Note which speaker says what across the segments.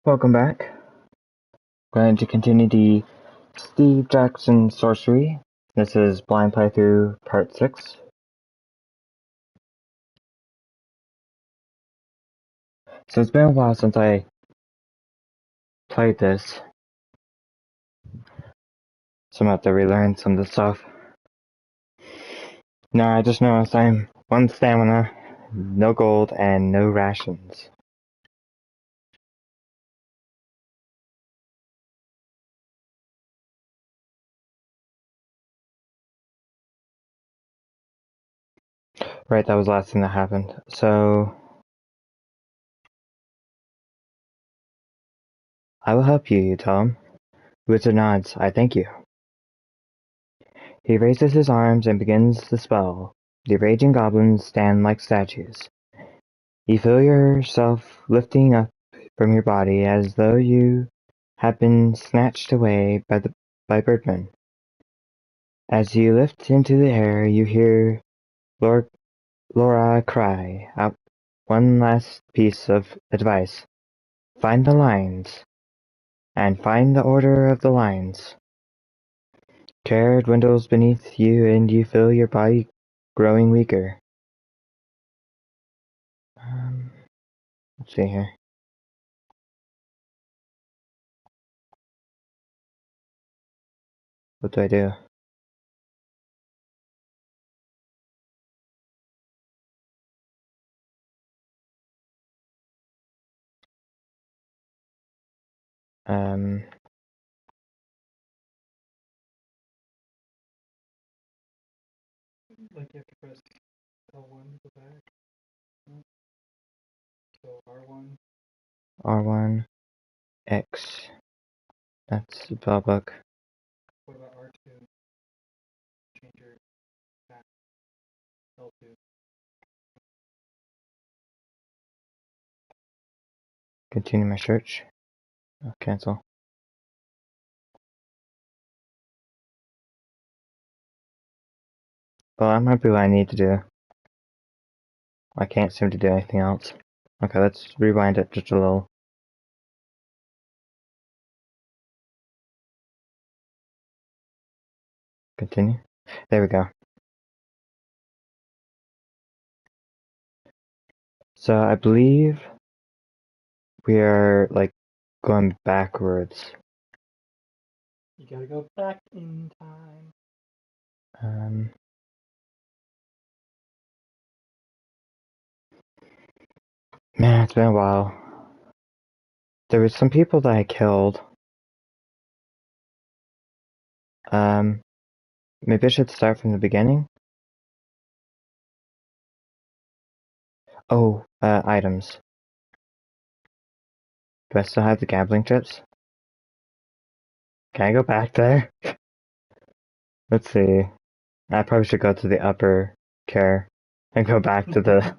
Speaker 1: Welcome back. Going to continue the Steve Jackson Sorcery. This is Blind Playthrough Part 6. So it's been a while since I played this. So I'm going to have to relearn some of the stuff. Now I just noticed I'm 1 stamina, no gold, and no rations. Right, that was the last thing that happened. So I will help you, you tell him. Wizard nods. I thank you. He raises his arms and begins the spell. The raging goblins stand like statues. You feel yourself lifting up from your body as though you had been snatched away by birdmen. As you lift into the air, you hear Laura cry out one last piece of advice. Find the lines, and find the order of the lines. Care dwindles beneath you and you feel your body growing weaker. Let's see here. What do I do?
Speaker 2: Like you have to press L1 to go back. So R1.
Speaker 1: R1, X. That's the spell book.
Speaker 2: What about R2? Change your back. L2.
Speaker 1: Continue my search. Cancel. Well, that might be what I need to do. I can't seem to do anything else. Okay, let's rewind it just a little. Continue. There we go. So I believe we are like going backwards.
Speaker 2: You gotta go back in time.
Speaker 1: Man, it's been a while. There was some people that I killed. Maybe I should start from the beginning? Oh, items. Do I still have the gambling chips? Can I go back there? Let's see. I probably should go to the upper care and go back to the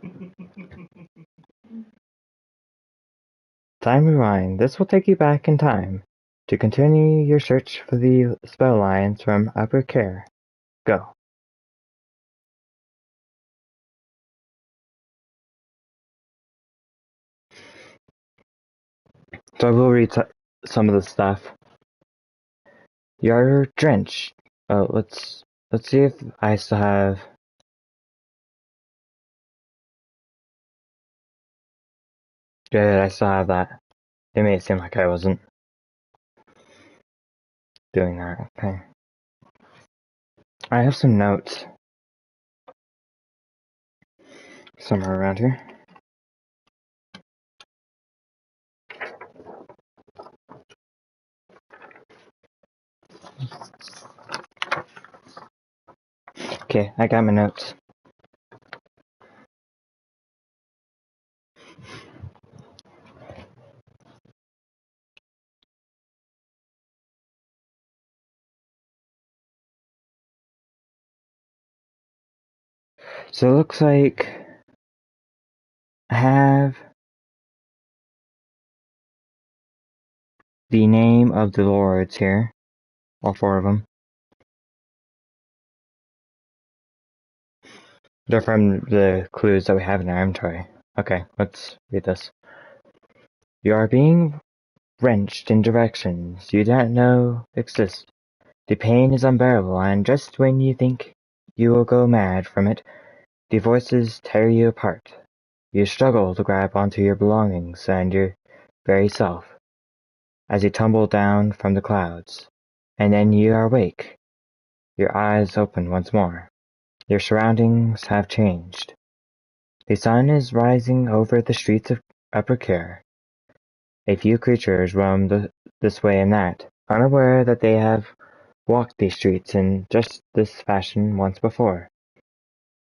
Speaker 1: time rewind. This will take you back in time to continue your search for the spell lines from upper care. Go. So I will read some of the stuff. You're drenched. Oh, let's see if I still have. Good, I still have that. It made it seem like I wasn't doing that. Okay. I have some notes somewhere around here. Okay, I got my notes. So it looks like I have the name of the lords here. All 4 of them. They're from the clues that we have in our inventory. Okay, let's read this. You are being wrenched in directions you don't know exist. The pain is unbearable, and just when you think you will go mad from it, the voices tear you apart. You struggle to grab onto your belongings and your very self as you tumble down from the clouds. And then you are awake, your eyes open once more. Your surroundings have changed. The sun is rising over the streets of Upper Care. A few creatures roam this way and that, unaware that they have walked these streets in just this fashion once before.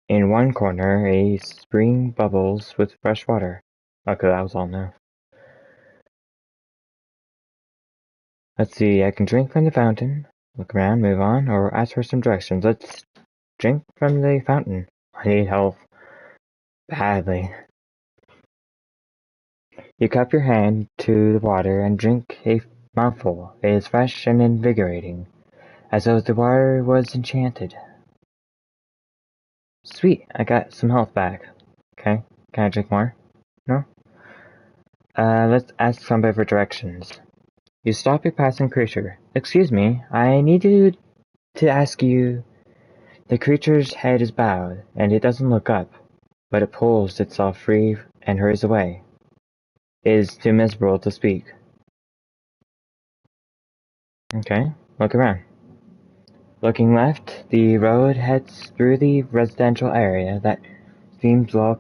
Speaker 1: In one corner a spring bubbles with fresh water. Okay, that was all now. Let's see, I can drink from the fountain, look around, move on, or ask for some directions. Let's drink from the fountain. I need help. Badly. You cup your hand to the water and drink a mouthful. It is fresh and invigorating, as though the water was enchanted. Sweet, I got some health back. Okay, can I drink more? No? Let's ask somebody for directions. You stop a passing creature. Excuse me, I need to ask you. The creature's head is bowed, and it doesn't look up, but it pulls itself free and hurries away. It is too miserable to speak. Okay, look around. Looking left, the road heads through the residential area that seems well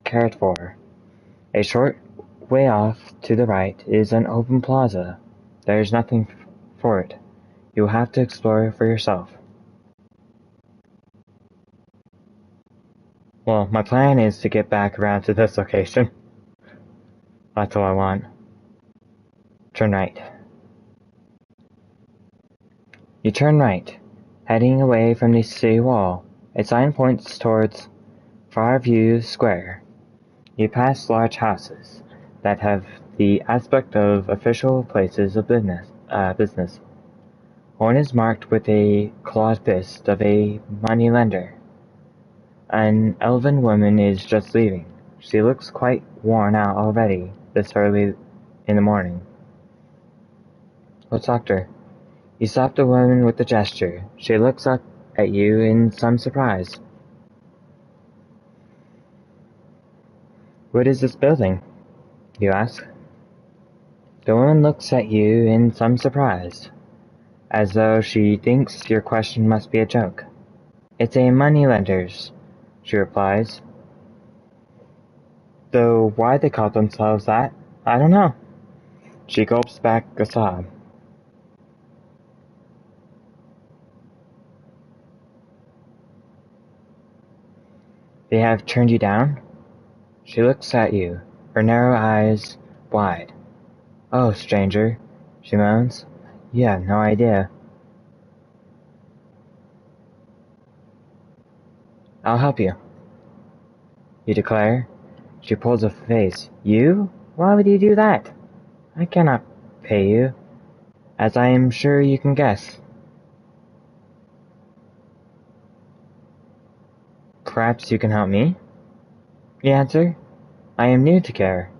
Speaker 1: cared for. A short way off to the right is an open plaza. There is nothing for it. You will have to explore for yourself. Well, my plan is to get back around to this location. That's all I want. Turn right. You turn right, heading away from the city wall. A sign points towards Farview Square. You pass large houses that have the aspect of official places of business. One is marked with a clawed fist of a moneylender. An elven woman is just leaving. She looks quite worn out already, this early in the morning. Let's talk to her. You stop the woman with a gesture. She looks up at you in some surprise. What is this building? You ask. The woman looks at you in some surprise, as though she thinks your question must be a joke. It's a moneylender's, she replies. Though why they call themselves that, I don't know. She gulps back a sob. They have turned you down? She looks at you, her narrow eyes wide. Oh, stranger, she moans. You have no idea. I'll help you, you declare. She pulls a face. You? Why would you do that? I cannot pay you, as I am sure you can guess. Perhaps you can help me? You answer. I am new to Care.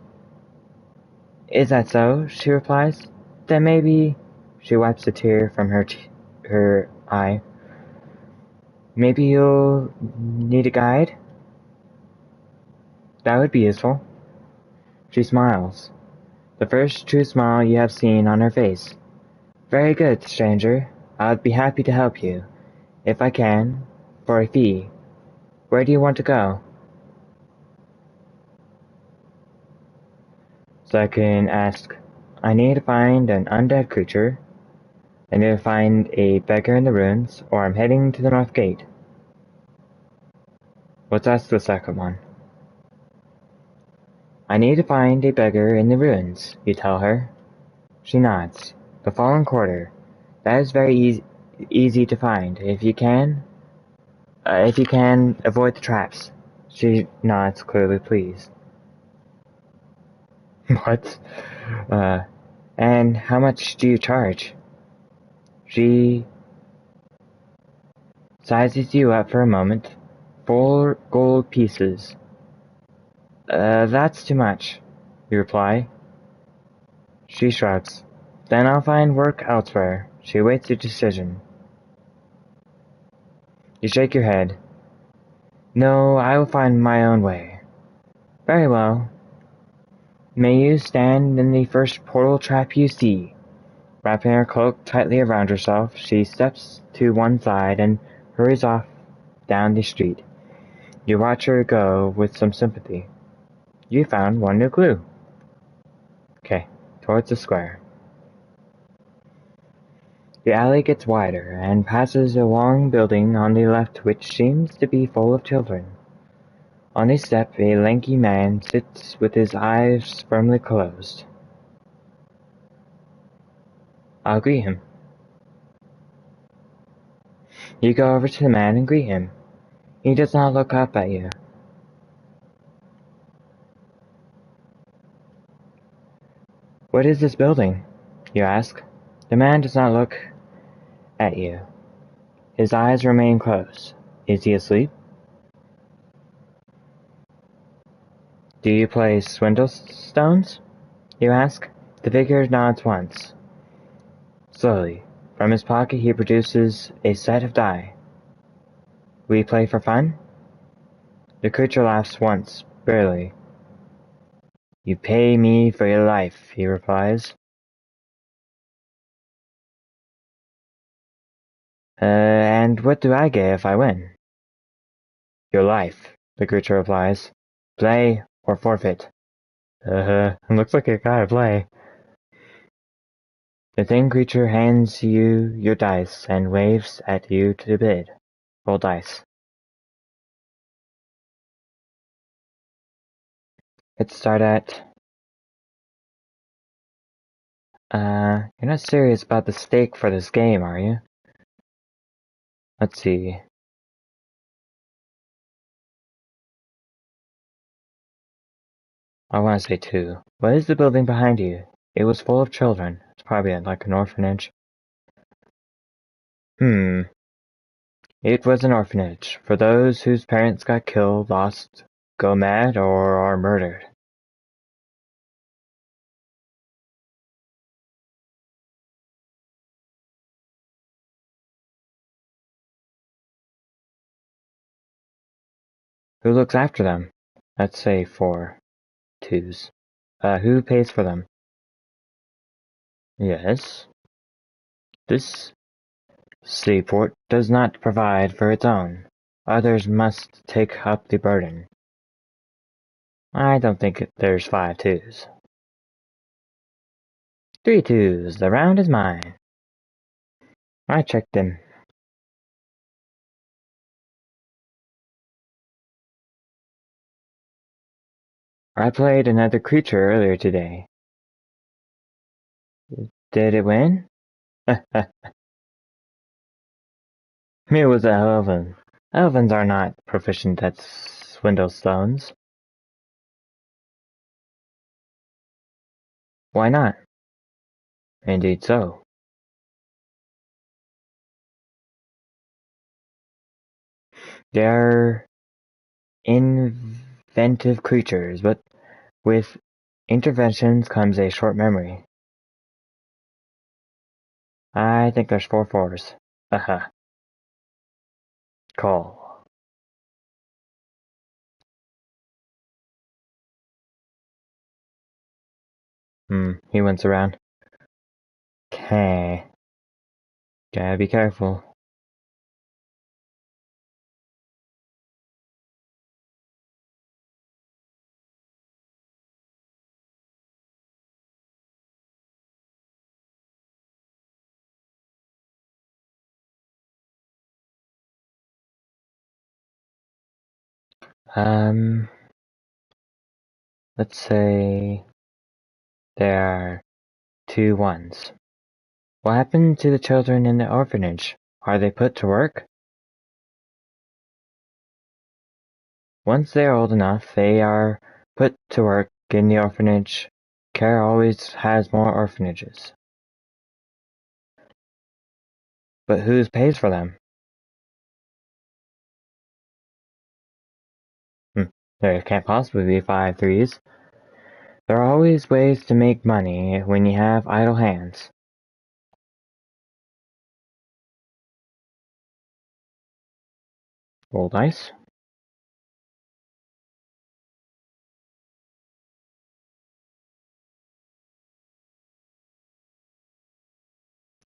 Speaker 1: Is that so? She replies. Then maybe... She wipes a tear from her eye. Maybe you'll need a guide? That would be useful. She smiles. The first true smile you have seen on her face. Very good, stranger. I would be happy to help you, if I can, for a fee. Where do you want to go? So I can ask, I need to find an undead creature. I need to find a beggar in the ruins, or I'm heading to the north gate. Let's ask the second one. I need to find a beggar in the ruins, you tell her. She nods. The fallen quarter. That is very easy to find, if you can avoid the traps. She nods, clearly pleased. What? And how much do you charge? She sizes you up for a moment. 4 gold pieces. That's too much, you reply. She shrugs. Then I'll find work elsewhere. She waits your decision. You shake your head. No, I will find my own way. Very well. May you stand in the first portal trap you see. Wrapping her cloak tightly around herself, she steps to one side and hurries off down the street. You watch her go with some sympathy. You found one new clue. Okay, towards the square. The alley gets wider and passes a long building on the left which seems to be full of children. On a step a lanky man sits with his eyes firmly closed. I'll greet him. You go over to the man and greet him. He does not look up at you. What is this building? You ask. The man does not look at you. His eyes remain closed. Is he asleep? Do you play swindle stones? You ask. The figure nods once. Slowly, from his pocket he produces a set of die. We play for fun? The creature laughs once, barely. You pay me for your life, he replies. And what do I get if I win? Your life, the creature replies. Play or forfeit. Looks like I gotta play. The thin creature hands you your dice and waves at you to bid. Roll dice. Let's start at... you're not serious about the stake for this game, are you? Let's see. I want to say 2. What is the building behind you? It was full of children. It's probably like an orphanage. It was an orphanage for those whose parents got killed, lost, go mad, or are murdered. Who looks after them? Let's say 4 twos. Who pays for them? Yes. This seaport does not provide for its own. Others must take up the burden. I don't think there's 5 twos. 3 twos. The round is mine. I checked them. I played another creature earlier today. Did it win? It was an elven. Elvens are not proficient at swindle stones. Why not? Indeed so. They are inventive creatures, but with interventions comes a short memory. I think there's 4 fours. Aha. Call. He wins around. Okay. Gotta be careful. Let's say there are 2 ones. What happened to the children in the orphanage? Are they put to work? Once they are old enough, they are put to work in the orphanage. Care always has more orphanages. But who pays for them? There can't possibly be 5 threes. There are always ways to make money when you have idle hands. Roll dice.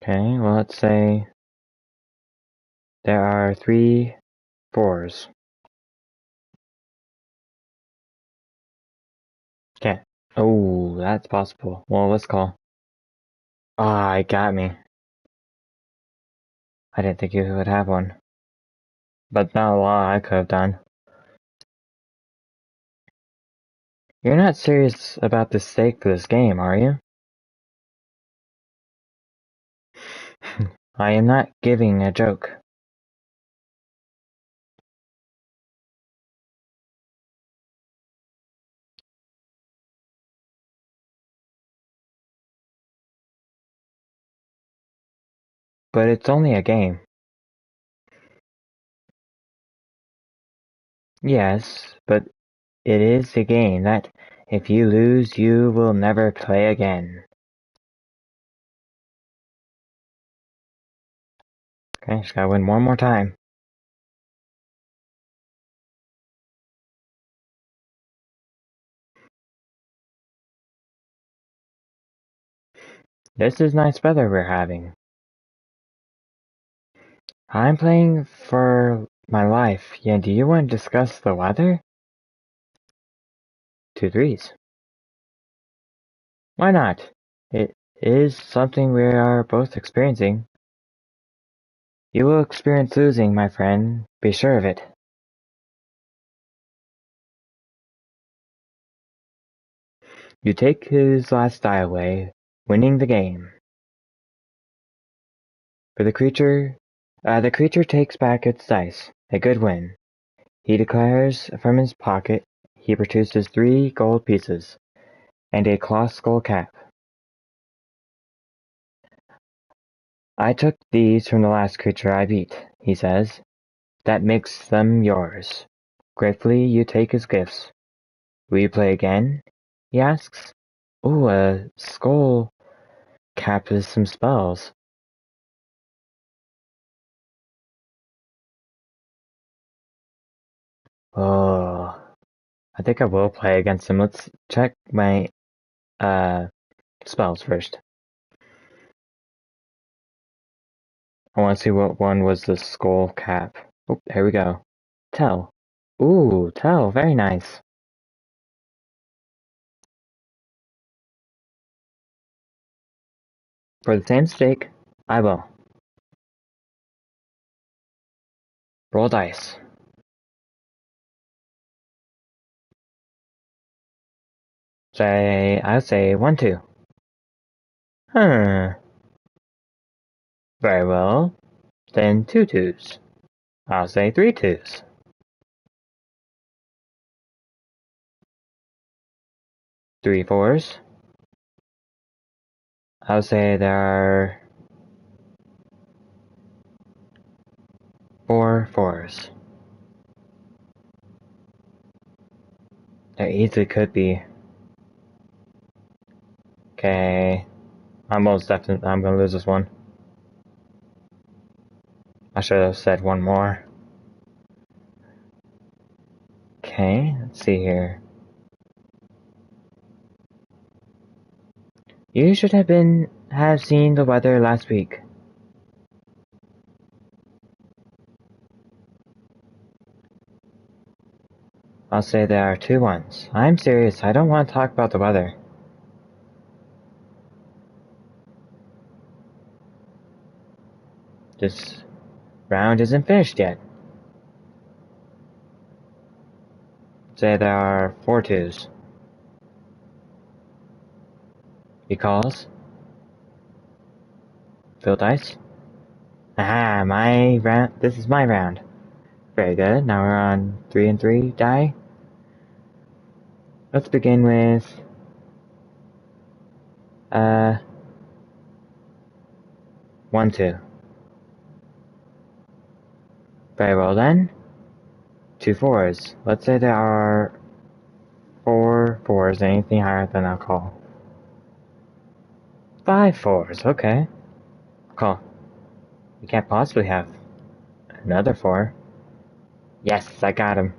Speaker 1: Okay, well, let's say there are 3 4s. Okay. Oh, that's possible. Well, let's call. Ah, it got me. I didn't think you would have one. But not a lot I could have done. You're not serious about the stake for this game, are you? I am not giving a joke. But it's only a game. Yes, but it is a game that, if you lose, you will never play again. Okay, just gotta win one more time. This is nice weather we're having. I'm playing for my life. Yeah, do you want to discuss the weather? 2 threes. Why not? It is something we are both experiencing. You will experience losing, my friend. Be sure of it. You take his last die away, winning the game. For the creature takes back its dice. A good win. He declares from his pocket he produces 3 gold pieces, and a cloth skull cap. I took these from the last creature I beat, he says. That makes them yours. Gratefully you take his gifts. Will you play again? He asks. Ooh, a skull cap is some spells. Oh, I think I will play against him. Let's check my spells first. I want to see what one was the skull cap. Oh, here we go. Tell. Ooh, tell. Very nice. For the same stake, I will. Roll dice. I'll say 1, 2. Huh. Very well. Then 2 twos. I'll say 3 twos. 3 fours. I'll say there are 4 fours. There easily could be. Okay. I'm gonna lose this one. I should have said one more. Okay, let's see here. You should have seen the weather last week. I'll say there are 2 ones. I'm serious, I don't want to talk about the weather. This round isn't finished yet. Say there are 4 twos. He calls. Fill dice. Aha, my round. This is my round. Very good. Now we're on 3 and 3 die. Let's begin with 1, 2. Very well then. 2 fours. Let's say there are 4 fours, anything higher than I'll call. 5 fours, okay. Call. You can't possibly have another 4. Yes, I got him.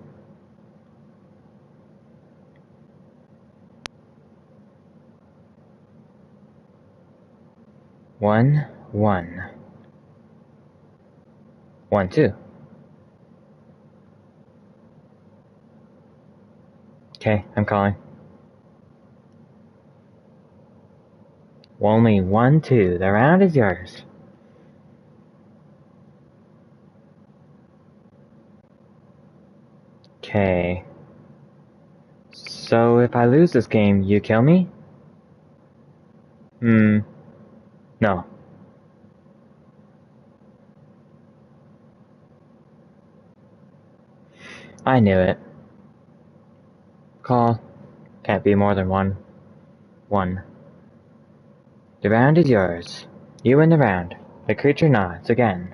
Speaker 1: One, one. 1, 2. Okay, I'm calling. Only 1, 2. The round is yours. Okay. So if I lose this game, you kill me? No. I knew it. Call. Can't be more than 1. 1. The round is yours. You win the round. The creature nods again.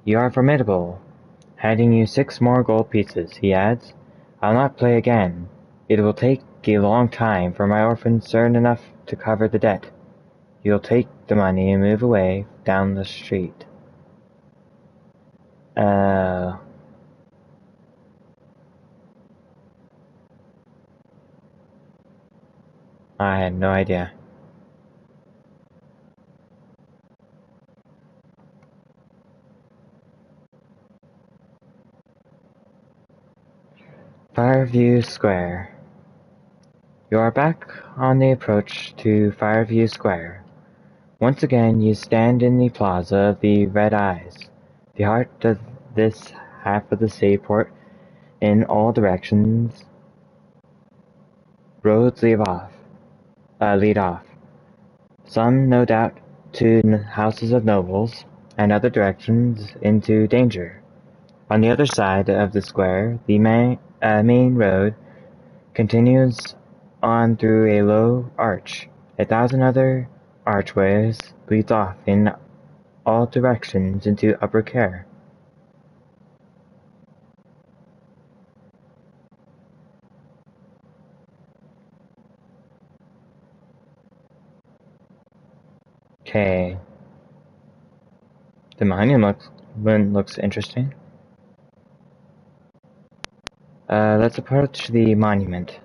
Speaker 1: You are formidable. Handing you 6 more gold pieces, he adds. I'll not play again. It will take a long time for my orphans to earn enough to cover the debt. You'll take the money and move away down the street. I had no idea. Fireview Square. You are back on the approach to Fireview Square. Once again you stand in the plaza of the Red Eyes, the heart of this half of the seaport. In all directions, roads lead off. Some, no doubt, to houses of nobles, and other directions into danger. On the other side of the square, the main road continues on through a low arch. 1,000 other archways leads off in all directions into Upper Care. Okay. The monument looks interesting. Let's approach the monument.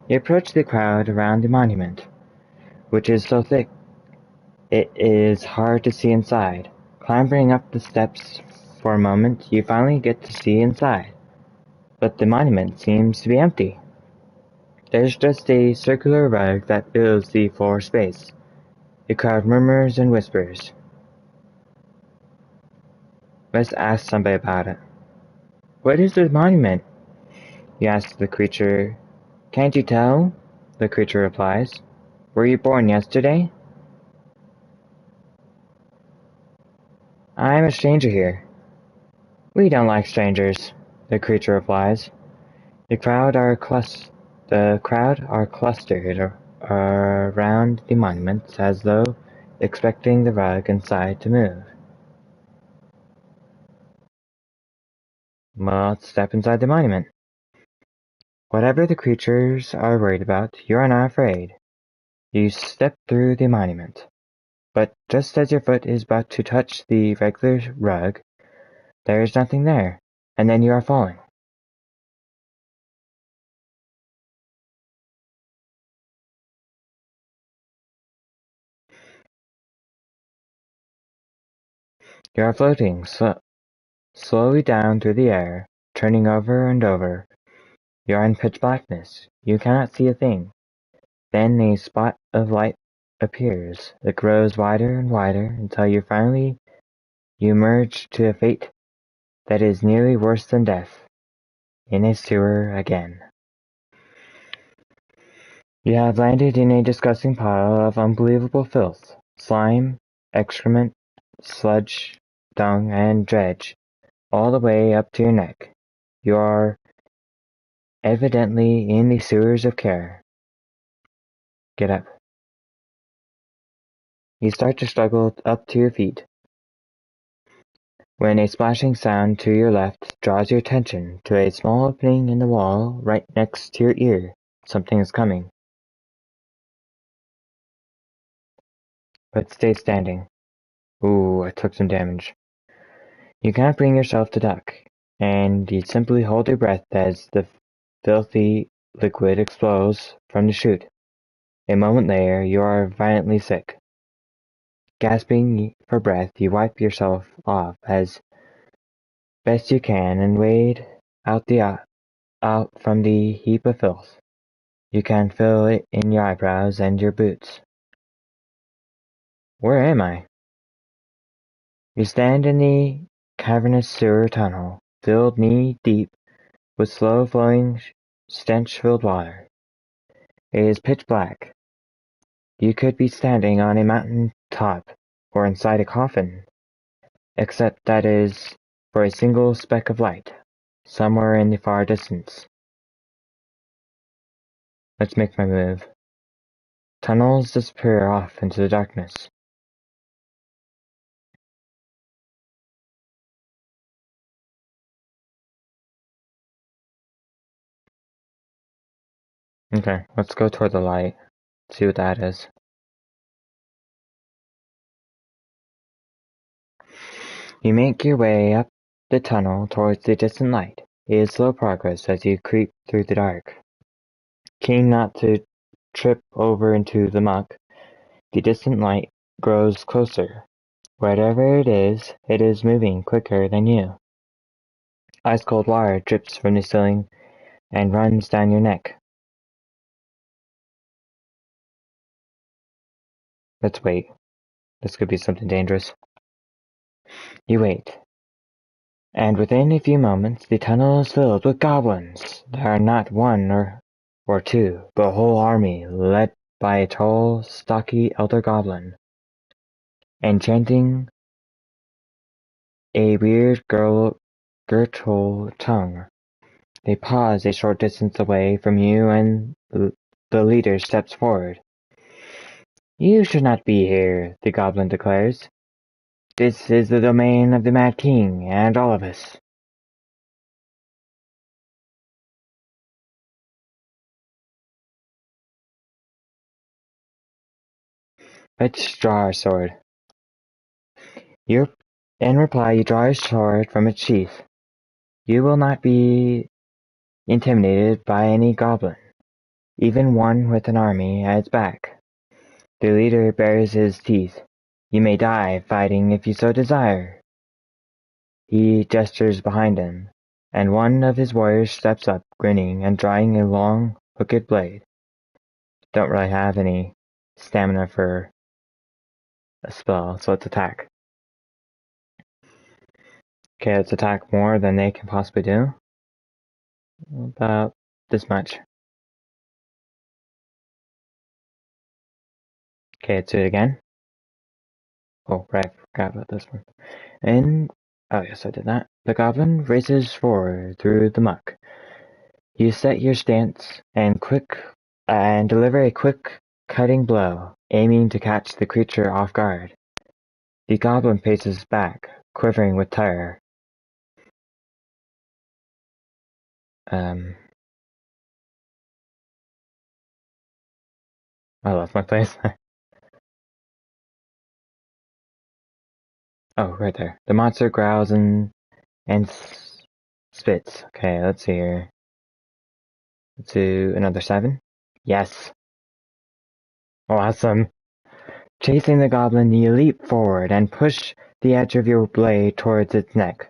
Speaker 1: You approach the crowd around the monument, which is so thick it is hard to see inside. Clambering up the steps for a moment, you finally get to see inside, but the monument seems to be empty. There's just a circular rug that fills the floor space. The crowd murmurs and whispers. Let's ask somebody about it. What is this monument? You ask the creature. Can't you tell? The creature replies. Were you born yesterday? I'm a stranger here. We don't like strangers, the creature replies. The crowd are clustered around the monument as though expecting the rug inside to move. Well, let's step inside the monument. Whatever the creatures are worried about, you are not afraid. You step through the monument. But just as your foot is about to touch the regular rug, there is nothing there, and then you are falling. You are floating slowly down through the air, turning over and over. You are in pitch blackness. You cannot see a thing. Then a spot of light appears. It grows wider and wider until you merge to a fate that is nearly worse than death. In a sewer again. You have landed in a disgusting pile of unbelievable filth, slime, excrement, sludge, dung, and dredge, all the way up to your neck. You are evidently in the sewers of Care. Get up. You start to struggle up to your feet, when a splashing sound to your left draws your attention to a small opening in the wall right next to your ear. Something is coming. But stay standing. Ooh, I took some damage. You cannot bring yourself to duck, and you simply hold your breath as the filthy liquid explodes from the chute. A moment later, you are violently sick. Gasping for breath, you wipe yourself off as best you can and wade out from the heap of filth. You can feel it in your eyebrows and your boots. Where am I? You stand in the cavernous sewer tunnel, filled knee-deep with slow-flowing, stench-filled water. It is pitch black. You could be standing on a mountain top or inside a coffin, except that is for a single speck of light, somewhere in the far distance. Let's make my move. Tunnels disappear off into the darkness. Okay, let's go toward the light. See what that is. You make your way up the tunnel towards the distant light. It is slow progress as you creep through the dark. Keen not to trip over into the muck, the distant light grows closer. Whatever it is moving quicker than you. Ice-cold water drips from the ceiling and runs down your neck. Let's wait. This could be something dangerous. You wait. And within a few moments, the tunnel is filled with goblins. There are not one or two, but a whole army, led by a tall, stocky elder goblin, and chanting a weird gurgle tongue. They pause a short distance away from you, and the leader steps forward. You should not be here, the goblin declares. This is the domain of the Mad King and all of us. Let's draw our sword. In reply, you draw your sword from its sheath. You will not be intimidated by any goblin, even one with an army at its back. The leader bares his teeth. You may die fighting if you so desire. He gestures behind him, and one of his warriors steps up, grinning and drawing a long, hooked blade. Don't really have any stamina for a spell, so let's attack. Okay, let's attack more than they can possibly do. About this much. Okay, let's do it again. Oh, right, I forgot about this one. And, oh yes, I did that. The goblin races forward through the muck. You set your stance and deliver a quick, cutting blow, aiming to catch the creature off guard. The goblin paces back, quivering with terror. I lost my place. Oh, right there. The monster growls and spits. Okay, let's see here. Let's do another 7. Yes. Awesome. Chasing the goblin, you leap forward and push the edge of your blade towards its neck.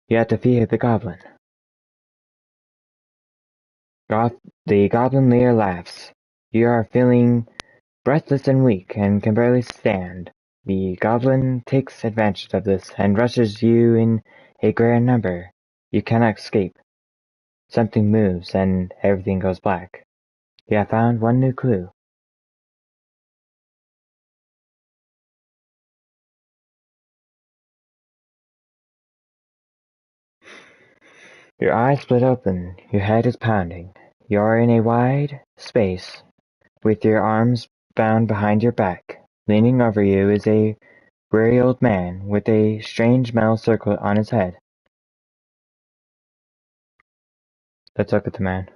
Speaker 1: You have defeated the goblin. The goblin leader laughs. You are feeling breathless and weak, and can barely stand. The goblin takes advantage of this and rushes you in a grand number. You cannot escape. Something moves, and everything goes black. You have found one new clue. Your eyes split open. Your head is pounding. You are in a wide space, with your arms bound behind your back. Leaning over you is a weary old man with a strange metal circlet on his head. Let's look at the man.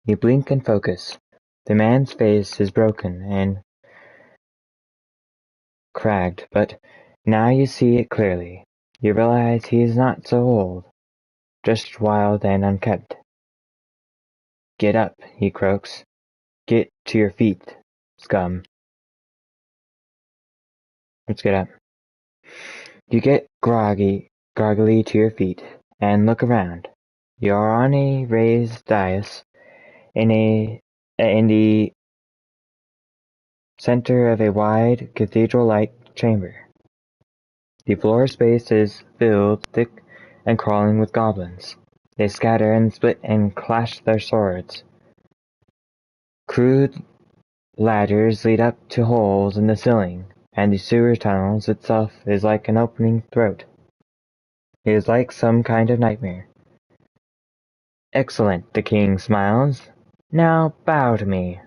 Speaker 1: You blink and focus. The man's face is broken and cracked, but now you see it clearly. You realize he is not so old, just wild and unkempt. "Get up," he croaks. "Get to your feet, scum." Let's get up. You get groggily to your feet, and look around. You are on a raised dais in the center of a wide, cathedral-like chamber. The floor space is filled thick and crawling with goblins. They scatter and split and clash their swords. Crude ladders lead up to holes in the ceiling, and the sewer tunnels itself is like an opening throat. It is like some kind of nightmare. "Excellent," the king smiles. "Now bow to me."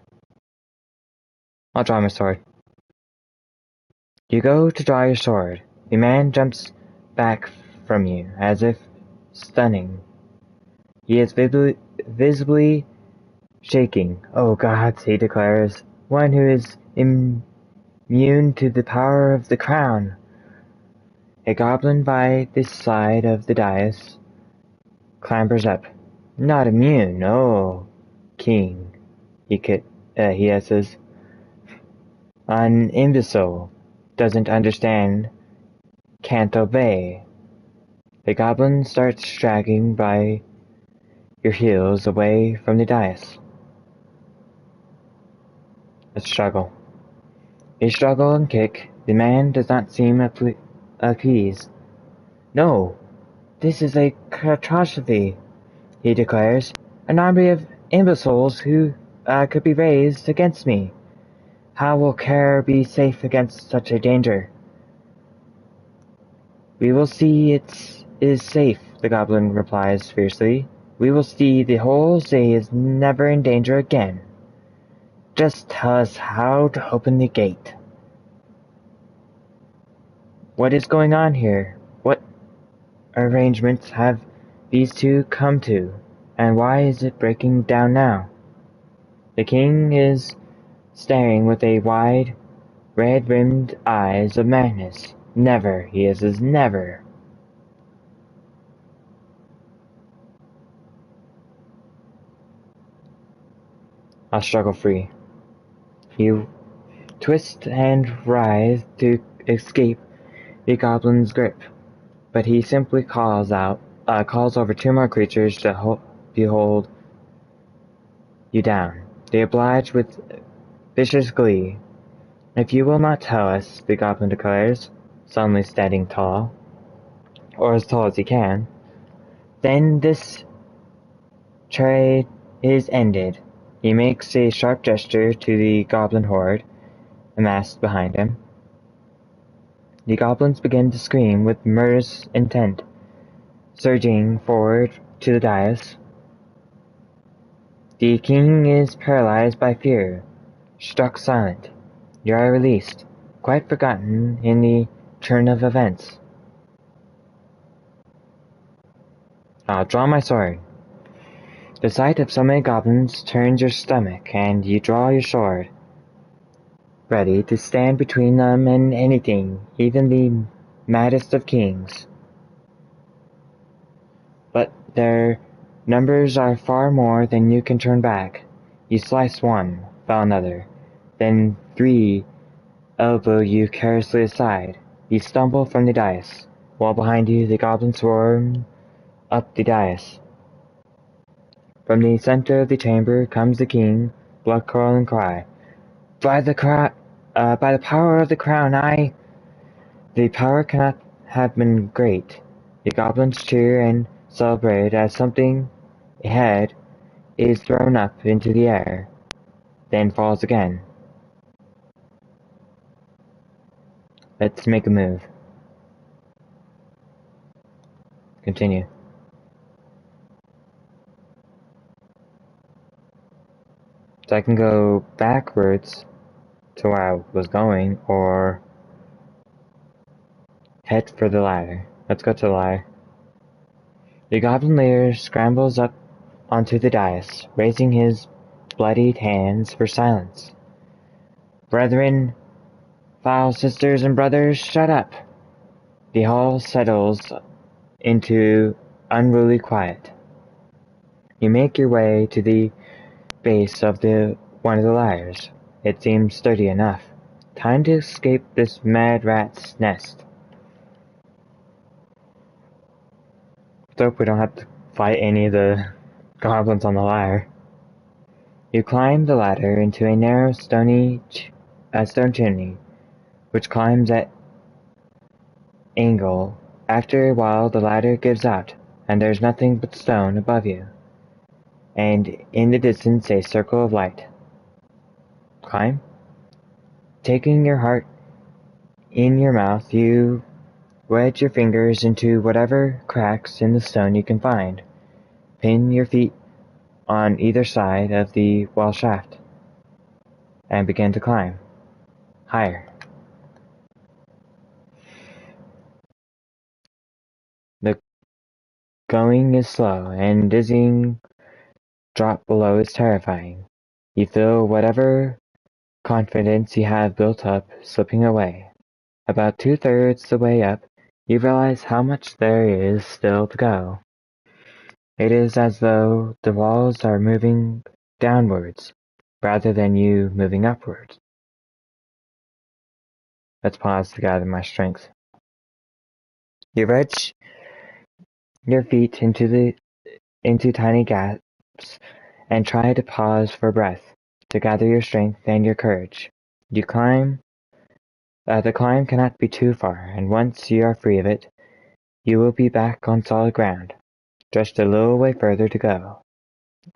Speaker 1: I'll draw my sword. You go to draw your sword. The man jumps back from you, as if stunning. He is visibly shaking. "Oh gods," he declares, "one who is immune to the power of the crown." A goblin by the side of the dais clambers up. "Not immune, oh, king," he hisses. "An imbecile. Doesn't understand. Can't obey." The goblin starts dragging by your heels away from the dais. A struggle. You struggle and kick. The man does not seem appeased. "No, this is a catastrophe," he declares. "An army of imbeciles who could be raised against me. How will Care be safe against such a danger?" "We will see it is safe," the goblin replies fiercely. "We will see the whole city is never in danger again. Just tell us how to open the gate." What is going on here? What arrangements have these two come to, and why is it breaking down now? The king is staring with a wide, red-rimmed eyes of madness. "Never," he hisses, "never." I'll struggle free. You twist and writhe to escape the goblin's grip, but he simply calls over two more creatures to behold you down. They oblige with vicious glee. "If you will not tell us," the goblin declares, suddenly standing tall, or as tall as he can, "then this trade is ended." He makes a sharp gesture to the goblin horde amassed behind him. The goblins begin to scream with murderous intent, surging forward to the dais. The king is paralyzed by fear, struck silent. You are released, quite forgotten in the churn of events. I'll draw my sword. The sight of so many goblins turns your stomach, and you draw your sword, ready to stand between them and anything, even the maddest of kings. But their numbers are far more than you can turn back. You slice one, fell another, then three elbow you carelessly aside. You stumble from the dais, while behind you the goblins swarm up the dais. From the center of the chamber comes the king, blood-curdling cry. By the power of the crown, The power cannot have been great. The goblins cheer and celebrate as something, a head, is thrown up into the air, then falls again. Let's make a move. Continue. So I can go backwards to where I was going, or head for the ladder. Let's go to the ladder. The goblin leader scrambles up onto the dais, raising his bloodied hands for silence. Brethren, foul sisters and brothers, shut up! The hall settles into unruly quiet. You make your way to the base of one of the ladders. It seems sturdy enough. Time to escape this mad rat's nest. So we don't have to fight any of the goblins on the ladder. You climb the ladder into a narrow stone chimney, which climbs at angle. After a while the ladder gives out, and there's nothing but stone above you, and in the distance a circle of light. Climb. Taking your heart in your mouth, you wedge your fingers into whatever cracks in the stone you can find. Pin your feet on either side of the wall shaft, and begin to climb. Higher. The going is slow, and dizzying drop below is terrifying. You feel whatever confidence you have built up slipping away. About 2/3 the way up, you realize how much there is still to go. It is as though the walls are moving downwards, rather than you moving upwards. Let's pause to gather my strength. You wedge your feet into tiny gaps and try to pause for breath, to gather your strength and your courage. You climb. The climb cannot be too far, and once you are free of it, you will be back on solid ground. Just a little way further to go,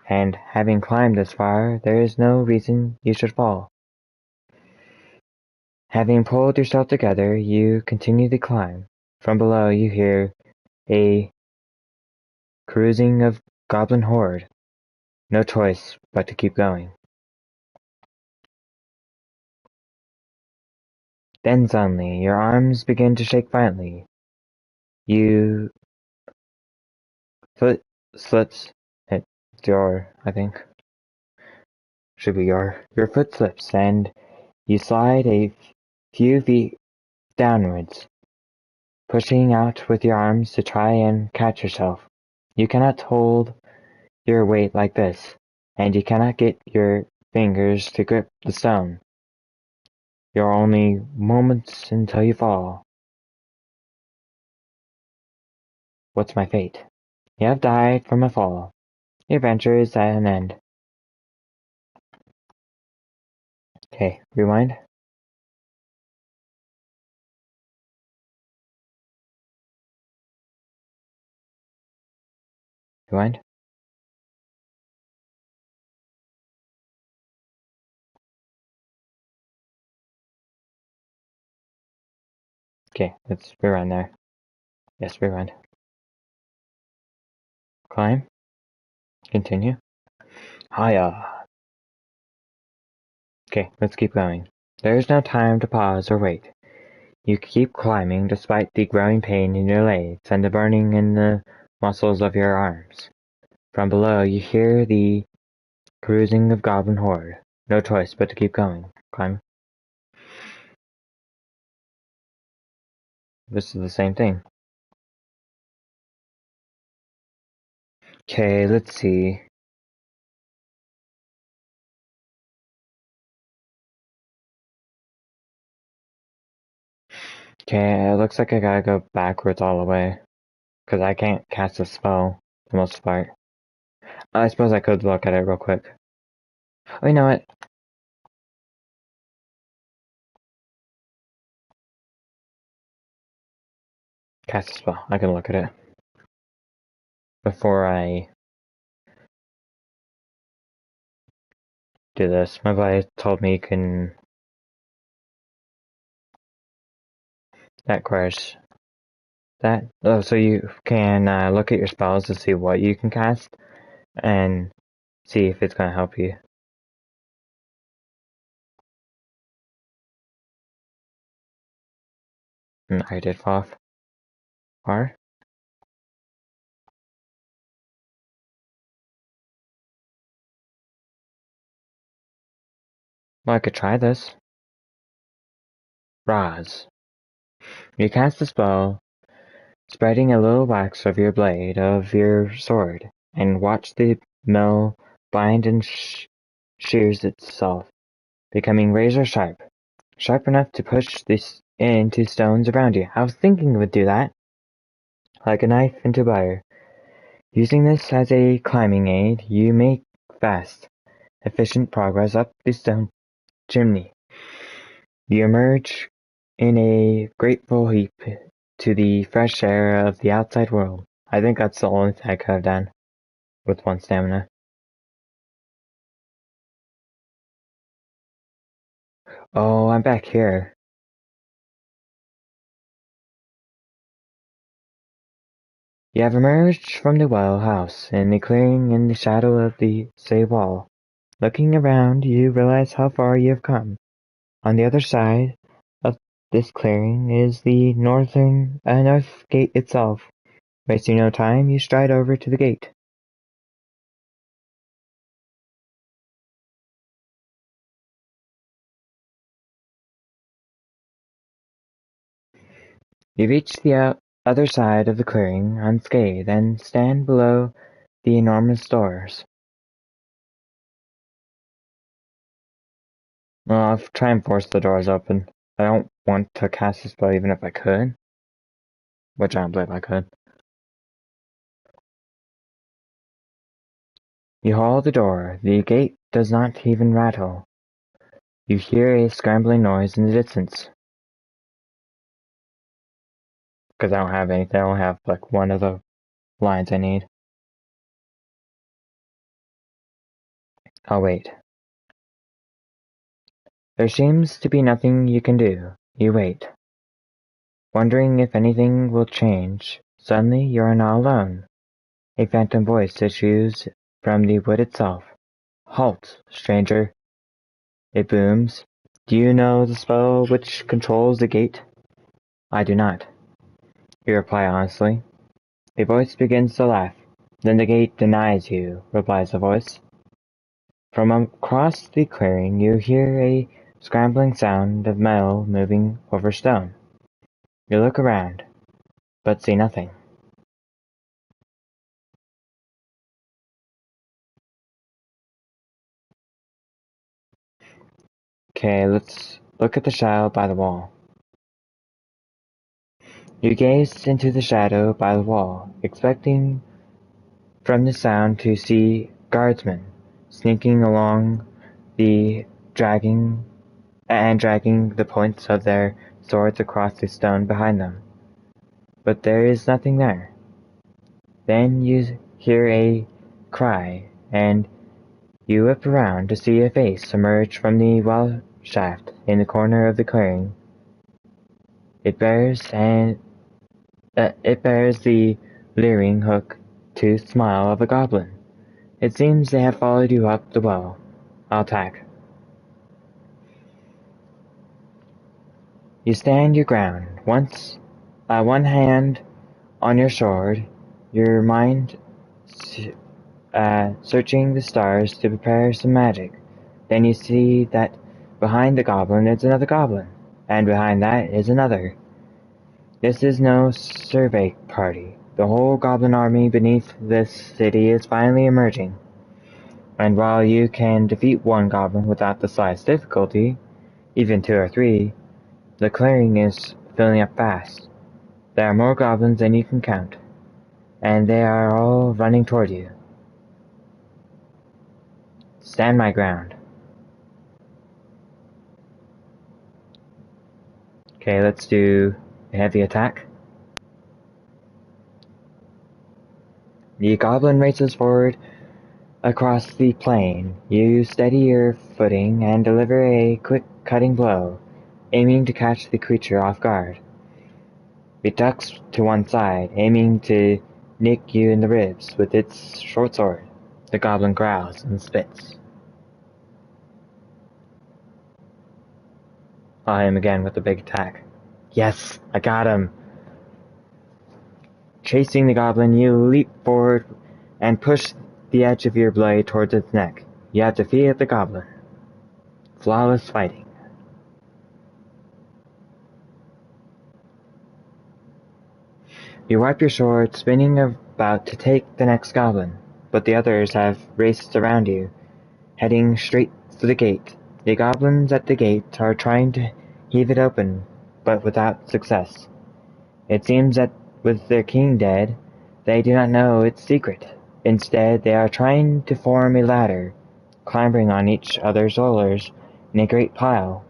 Speaker 1: and having climbed this far, there is no reason you should fall. Having pulled yourself together, you continue the climb. From below you hear a cruising of goblin horde. No choice but to keep going. Then suddenly your arms begin to shake violently. You foot slips. It's I think. Should be your foot slips, and you slide a few feet downwards, pushing out with your arms to try and catch yourself. You cannot hold your weight like this, and you cannot get your fingers to grip the stone. You're only moments until you fall. What's my fate? You have died from a fall. Your venture is at an end. Okay, rewind. Rewind. Okay, let's rewind there. Yes, rewind. Climb. Continue. Hiya. Okay, let's keep going. There is no time to pause or wait. You keep climbing despite the growing pain in your legs and the burning in the muscles of your arms. From below you hear the cruising of goblin horde. No choice but to keep going. Climb. This is the same thing. Okay, let's see. Okay, it looks like I gotta go backwards all the way. Because I can't cast a spell, for the most part. I suppose I could look at it real quick. Oh, you know what? Cast a spell. I can look at it. Before I do this, my buddy told me you can... That requires... That? Oh, so you can look at your spells to see what you can cast, and see if it's gonna help you. And I did fall off. Far? Well, I could try this. Roz. You cast the spell, spreading a little wax over your blade of your sword, and watch the mill bind and shears itself, becoming razor sharp. Sharp enough to push this into stones around you. I was thinking it would do that. Like a knife into butter. Using this as a climbing aid, you make fast, efficient progress up the stone chimney. You emerge in a grateful heap to the fresh air of the outside world. I think that's the only thing I could have done with one stamina. Oh, I'm back here. You have emerged from the well house in the clearing in the shadow of the sea wall. Looking around, you realize how far you have come. On the other side of this clearing is the north gate itself. Wasting no time, you stride over to the gate. You reach the other side of the clearing unscathed and stand below the enormous doors. Well, I'll try and force the doors open. I don't want to cast a spell even if I could. Which I don't believe I could. You haul the door. The gate does not even rattle. You hear a scrambling noise in the distance. Because I don't have anything. I don't have like one of the lines I need. I'll wait. There seems to be nothing you can do. You wait. Wondering if anything will change. Suddenly you are not alone. A phantom voice issues from the wood itself. Halt, stranger. It booms. Do you know the spell which controls the gate? I do not. You reply honestly. The voice begins to laugh. Then the gate denies you, replies the voice. From across the clearing you hear a scrambling sound of metal moving over stone. You look around, but see nothing. Okay, let's look at the shadow by the wall. You gaze into the shadow by the wall, expecting from the sound to see guardsmen sneaking along the dragging the points of their swords across the stone behind them. But there is nothing there. Then you hear a cry, and you whip around to see a face emerge from the well shaft in the corner of the clearing. It bears the leering hook-toothed smile of a goblin. It seems they have followed you up the well. I'll attack. You stand your ground, one hand on your sword, your mind searching the stars to prepare some magic. Then you see that behind the goblin is another goblin, and behind that is another. This is no survey party. The whole goblin army beneath this city is finally emerging. And while you can defeat one goblin without the slightest difficulty, even two or three, the clearing is filling up fast. There are more goblins than you can count, and they are all running toward you. Stand my ground. Okay, let's do a heavy attack. The goblin races forward across the plain. You steady your footing and deliver a quick cutting blow, aiming to catch the creature off guard. It ducks to one side, aiming to nick you in the ribs with its short sword. The goblin growls and spits. I'll hit him again with a big attack. Yes, I got him! Chasing the goblin, you leap forward and push the edge of your blade towards its neck. You have defeated the goblin. Flawless fighting. You wipe your sword, spinning about to take the next goblin, but the others have raced around you, heading straight for the gate. The goblins at the gate are trying to heave it open, but without success. It seems that with their king dead, they do not know its secret. Instead, they are trying to form a ladder, clambering on each other's shoulders in a great pile.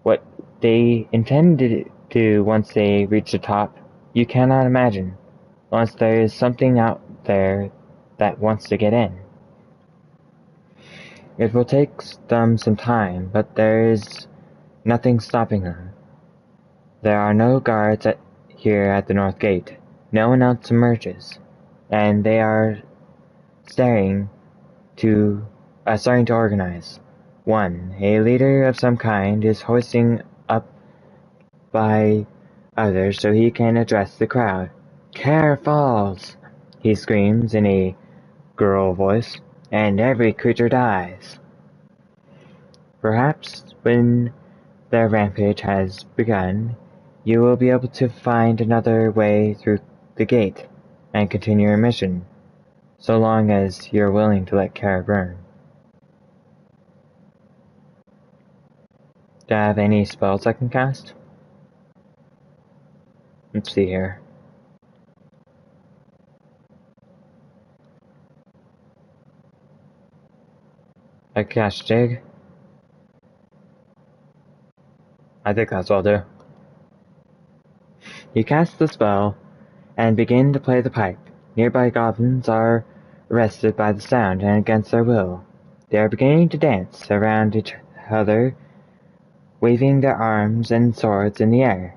Speaker 1: What they intend to do once they reach the top, you cannot imagine, unless there is something out there that wants to get in. It will take them some time, but there is nothing stopping them. There are no guards here at the north gate. No one else emerges, and they are starting to organize. One, a leader of some kind, is hoisting up by others so he can address the crowd. "Care falls," he screams in a girl voice, "and every creature dies." Perhaps when their rampage has begun, you will be able to find another way through the gate and continue your mission, so long as you're willing to let Kara burn. Do I have any spells I can cast? Let's see here. I can cast Jig. I think that's what I'll do. You cast the spell and begin to play the pipe. Nearby goblins are arrested by the sound and against their will. They are beginning to dance around each other, waving their arms and swords in the air.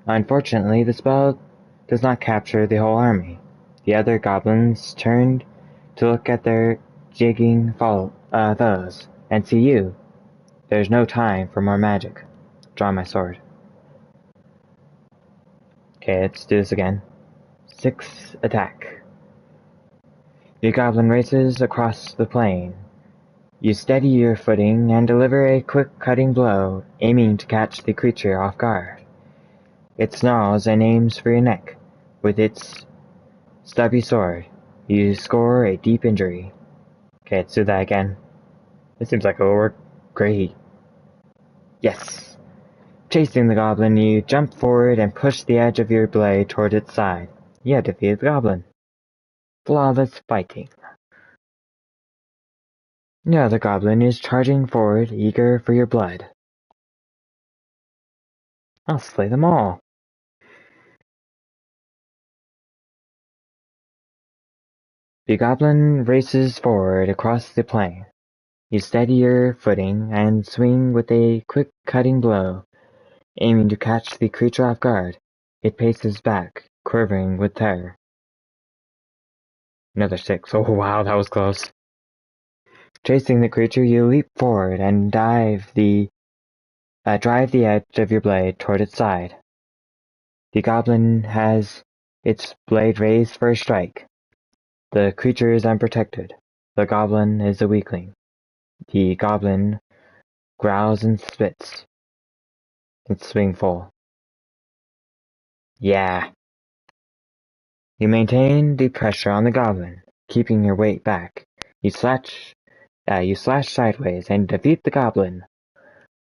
Speaker 1: Unfortunately, the spell does not capture the whole army. The other goblins turned to look at their jigging foes and see you. There's no time for more magic. Draw my sword. Okay, let's do this again. 6 attack. The goblin races across the plain. You steady your footing and deliver a quick cutting blow, aiming to catch the creature off guard. It snarls and aims for your neck. With its stubby sword, you score a deep injury. Okay, let's do that again. It seems like it will work great. Yes! Chasing the goblin, you jump forward and push the edge of your blade toward its side. You have defeated the goblin. Flawless fighting. The other goblin is charging forward, eager for your blood. I'll slay them all. The goblin races forward across the plain. You steady your footing and swing with a quick cutting blow, aiming to catch the creature off guard. It paces back, quivering with terror. Another 6. Oh wow, that was close. Chasing the creature, you leap forward and drive the edge of your blade toward its side. The goblin has its blade raised for a strike. The creature is unprotected. The goblin is a weakling. The goblin growls and spits. Its swing full. Yeah. You maintain the pressure on the goblin, keeping your weight back. You slash sideways and defeat the goblin.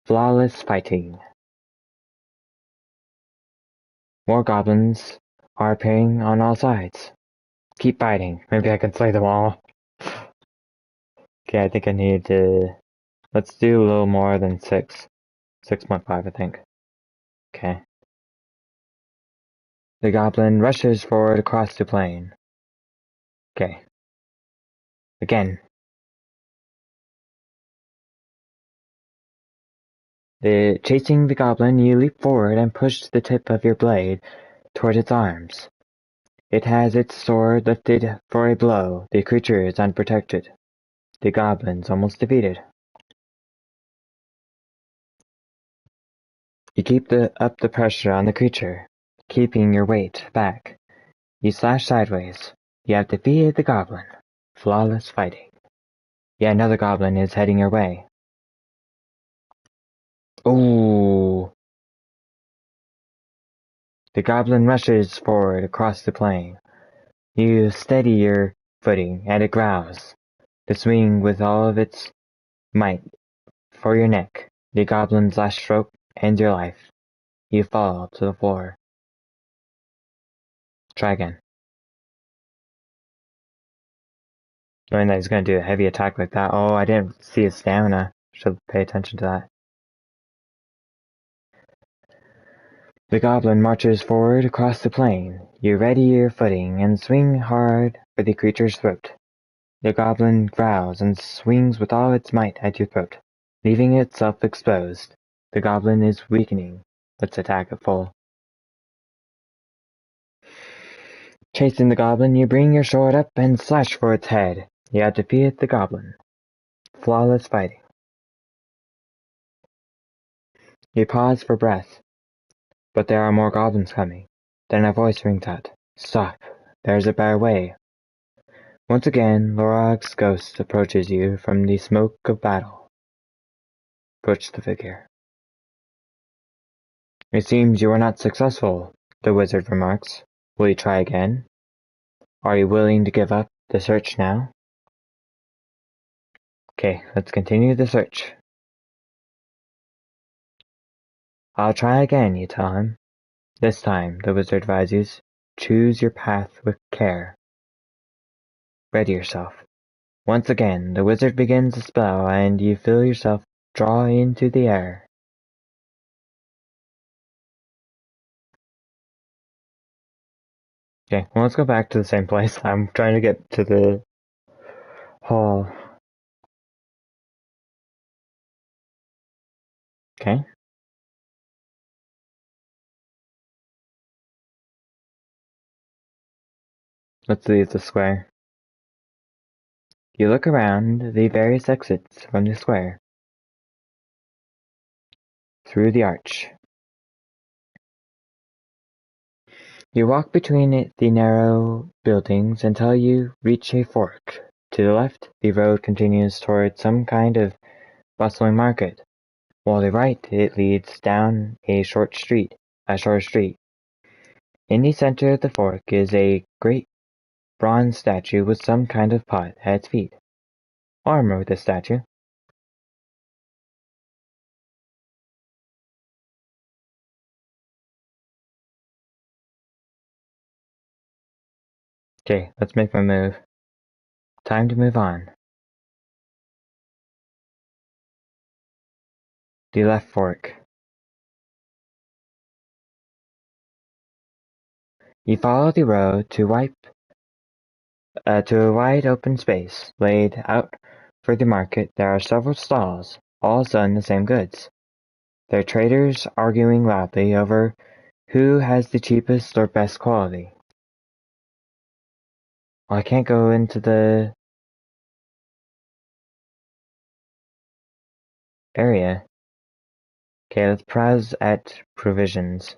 Speaker 1: Flawless fighting. More goblins are appearing on all sides. Keep fighting. Maybe I can slay them all. Okay, I think I need to... Let's do a little more than 6. 6.5, I think. Okay. The goblin rushes forward across the plain. Okay. Again. Chasing the goblin, you leap forward and push the tip of your blade toward its arms. It has its sword lifted for a blow. The creature is unprotected. The goblin's almost defeated. You keep up the pressure on the creature, keeping your weight back. You slash sideways. You have defeated the goblin. Flawless fighting. Yeah, another goblin is heading your way. Ooh! The goblin rushes forward across the plain. You steady your footing, and it growls. To swing with all of its might for your neck. The goblin's last stroke ends your life. You fall to the floor. Try again. Knowing that he's going to do a heavy attack like that. Oh, I didn't see his stamina. Should pay attention to that. The goblin marches forward across the plain. You ready your footing and swing hard for the creature's throat. The goblin growls and swings with all its might at your throat, leaving itself exposed. The goblin is weakening. Let's attack at full. Chasing the goblin, you bring your sword up and slash for its head. You have defeated the goblin. Flawless fighting. You pause for breath, but there are more goblins coming. Then a voice rings out. Stop. There's a better way. Once again, Lorag's ghost approaches you from the smoke of battle. Approach the figure. It seems you are not successful, the wizard remarks. Will you try again? Are you willing to give up the search now? Okay, let's continue the search. I'll try again, you tell him. This time, the wizard advises, choose your path with care. Ready yourself. Once again, the wizard begins the spell and you feel yourself draw into the air. Okay, well, let's go back to the same place. I'm trying to get to the hall. Okay. Let's leave the square. You look around the various exits from the square. Through the arch. You walk between the narrow buildings until you reach a fork. To the left, the road continues toward some kind of bustling market, while to the right it leads down a short street. In the center of the fork is a great bronze statue with some kind of pot at its feet. Armor with the statue. Okay, let's make my move. Time to move on. The left fork. You follow the road to a wide open space laid out for the market. There are several stalls, all selling the same goods. There are traders arguing loudly over who has the cheapest or best quality. Well, I can't go into the area. Okay, let's browse at provisions.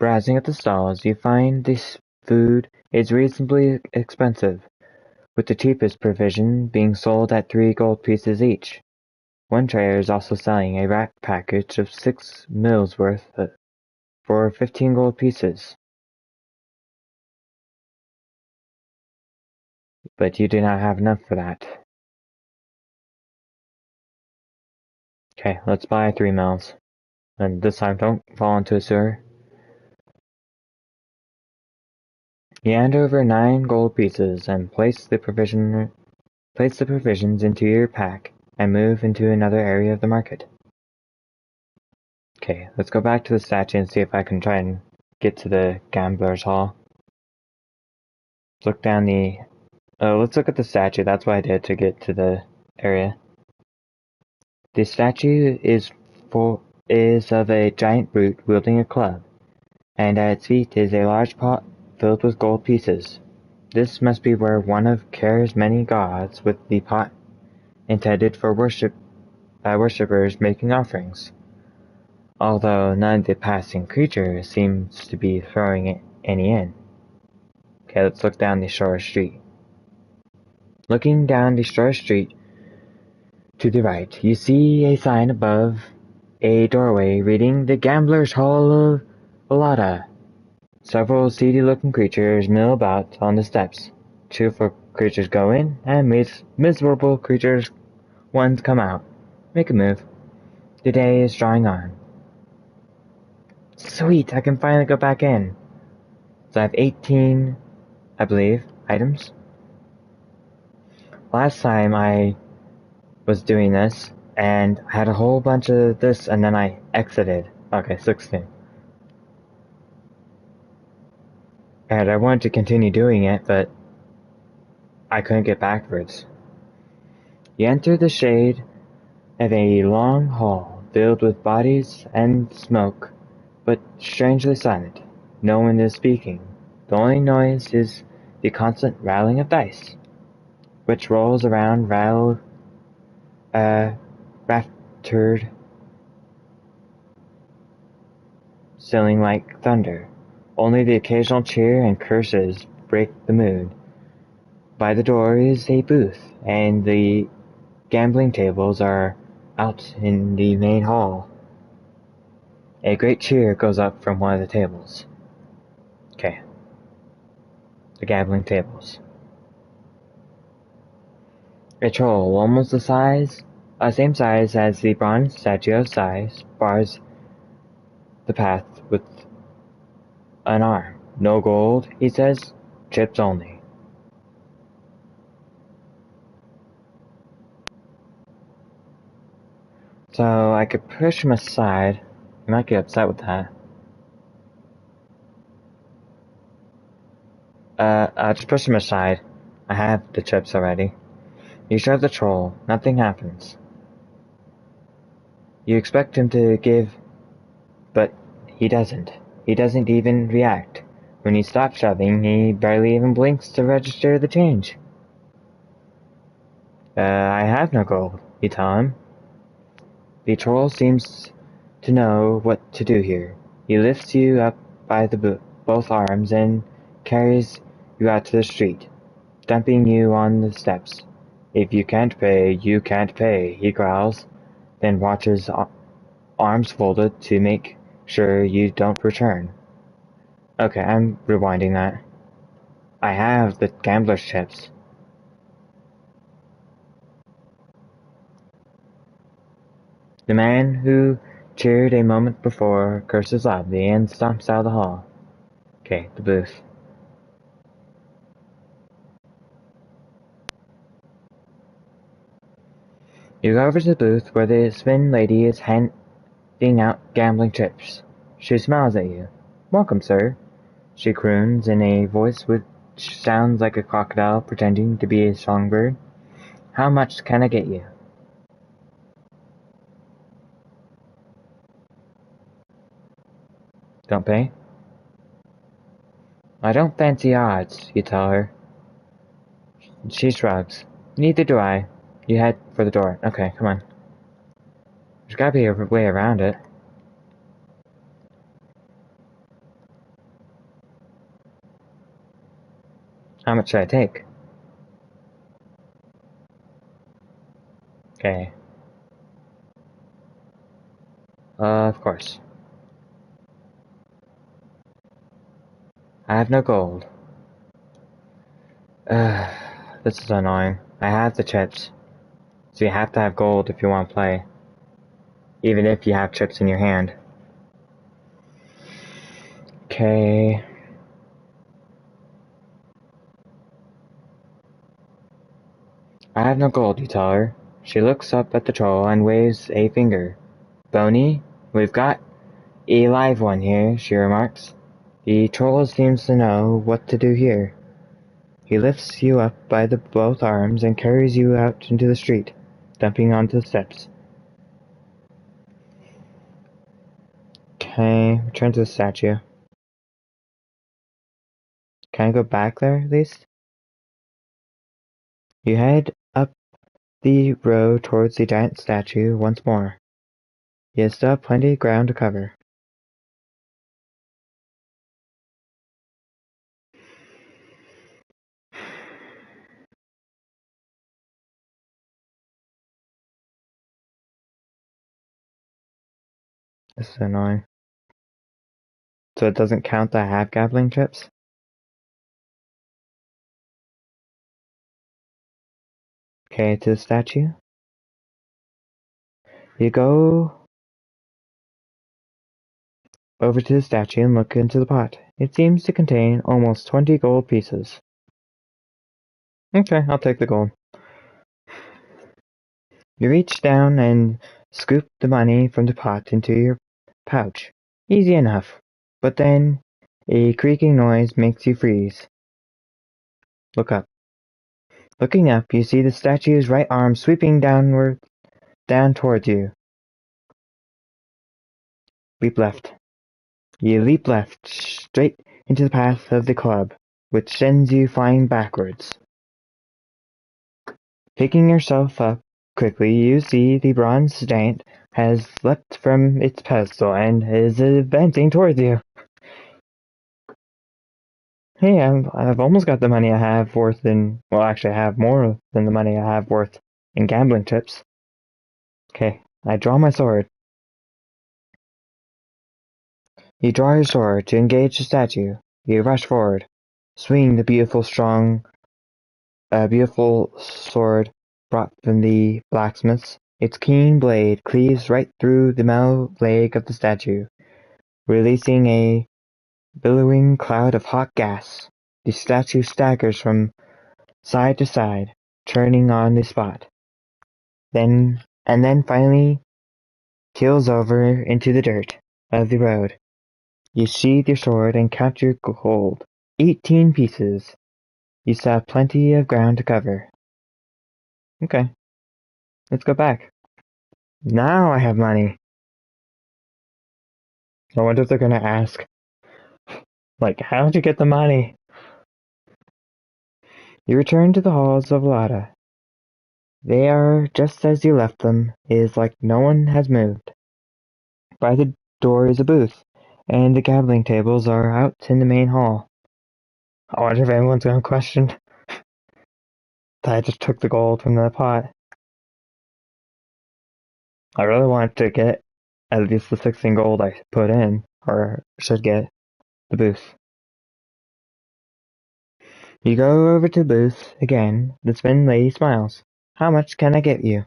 Speaker 1: Browsing at the stalls, you find this food is reasonably expensive, with the cheapest provision being sold at 3 gold pieces each. One trader is also selling a wrapped package of 6 mils worth for 15 gold pieces. But you do not have enough for that. Okay, let's buy 3 mils. And this time don't fall into a sewer. You hand over 9 gold pieces and place the provisions into your pack and move into another area of the market. Okay, let's go back to the statue and see if I can try and get to the gambler's hall. Let's look at the statue. That's what I did to get to the area. The statue is of a giant brute wielding a club, and at its feet is a large pot filled with gold pieces. This must be where one of Kair's many gods, with the pot intended for worshippers making offerings. Although none of the passing creatures seems to be throwing any in. Okay, let's look down the shore street. Looking down the shore street, To the right, you see a sign above a doorway reading "The Gambler's Hall of Balada." Several seedy-looking creatures mill about on the steps. Cheerful creatures go in, and miserable creatures ones come out. Make a move. The day is drawing on. Sweet, I can finally go back in. So I have 18, I believe, items. Last time I was doing this, and I had a whole bunch of this, and then I exited. Okay, 16. And I wanted to continue doing it, but I couldn't get backwards. You enter the shade of a long hall filled with bodies and smoke, but strangely silent. No one is speaking. The only noise is the constant rattling of dice, which rolls around raftered ceiling like thunder. Only the occasional cheer and curses break the mood. By the door is a booth, and the gambling tables are out in the main hall. A great cheer goes up from one of the tables. Okay. The gambling tables. A troll, almost same size as the bronze statue of size, bars the path with an arm. No gold, he says, chips only. So I could push him aside. He might get upset with that. I'll just push him aside. I have the chips already. You shove the troll. Nothing happens. You expect him to give, but he doesn't. He doesn't even react. When you stop shoving, he barely even blinks to register the change. I have no gold, you tell him. The troll seems to know what to do here. He lifts you up by both arms and carries you out to the street, dumping you on the steps. If you can't pay, you can't pay, he growls, then watches arms folded to make sure you don't return. Okay, I'm rewinding that. I have the gambler's chips. The man who cheered a moment before curses loudly and stomps out of the hall. Okay, the booth. You go over to the booth where the spin lady is handing out gambling chips. She smiles at you. "Welcome, sir," she croons in a voice which sounds like a crocodile pretending to be a songbird. "How much can I get you?" Don't pay? "I don't fancy odds," you tell her. She shrugs. "Neither do I." You head for the door. Okay, come on. There's gotta be a way around it. How much should I take? Okay. Of course. I have no gold. This is annoying. I have the chips. So you have to have gold if you want to play. Even if you have chips in your hand. Okay. I have no gold, you tell her. She looks up at the troll and waves a finger. "Bony, we've got a live one here," she remarks. The troll seems to know what to do here. He lifts you up by both arms and carries you out into the street, dumping onto the steps. Okay, return to the statue. Can I go back there, at least? You head up the road towards the giant statue once more. You still have plenty of ground to cover. This is annoying. So it doesn't count that I have gambling chips? Okay, to the statue. You go over to the statue and look into the pot. It seems to contain almost 20 gold pieces. Okay, I'll take the gold. You reach down and scoop the money from the pot into your pouch. Easy enough. But then a creaking noise makes you freeze. Look up. Looking up, you see the statue's right arm sweeping down towards you. Leap left. You leap left, straight into the path of the club, which sends you flying backwards. Picking yourself up quickly, you see the bronze giant has leapt from its pedestal and is advancing towards you. Hey, I've almost got the money I have worth in... Well, actually, I have more than the money I have worth in gambling chips. Okay, I draw my sword. You draw your sword to engage the statue. You rush forward, swinging the beautiful sword brought from the blacksmith's. Its keen blade cleaves right through the metal leg of the statue, releasing a billowing cloud of hot gas. The statue staggers from side to side, turning on the spot. Then finally keels over into the dirt of the road. You sheathe your sword and count your gold. 18 pieces. You still have plenty of ground to cover. Okay, let's go back. Now I have money. I wonder if they're gonna ask, like, how'd you get the money? You return to the halls of Lada. They are just as you left them. It is like no one has moved. By the door is a booth, and the gambling tables are out in the main hall. I wonder if anyone's gonna question that I just took the gold from the pot. I really want to get at least the 16 gold I put in, or should get, the booth. You go over to the booth again. The spin lady smiles. How much can I get you?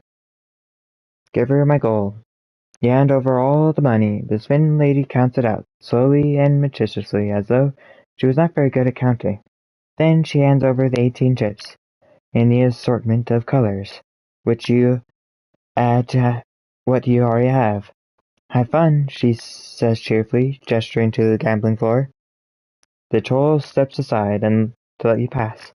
Speaker 1: Give her my gold. You hand over all the money. The spin lady counts it out, slowly and meticulously, as though she was not very good at counting. Then she hands over the 18 chips, in the assortment of colors, which you add to what you already have. Have fun, she says cheerfully, gesturing to the gambling floor. The troll steps aside and to let you pass.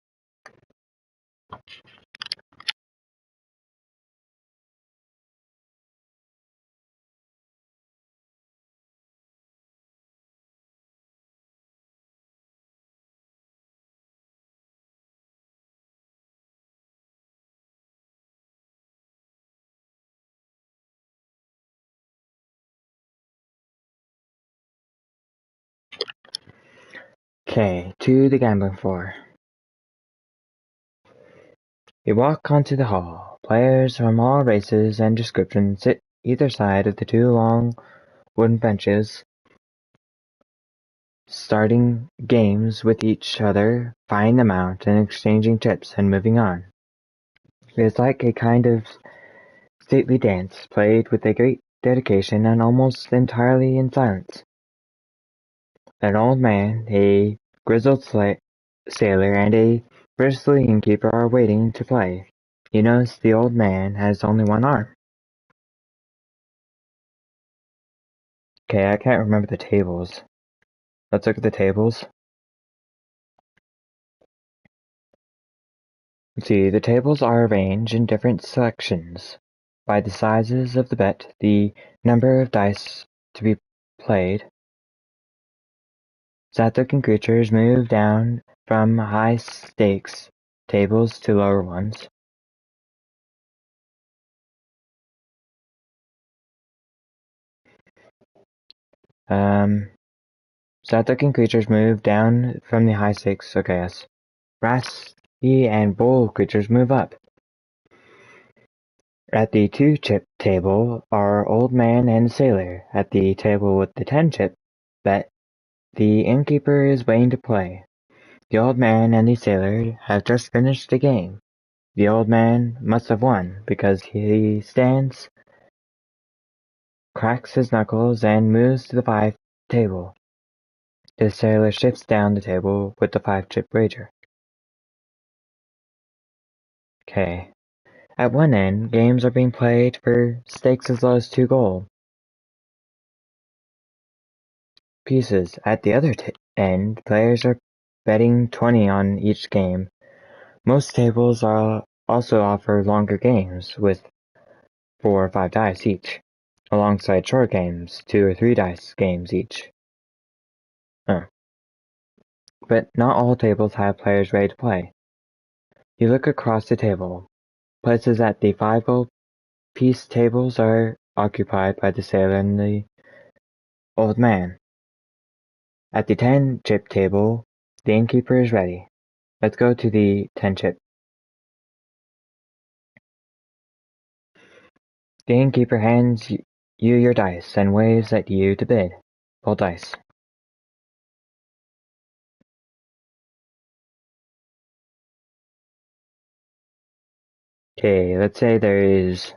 Speaker 1: Okay, to the gambling floor. You walk onto the hall. Players from all races and descriptions sit either side of the two long wooden benches, starting games with each other, finding them out, and exchanging tips and moving on. It is like a kind of stately dance, played with a great dedication and almost entirely in silence. An old man, a grizzled sailor, and a bristly innkeeper are waiting to play. You notice the old man has only one arm. Okay, I can't remember the tables. Let's look at the tables. Let's see, the tables are arranged in different sections by the sizes of the bet, the number of dice to be played. Sad-looking creatures move down from high-stakes tables to lower ones. Sad-looking creatures move down from the high-stakes, okay, yes. Brassy and bold creatures move up. At the 2-chip table are Old Man and Sailor. At the table with the 10-chip bet, the innkeeper is waiting to play. The Old Man and the Sailor have just finished the game. The Old Man must have won, because he stands, cracks his knuckles, and moves to the 5 table. The Sailor shifts down the table with the 5-chip wager. Okay. At one end, games are being played for stakes as low as 2 gold pieces. At the other end, players are betting 20 on each game. Most tables also offer longer games, with 4 or 5 dice each, alongside short games, 2 or 3 dice games each. But not all tables have players ready to play. You look across the table. Places at the 5 gold piece tables are occupied by the Sailor and the Old Man. At the 10-chip table, the innkeeper is ready. Let's go to the 10-chip. The innkeeper hands you your dice and waves at you to bid. Roll dice. Okay, let's say there is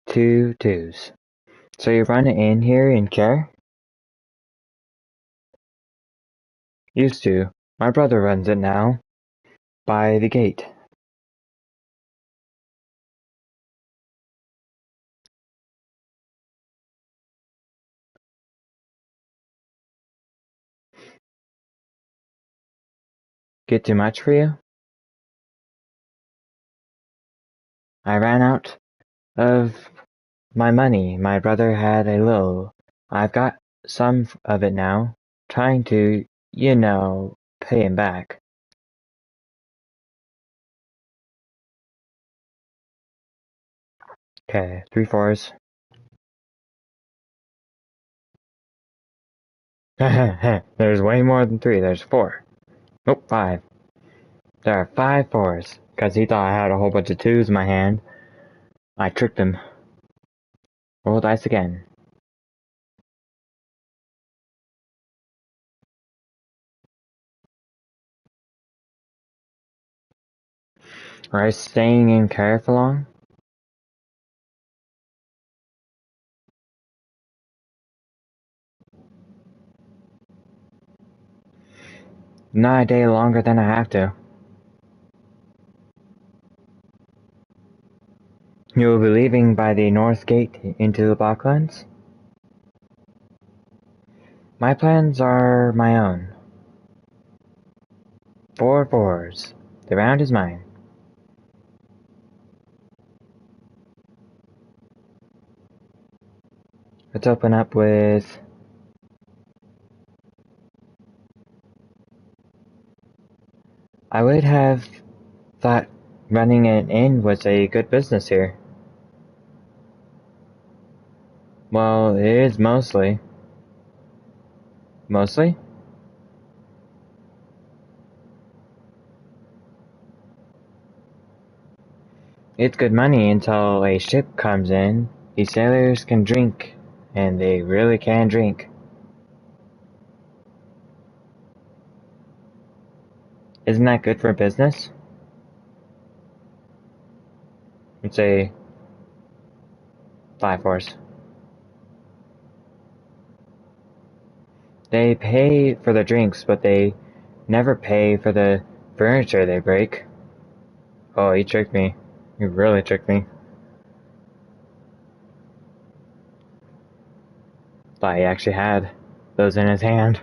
Speaker 1: 2 twos. So you run it in here in care? Used to. My brother runs it now. By the gate. Get too much for you? I ran out of my money. My brother had a little. I've got some of it now. Trying to, pay him back. Okay, 3 fours. There's way more than 3. There's 4. Nope, 5. There are 5 fours. Because he thought I had a whole bunch of 2s in my hand. I tricked him. Roll dice again. Are you staying in care for long? Not a day longer than I have to. You will be leaving by the north gate into the Blocklands? My plans are my own. 4 fours. The round is mine. Let's open up with... I would have thought running an inn was a good business here. Well, it is mostly. Mostly? It's good money until a ship comes in. The sailors can drink, and they really can drink. Isn't that good for business? It's a 5 fours. They pay for the drinks, but they never pay for the furniture they break. Oh, he tricked me. He really tricked me. Thought he actually had those in his hand.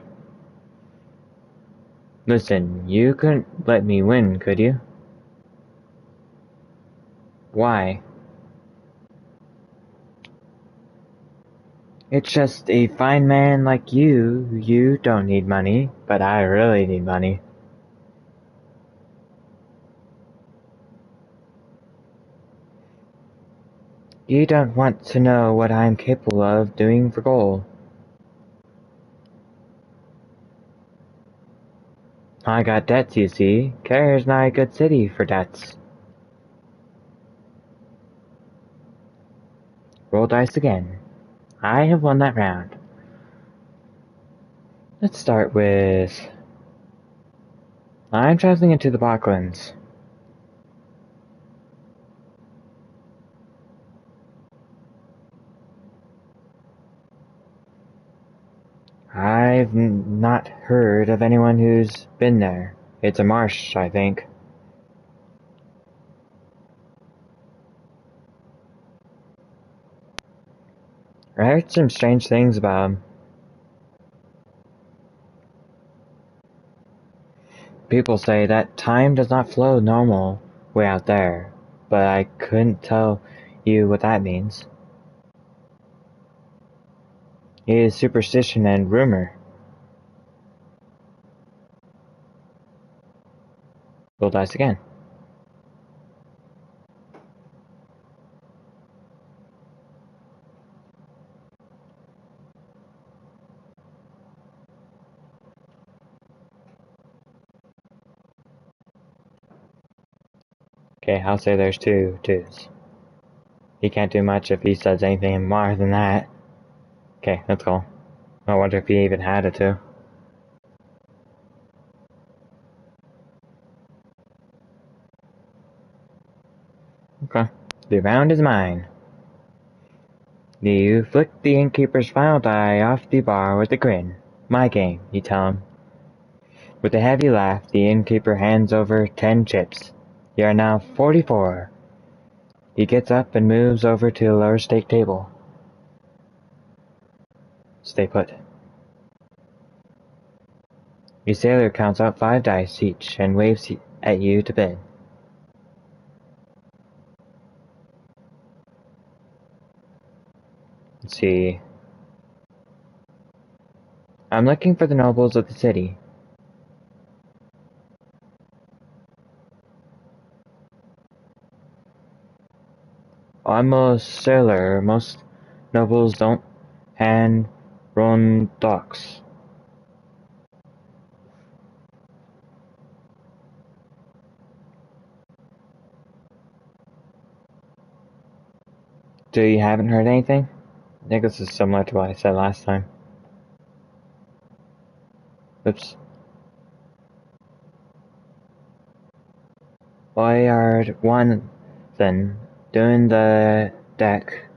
Speaker 1: Listen, you couldn't let me win, could you? Why? It's just a fine man like you don't need money, but I really need money. You don't want to know what I'm capable of doing for gold. I got debts, you see. Cair's not a good city for debts. Roll dice again. I have won that round. Let's start with... I'm traveling into the Parklands. I've not heard of anyone who's been there. It's a marsh, I think. I heard some strange things about him. People say that time does not flow normal way out there, but I couldn't tell you what that means. It is superstition and rumor. Roll dice again. Okay, I'll say there's two twos. He can't do much if he says anything more than that. Okay, let's go. I wonder if he even had a two. Okay. The round is mine. You flick the innkeeper's final die off the bar with a grin. My game, you tell him. With a heavy laugh, the innkeeper hands over 10 chips. You are now 44. He gets up and moves over to the lower stake table. Stay put. The sailor counts out 5 dice each and waves at you to bid. Let's see. I'm looking for the nobles of the city. I'm a sailor. Most nobles don't hand run docks. So you haven't heard anything? I think this is similar to what I said last time. Oops. Why are one then doing the deck?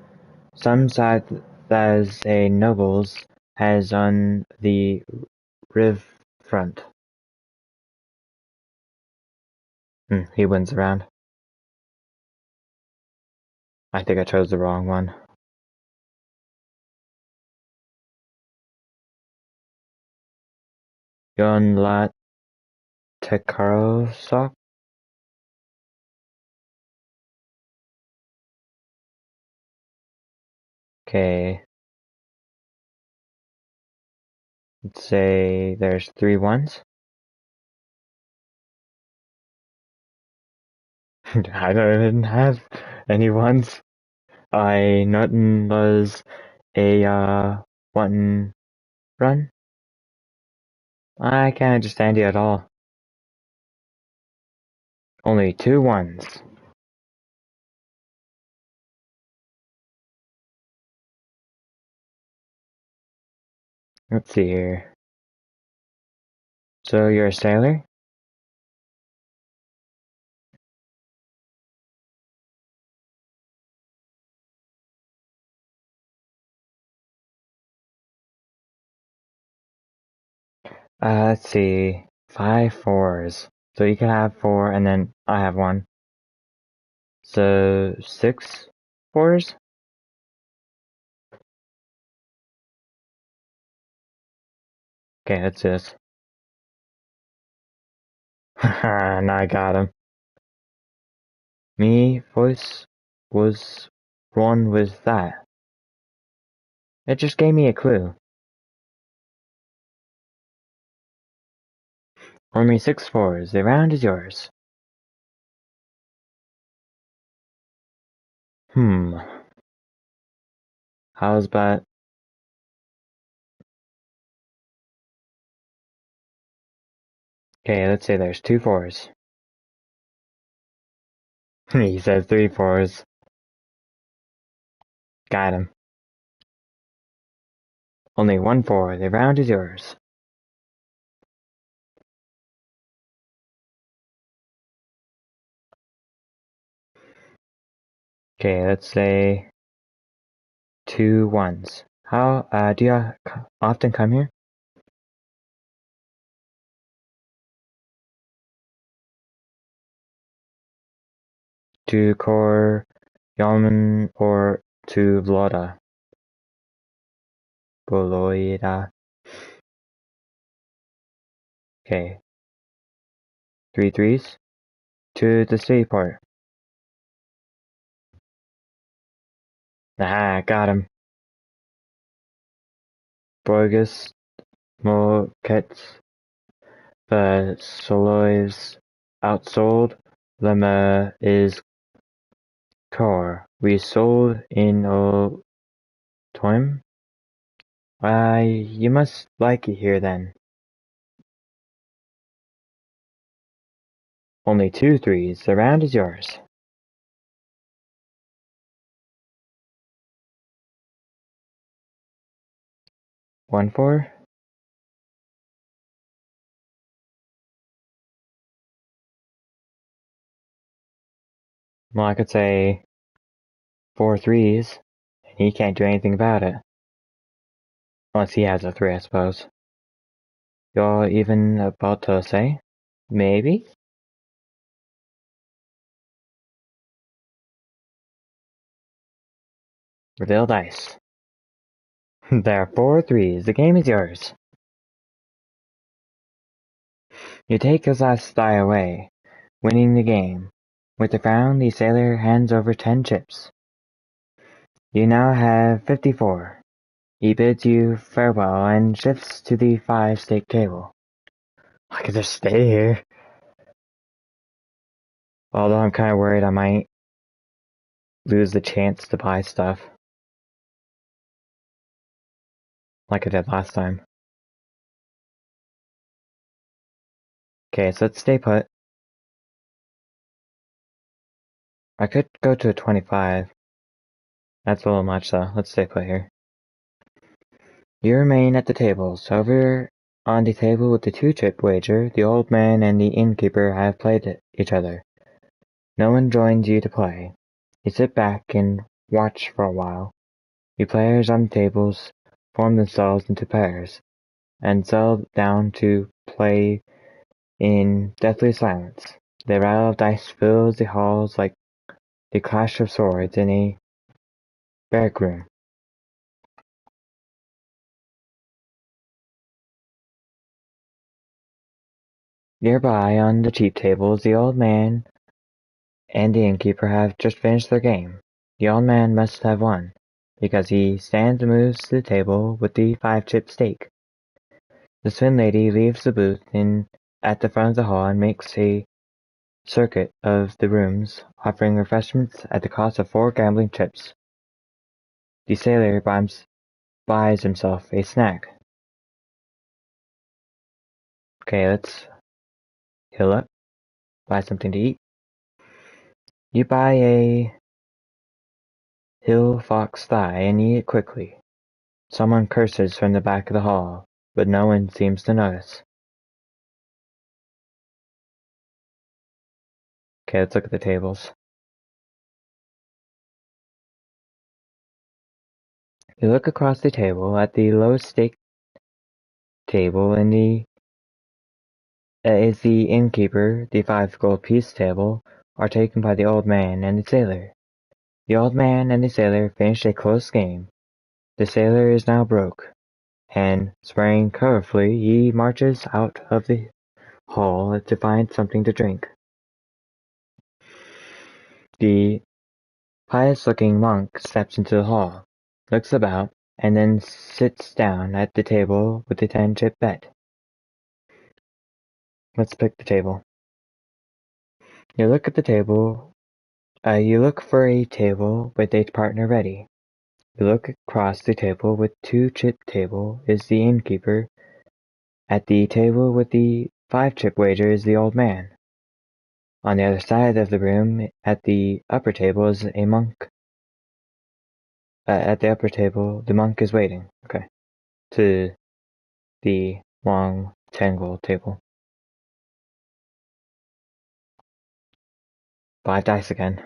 Speaker 1: Some side as a nobles has on the riv front. He wins the round. I think I chose the wrong one. Yon la Tekarosok? Okay. Let's say there's 3 ones. I don't even have any ones. Nothing was a one run. I can't understand you at all. Only 2 ones. Let's see here. So you're a sailor? Let's see. 5 fours. So you can have 4 and then I have 1. So 6 fours? Okay, that's this. Haha, now I got him. Me voice was one with that. It just gave me a clue. Only 6 fours. The round is yours. How's about... Okay, let's say there's 2 4s. He says 3 4s. Got him. Only 1 4. The round is yours. Okay, let's say 2 1s. How, do you often come here? To Koryaman or to Voloida? Okay. 3 3s. To the city port. Ah, got him. Borges, Mokets, the Solois outsold. Lemma is core. We sold in o time? Why, you must like it here then. Only 2 3s. The round is yours. One 4? Well, I could say 4 3s, and he can't do anything about it. Unless he has a 3, I suppose. You're even about to say? Maybe? Reveal dice. There are 4 3s. The game is yours. You take his last die away, winning the game. With the frown, the sailor hands over 10 chips. You now have 54. He bids you farewell and shifts to the 5-stake table. I could just stay here. Although I'm kinda worried I might lose the chance to buy stuff. Like I did last time. Okay, so let's stay put. I could go to a 25. That's a little much though. Let's stay put here. You remain at the tables. Over on the table with the 2-chip wager, the old man and the innkeeper have played each other. No one joins you to play. You sit back and watch for a while. The players on the tables form themselves into pairs, and settle down to play in deathly silence. The rattle of dice fills the halls like the clash of swords in a barrack room. Nearby on the cheap tables, the old man and the innkeeper have just finished their game. The old man must have won, because he stands and moves to the table with the 5-chip stake. The Swin lady leaves the booth at the front of the hall and makes a circuit of the rooms, offering refreshments at the cost of 4 gambling chips. The sailor buys himself a snack. Okay, let's heal up, buy something to eat. You buy a hill fox thigh and eat it quickly. Someone curses from the back of the hall, but no one seems to notice. Okay, let's look at the tables. You look across the table at the lowest stake table is the innkeeper. The 5 gold piece table are taken by the old man and the sailor. The old man and the sailor finish a close game. The sailor is now broke, and, swearing colorfully, he marches out of the hall to find something to drink. The pious-looking monk steps into the hall, looks about, and then sits down at the table with the 10-chip bet. Let's pick the table. You look at the table. You look for a table with a partner ready. You look across the table with 2-chip table is the innkeeper. At the table with the 5-chip wager is the old man. On the other side of the room, at the upper table, is a monk. At the upper table, the monk is waiting. Okay. To the long tangle table. 5 dice again.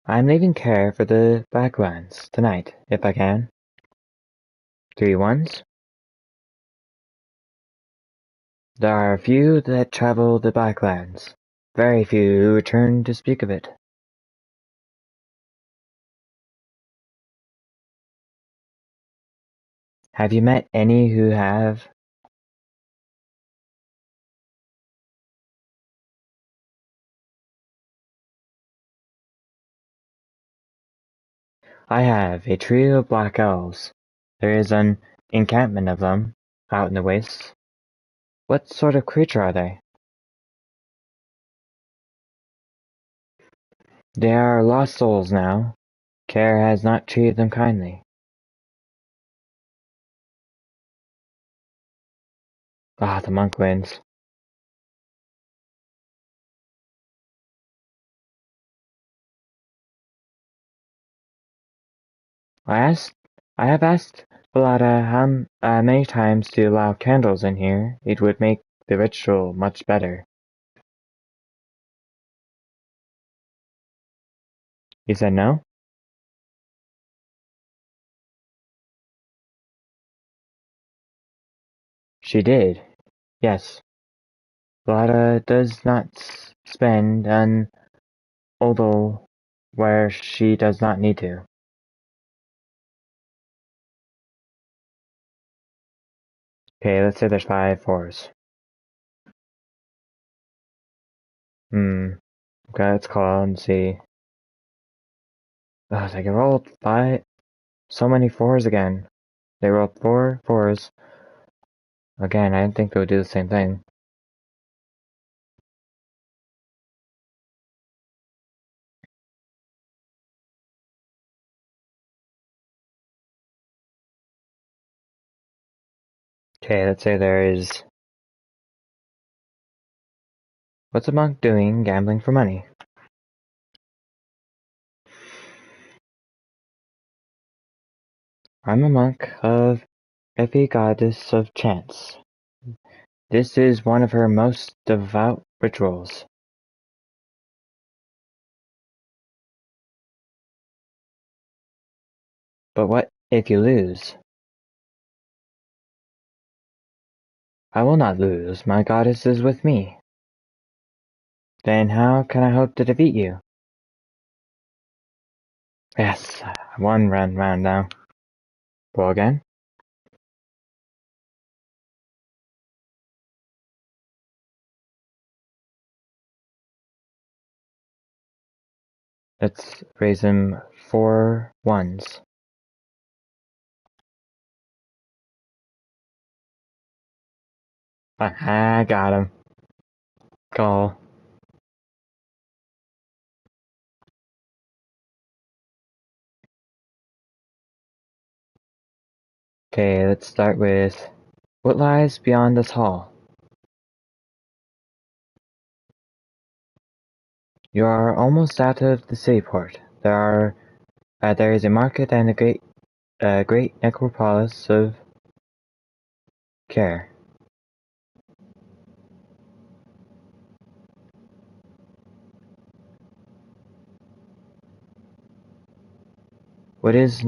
Speaker 1: I'm leaving care for the Backlands tonight, if I can. 3 ones. There are few that travel the Backlands, very few who return to speak of it. Have you met any who have? I have, a trio of black elves. There is an encampment of them, out in the wastes. What sort of creature are they? They are lost souls now. Care has not treated them kindly. Ah, the monk wins. I have asked Belada many times to allow candles in here. It would make the ritual much better. He said no? She did. Yes. Belada does not spend an odal where she does not need to. Okay, let's say there's 5 fours. Okay, let's call and see. They rolled 5, so many 4s again. They rolled 4 4s. Again, I didn't think they would do the same thing. Okay, let's say there is... What's a monk doing gambling for money? I'm a monk of Effie, goddess of chance. This is one of her most devout rituals. But what if you lose? I will not lose. My goddess is with me. Then how can I hope to defeat you? Yes, one round now. Roll again. Let's raise him 4 ones. I got him. Call. Okay, let's start with what lies beyond this hall. You are almost out of the city port. There is a market and a great necropolis of care. What is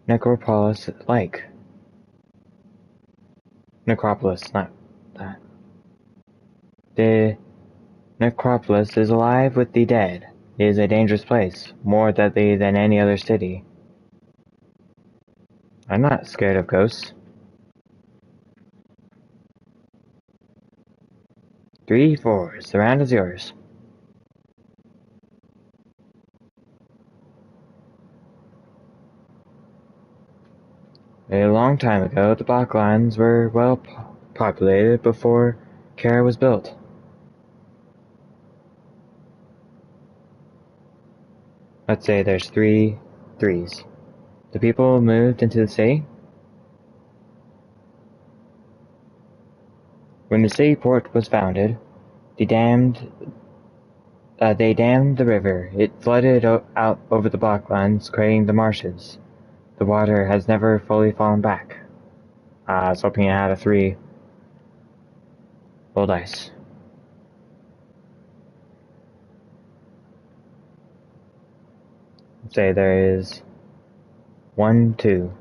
Speaker 1: necropolis like? Necropolis, not that. The necropolis is alive with the dead. It is a dangerous place, more deadly than any other city. I'm not scared of ghosts. 3 fours. The round is yours. A long time ago, the Blacklands were well populated before Kara was built. Let's say there's 3 threes. The people moved into the city. When the city port was founded, they dammed the river. It flooded out over the blocklands, creating the marshes. The water has never fully fallen back. I was hoping it had a 3. Roll dice. Let's say there is 1, 2.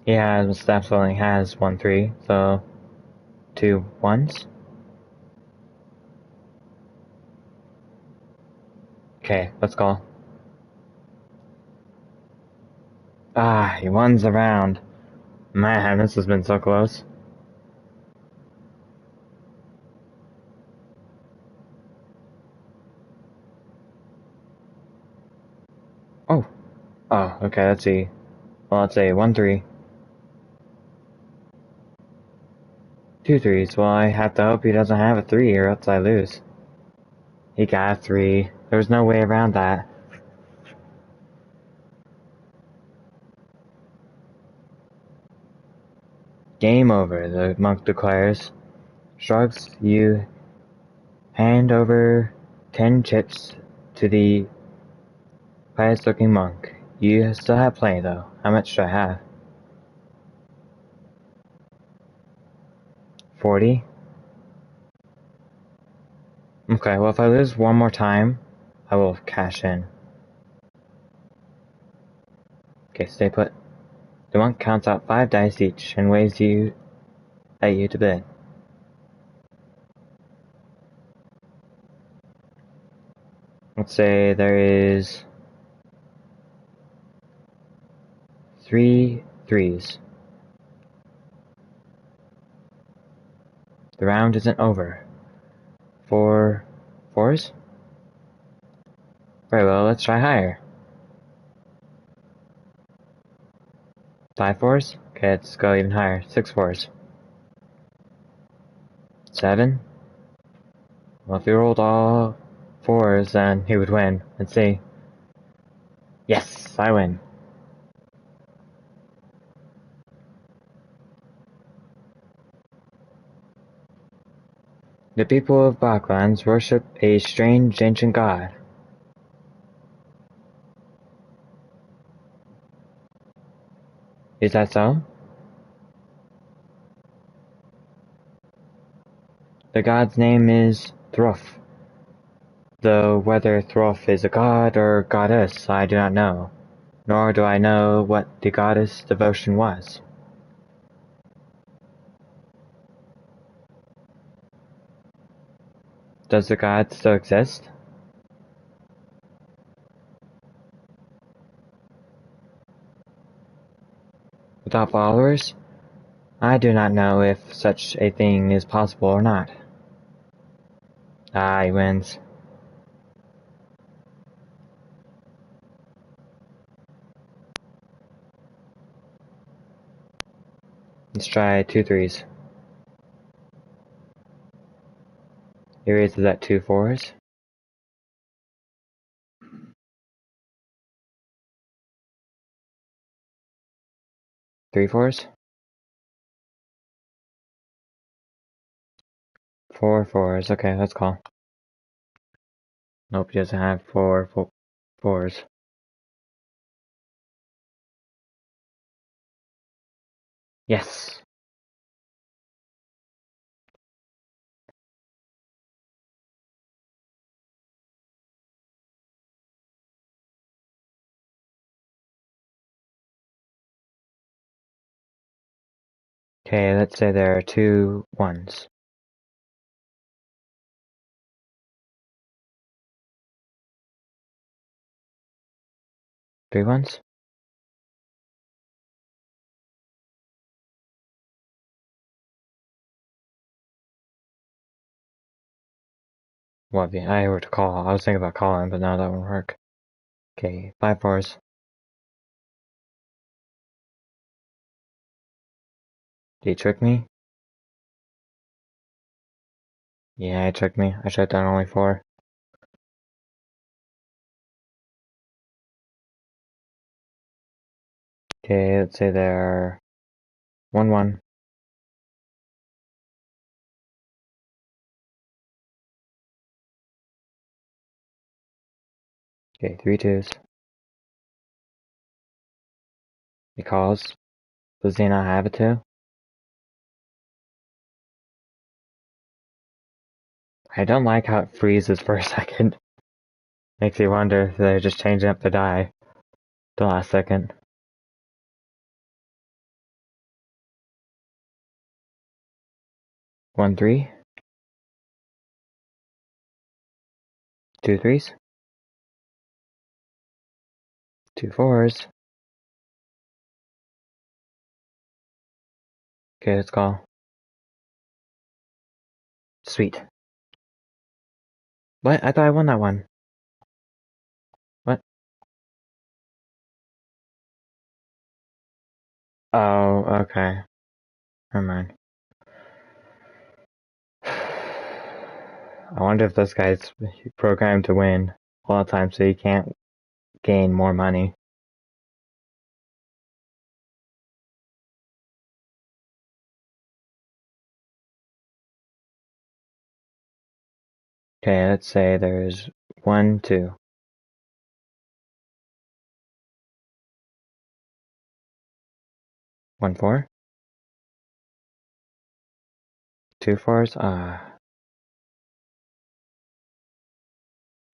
Speaker 1: Yeah, the staff only has 1, 3, so 2 1s. Okay, let's call. Ah, he one's around. Man, this has been so close. Oh. Oh, okay, let's see. Well, let's say 1, 3. 2 threes. Well, I have to hope he doesn't have a 3 or else I lose. He got a 3. There's no way around that. Game over, the monk declares. Shrugs, you hand over 10 chips to the pious-looking monk. You still have plenty, though. How much do I have? 40? Okay, well, if I lose one more time, I will cash in. Okay, stay put. The monk counts out 5 dice each and waves at you to bid. Let's say there is 3 threes. The round isn't over. 4 fours? Very well, let's try higher. 5 fours? Okay, let's go even higher. 6 fours. 7? Well, if he rolled all 4s, then he would win. Let's see. Yes, I win. The people of Baklands worship a strange ancient god. Is that so? The god's name is Thruff. Though whether Thruff is a god or goddess, I do not know. Nor do I know what the goddess' devotion was. Does the god still exist? Without followers? I do not know if such a thing is possible or not. Ah, he wins. Let's try 2 threes. He raises at 2 fours. 3 fours. 4 fours. Okay, let's call. Nope, he doesn't have 4 fours. Yes. Okay, let's say there are 2 ones. 3 ones. 1. I were to call. I was thinking about calling, but now that won't work. Okay, 5 fours. Did he trick me? Yeah, it took me. I shut down only 4. Okay, let's say there are 1-1. Okay, 3 twos. He calls. Does he not have a 2? I don't like how it freezes for a second. Makes you wonder if they're just changing up the die the last second. 1-3. 2 threes. 2 fours. Okay, let's call. Sweet. What? I thought I won that one. What? Oh, okay. Never mind. I wonder if this guy's programmed to win all the time so he can't gain more money. Okay, let's say there's 1, 2. 1 4. 2 fours.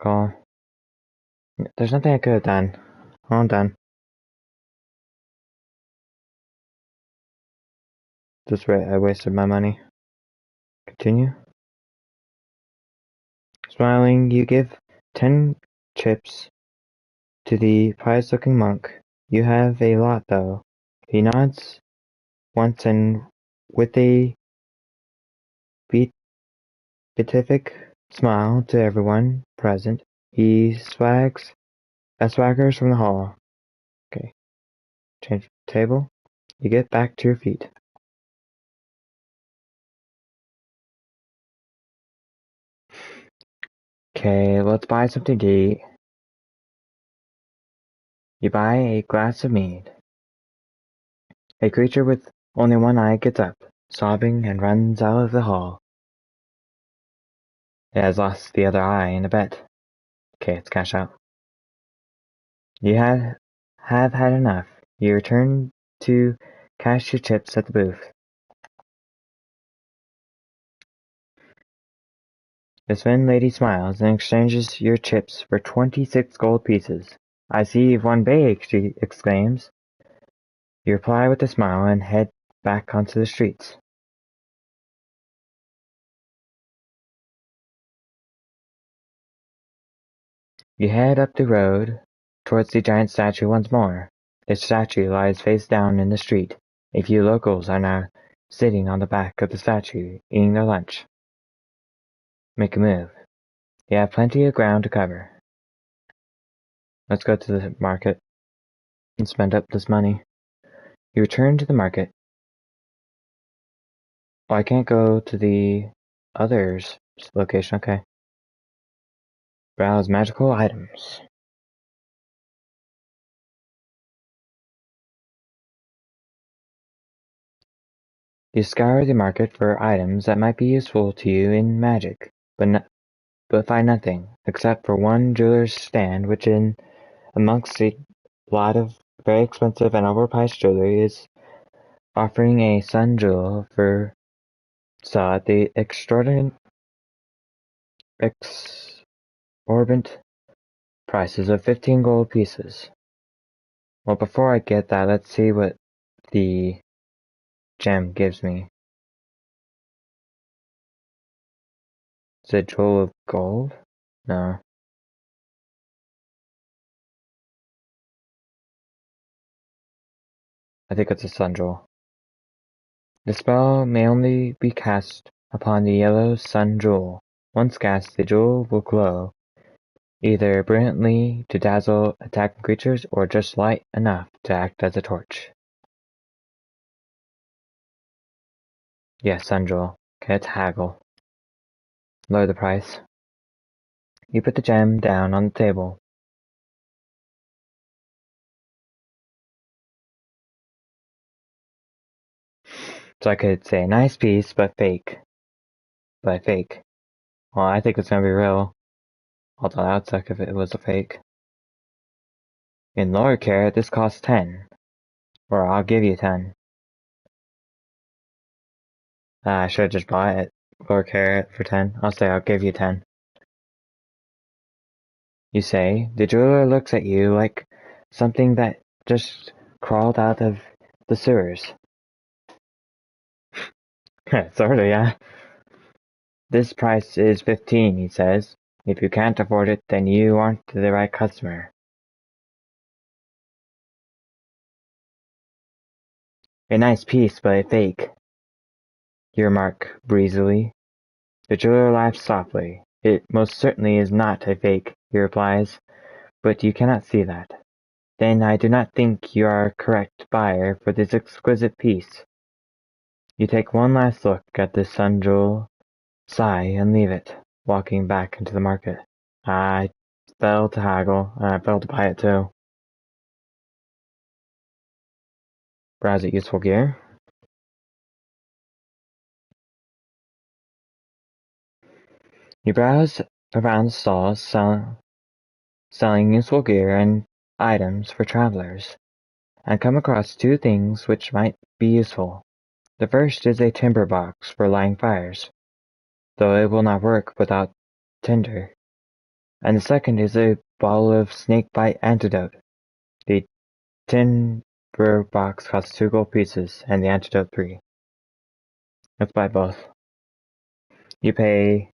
Speaker 1: Call. There's nothing I could have done. All done. I wasted my money. Continue. Smiling, you give 10 chips to the pious-looking monk. You have a lot, though. He nods once and with a beatific smile to everyone present, he swaggers from the hall. Okay, change the table. You get back to your feet. Okay, let's buy something to eat. You buy a glass of mead. A creature with only one eye gets up, sobbing, and runs out of the hall. It has lost the other eye in a bet. Okay, let's cash out. You have had enough. You return to cash your chips at the booth. The Sven lady smiles and exchanges your chips for 26 gold pieces. I see you've won big, she exclaims. You reply with a smile and head back onto the streets. You head up the road towards the giant statue once more. The statue lies face down in the street. A few locals are now sitting on the back of the statue, eating their lunch. Make a move. You have plenty of ground to cover. Let's go to the market and spend up this money. You return to the market. Oh, I can't go to the others location, okay. Browse magical items. You scour the market for items that might be useful to you in magic, but find nothing, except for one jeweler's stand which amongst a lot of very expensive and overpriced jewelry is offering a sun jewel for sale at the exorbitant prices of 15 gold pieces. Well, before I get that, let's see what the gem gives me. Is it jewel of gold? No. I think it's a sun jewel. The spell may only be cast upon the yellow sun jewel. Once cast, the jewel will glow, either brilliantly to dazzle attacking creatures, or just light enough to act as a torch. Yes, sun jewel. Okay, let's haggle. Lower the price. You put the gem down on the table. So I could say nice piece, but fake. But fake. Well, I think it's gonna be real. Although that would suck if it was a fake. In lower carat, this costs 10. Or I'll give you 10. I should've just bought it. Lower carat for 10. I'll say I'll give you 10. You say, the jeweler looks at you like something that just crawled out of the sewers. Sorta, yeah. This price is 15, he says. If you can't afford it, then you aren't the right customer. A nice piece, but a fake, you remark breezily. The jeweler laughs softly. It most certainly is not a fake, he replies, but you cannot see that. Then I do not think you are a correct buyer for this exquisite piece. You take one last look at this sun jewel, sigh, and leave it, walking back into the market. I fell to haggle, and I fell to buy it too. Browse at useful gear. You browse around the stalls selling useful gear and items for travelers, and come across two things which might be useful. The first is a timber box for lighting fires, though it will not work without tinder, and the second is a bottle of snake-bite antidote. The timber box costs 2 gold pieces, and the antidote 3. Let's buy both. You pay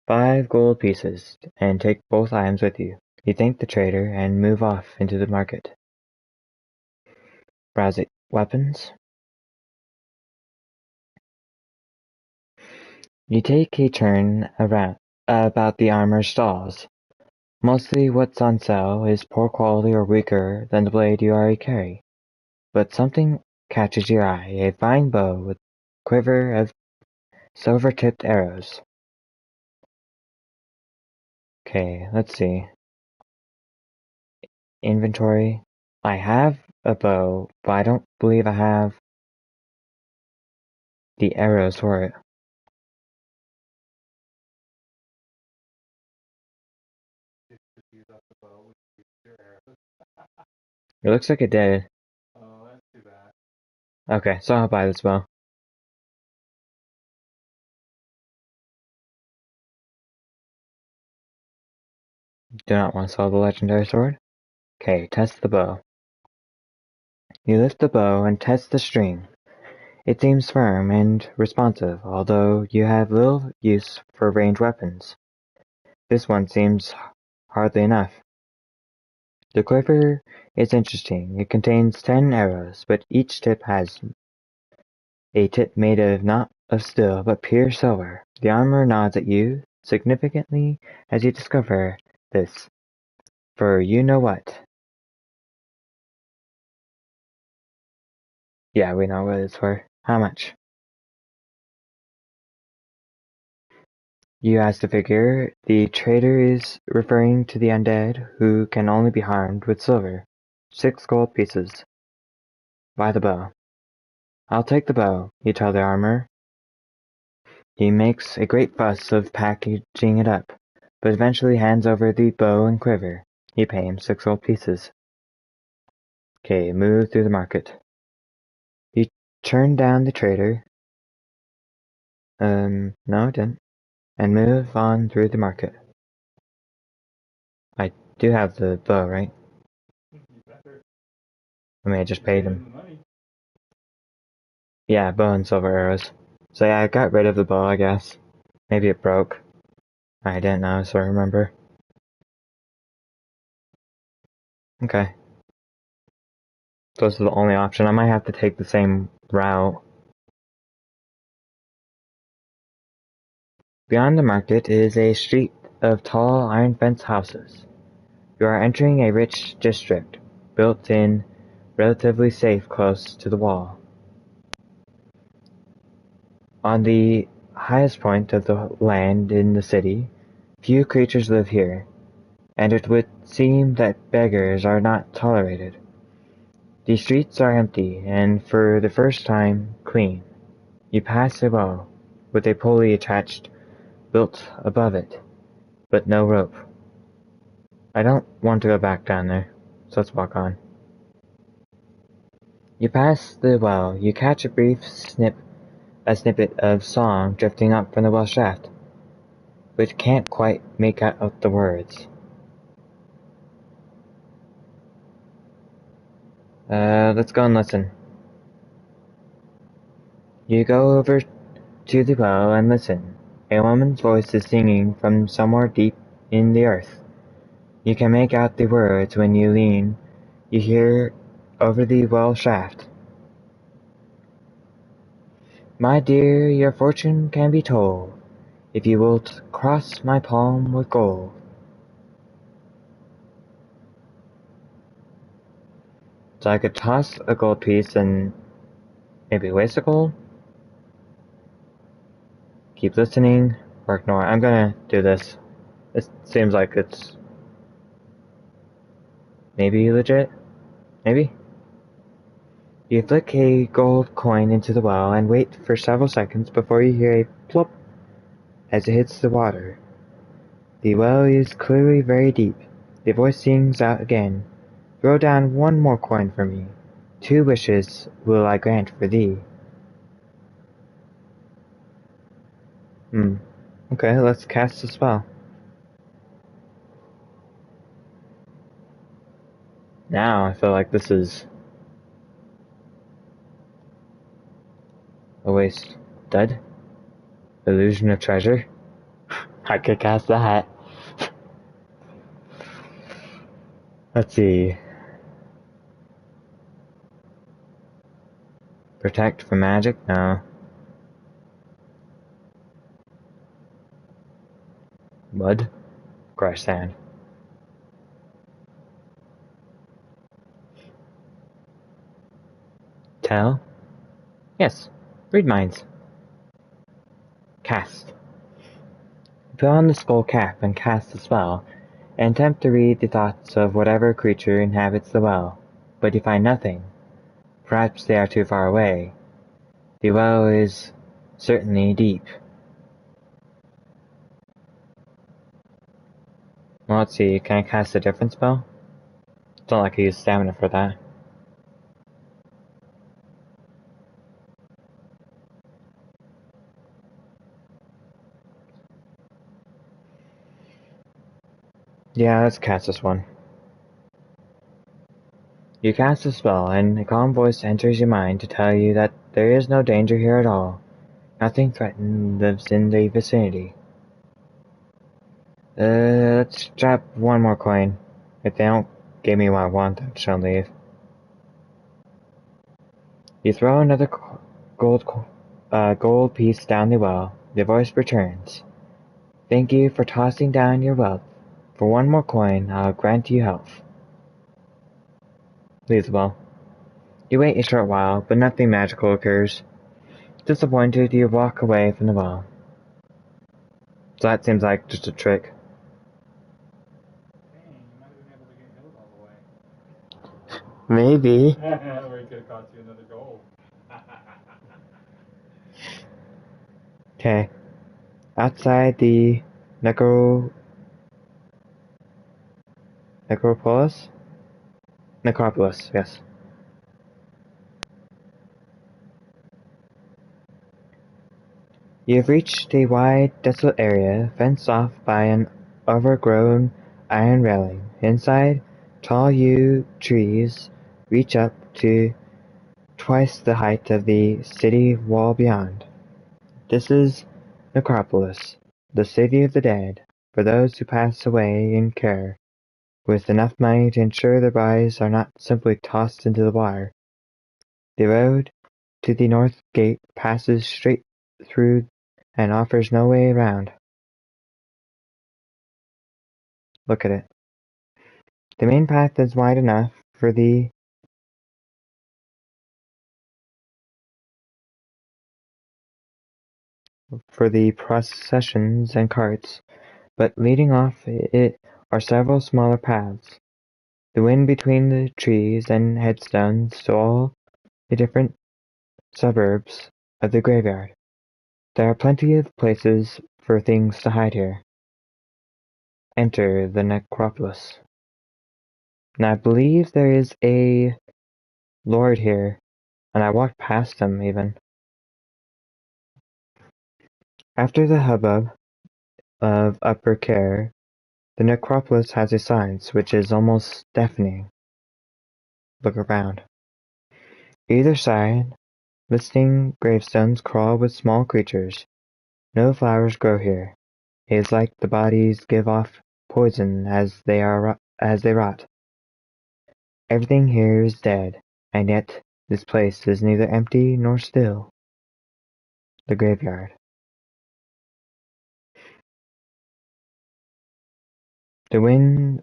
Speaker 1: 5 gold pieces, and take both items with you. You thank the trader, and move off into the market. Browse weapons. You take a turn about the armor stalls. Mostly what's on sale is poor quality or weaker than the blade you already carry. But something catches your eye, a fine bow with quiver of silver-tipped arrows. Okay, let's see. Inventory. I have a bow, but I don't believe I have the arrows for it.
Speaker 2: Use up the bow with your arrows.
Speaker 1: It looks like it did.
Speaker 2: Oh, that's too bad.
Speaker 1: Okay, so I'll buy this bow. Do not want to sell the legendary sword? Okay, test the bow. You lift the bow and test the string. It seems firm and responsive, although you have little use for ranged weapons. This one seems hardly enough. The quiver is interesting. It contains 10 arrows, but each tip has a tip made of not of steel, but pure silver. The armor nods at you significantly as you discover this. For you know what? Yeah, we know what it's for. How much? You ask the figure. The trader is referring to the undead, who can only be harmed with silver. 6 gold pieces. Buy the bow. I'll take the bow, you tell the armor. He makes a great fuss of packaging it up, but eventually hands over the bow and quiver. You pay him 6 gold pieces. Okay, move through the market. You turn down the trader. No, I didn't. And move on through the market. I do have the bow, right?
Speaker 2: You better.
Speaker 1: I mean, I just paid
Speaker 2: Give
Speaker 1: him.
Speaker 2: the money.
Speaker 1: Yeah, bow and silver arrows. So yeah, I got rid of the bow, I guess. Maybe it broke. I didn't know, so I remember. Okay. So this is the only option. I might have to take the same route. Beyond the market is a street of tall iron fence houses. You are entering a rich district, built in relatively safe close to the wall. On the highest point of the land in the city. Few creatures live here, and it would seem that beggars are not tolerated. The streets are empty, and for the first time, clean. You pass a well, with a pulley attached built above it, but no rope. I don't want to go back down there, so let's walk on. You pass the well, you catch a snippet of song drifting up from the well shaft, but can't quite make out the words. Let's go and listen. You go over to the well and listen. A woman's voice is singing from somewhere deep in the earth. You can make out the words when you lean. You hear over the well shaft. My dear, your fortune can be told, if you wilt cross my palm with gold. So I could toss a gold piece and maybe waste a gold? Keep listening, or ignore. I'm gonna do this. It seems like it's maybe legit? Maybe? You flick a gold coin into the well and wait for several seconds before you hear a plop as it hits the water. The well is clearly very deep. The voice sings out again. Throw down one more coin for me. 2 wishes will I grant for thee. Okay, let's cast a spell. Now I feel like this is a waste. Dud? Illusion of treasure? I could cast that. Let's see. Protect from magic? No. Mud? Crush sand. Tell? Yes. Read minds. Cast. Put on the skull cap and cast the spell, and attempt to read the thoughts of whatever creature inhabits the well. But you find nothing. Perhaps they are too far away. The well is certainly deep. Well, let's see, can I cast a different spell? It's not like I use stamina for that. Yeah, let's cast this one. You cast a spell, and a calm voice enters your mind to tell you that there is no danger here at all. Nothing threatened lives in the vicinity. Let's drop one more coin. If they don't give me what I want, I shall leave. You throw another gold piece down the well. The voice returns. Thank you for tossing down your wealth. For one more coin, I'll grant you health. Leave the well. You wait a short while, but nothing magical occurs. Disappointed, you walk away from the well. So that seems like just a trick.
Speaker 2: Dang, you might have been able to get healed all the way.
Speaker 1: Maybe.
Speaker 2: Or he could have cost you another gold.
Speaker 1: Okay. Outside the necropolis? Necropolis, yes. You have reached a wide, desolate area, fenced off by an overgrown iron railing. Inside, tall yew trees reach up to twice the height of the city wall beyond. This is Necropolis, the city of the dead, for those who pass away in care, with enough money to ensure their bodies are not simply tossed into the water. The road to the north gate passes straight through and offers no way around. Look at it. The main path is wide enough for the for the processions and carts, but leading off it are several smaller paths. The wind between the trees and headstones to all the different suburbs of the graveyard. There are plenty of places for things to hide here. Enter the necropolis. Now I believe there is a lord here, and I walked past him even. After the hubbub of upper care, the necropolis has a silence which is almost deafening. Look around. Either side, listing gravestones crawl with small creatures. No flowers grow here. It is like the bodies give off poison as they rot. Everything here is dead, and yet this place is neither empty nor still. The graveyard. The wind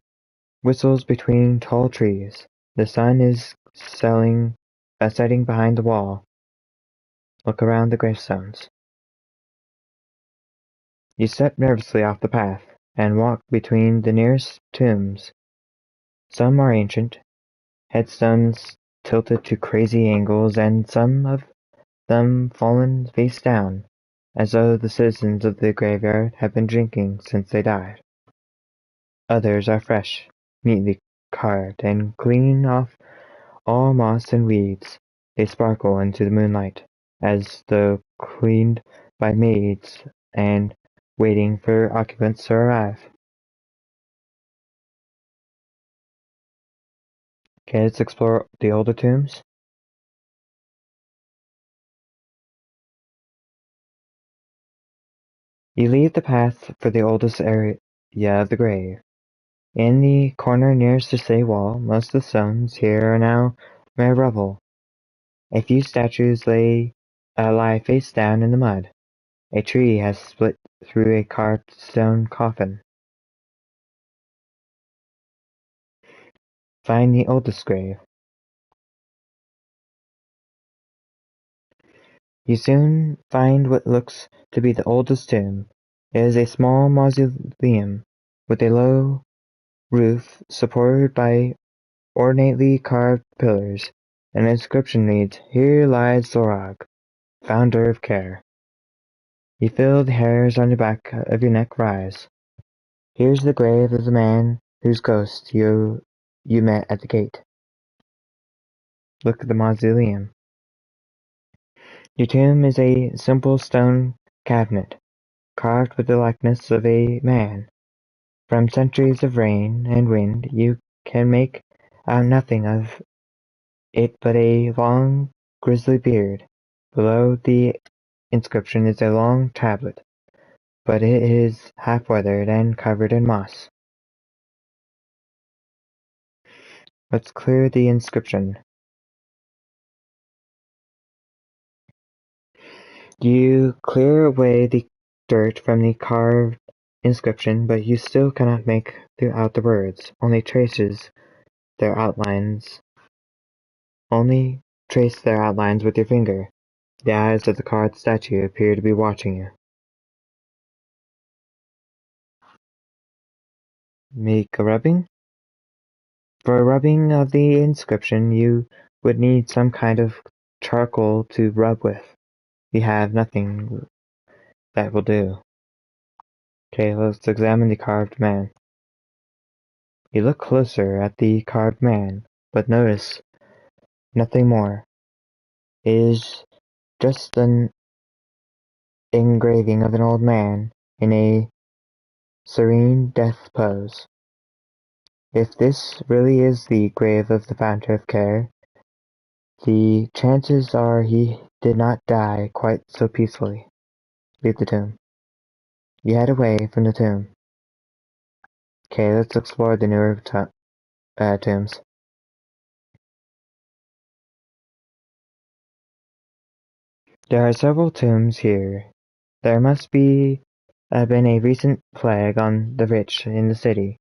Speaker 1: whistles between tall trees. The sun is setting behind the wall. Look around the gravestones. You step nervously off the path, and walk between the nearest tombs. Some are ancient, headstones tilted to crazy angles, and some of them fallen face down, as though the citizens of the graveyard have been drinking since they died. Others are fresh, neatly carved, and clean off all moss and weeds. They sparkle into the moonlight, as though cleaned by maids and waiting for occupants to arrive. Okay, let's explore the older tombs. You leave the path for the oldest area of the grave. In the corner nearest the city wall, most of the stones here are now mere rubble. A few statues lie face down in the mud. A tree has split through a carved stone coffin. Find the oldest grave. You soon find what looks to be the oldest tomb. It is a small mausoleum with a low roof supported by ornately carved pillars. An inscription reads, "Here lies Zorag, founder of care." You feel the hairs on the back of your neck rise. Here's the grave of the man whose ghost you met at the gate. Look at the mausoleum. Your tomb is a simple stone cabinet, carved with the likeness of a man. From centuries of rain and wind you can make out nothing of it but a long grizzly beard. Below the inscription is a long tablet, but it is half-weathered and covered in moss. Let's clear the inscription. You clear away the dirt from the carved inscription, but you still cannot make out the words. Only trace their outlines with your finger. The eyes of the carved statue appear to be watching you. Make a rubbing? For a rubbing of the inscription, you would need some kind of charcoal to rub with. You have nothing that will do. Okay, let's examine the carved man. You look closer at the carved man, but notice nothing more. It is just an engraving of an old man in a serene death pose. If this really is the grave of the founder of care, the chances are he did not die quite so peacefully. Leave the tomb. You head away from the tomb. Okay, let's explore the newer tombs. There are several tombs here. There must be been a recent plague on the rich in the city.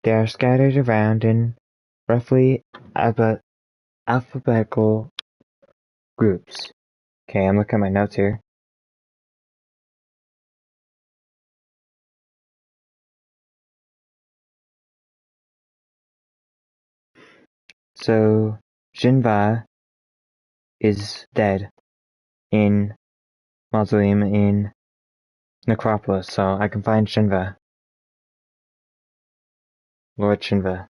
Speaker 1: They are scattered around in roughly alphabetical groups. Okay, I'm looking at my notes here. So Shinva is dead in mausoleum in necropolis, so I can find Shinva. Lord Shinva.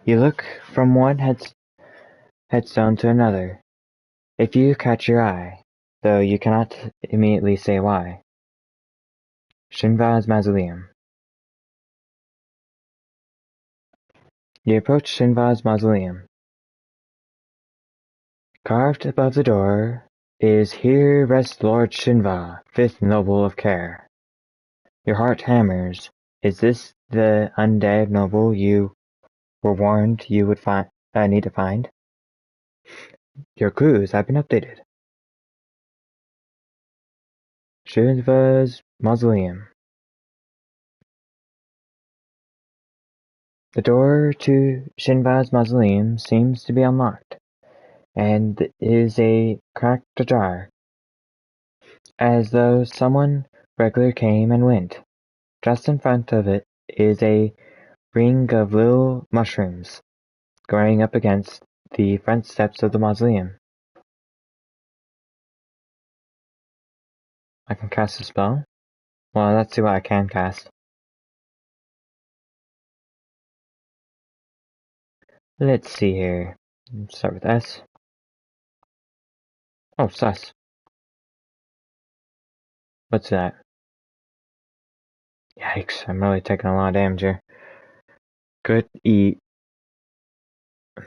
Speaker 1: You look from one headstone to another. A few catch your eye, though you cannot immediately say why. Shinva's mausoleum. You approach Shinva's mausoleum. Carved above the door is "Here rests Lord Shinva, fifth noble of care." Your heart hammers. Is this the undead noble you were warned you would need to find? Your clues have been updated. Shinva's mausoleum. The door to Shinva's mausoleum seems to be unlocked, and is cracked ajar, as though someone regular came and went. Just in front of it is a ring of little mushrooms, growing up against the front steps of the mausoleum. I can cast a spell? Well, let's see what I can cast. Let's see here. Let's start with S. Oh, sus. What's that? Yikes, I'm really taking a lot of damage here. Good eat.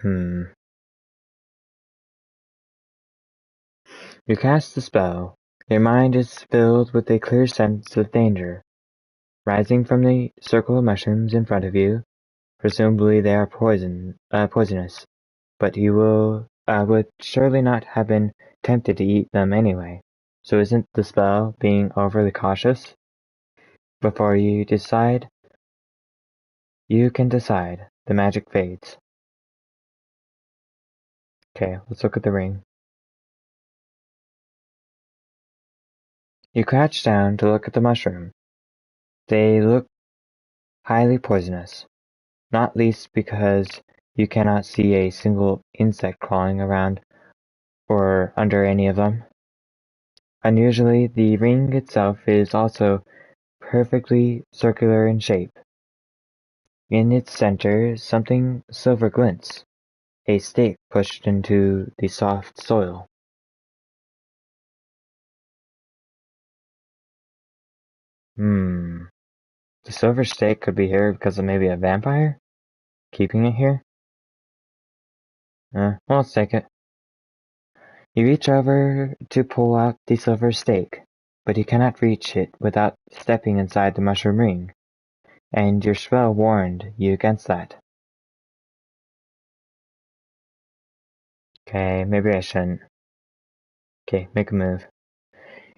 Speaker 1: You cast the spell. Your mind is filled with a clear sense of danger. Rising from the circle of mushrooms in front of you, presumably they are poisonous, but you would surely not have been tempted to eat them anyway. So isn't the spell being overly cautious? Before you can decide. The magic fades. Okay, let's look at the ring. You crouch down to look at the mushroom. They look highly poisonous, not least because you cannot see a single insect crawling around or under any of them. Unusually, the ring itself is also perfectly circular in shape. In its center, something silver glints, a stake pushed into the soft soil. The silver stake could be here because of maybe a vampire keeping it here? Well, let's take it. You reach over to pull out the silver stake, but you cannot reach it without stepping inside the mushroom ring, and your spell warned you against that. Okay, maybe I shouldn't. Okay, make a move.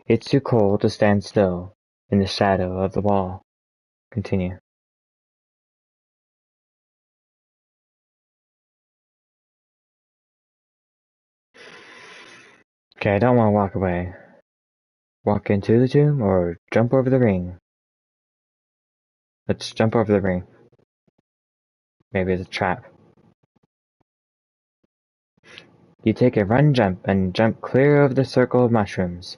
Speaker 1: It's too cold to stand still in the shadow of the wall. Continue. Okay, I don't want to walk away. Walk into the tomb or jump over the ring? Let's jump over the ring. Maybe it's a trap. You take a run jump and jump clear of the circle of mushrooms,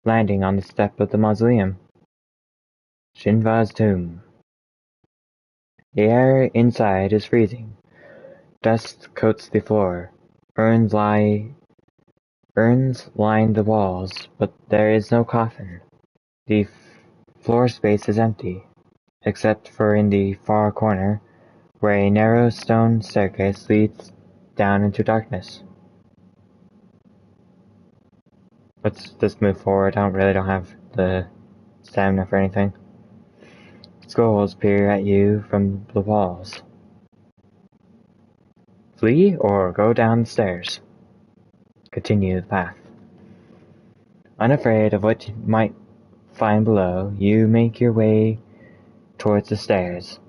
Speaker 1: landing on the step of the mausoleum. Shinva's tomb. The air inside is freezing. Dust coats the floor. Urns line the walls, but there is no coffin. The floor space is empty, except for in the far corner, where a narrow stone staircase leads down into darkness. Let's just move forward. I really don't have the stamina for anything. Skulls peer at you from the walls. Flee or go down the stairs. Continue the path. Unafraid of what you might find below, you make your way towards the stairs,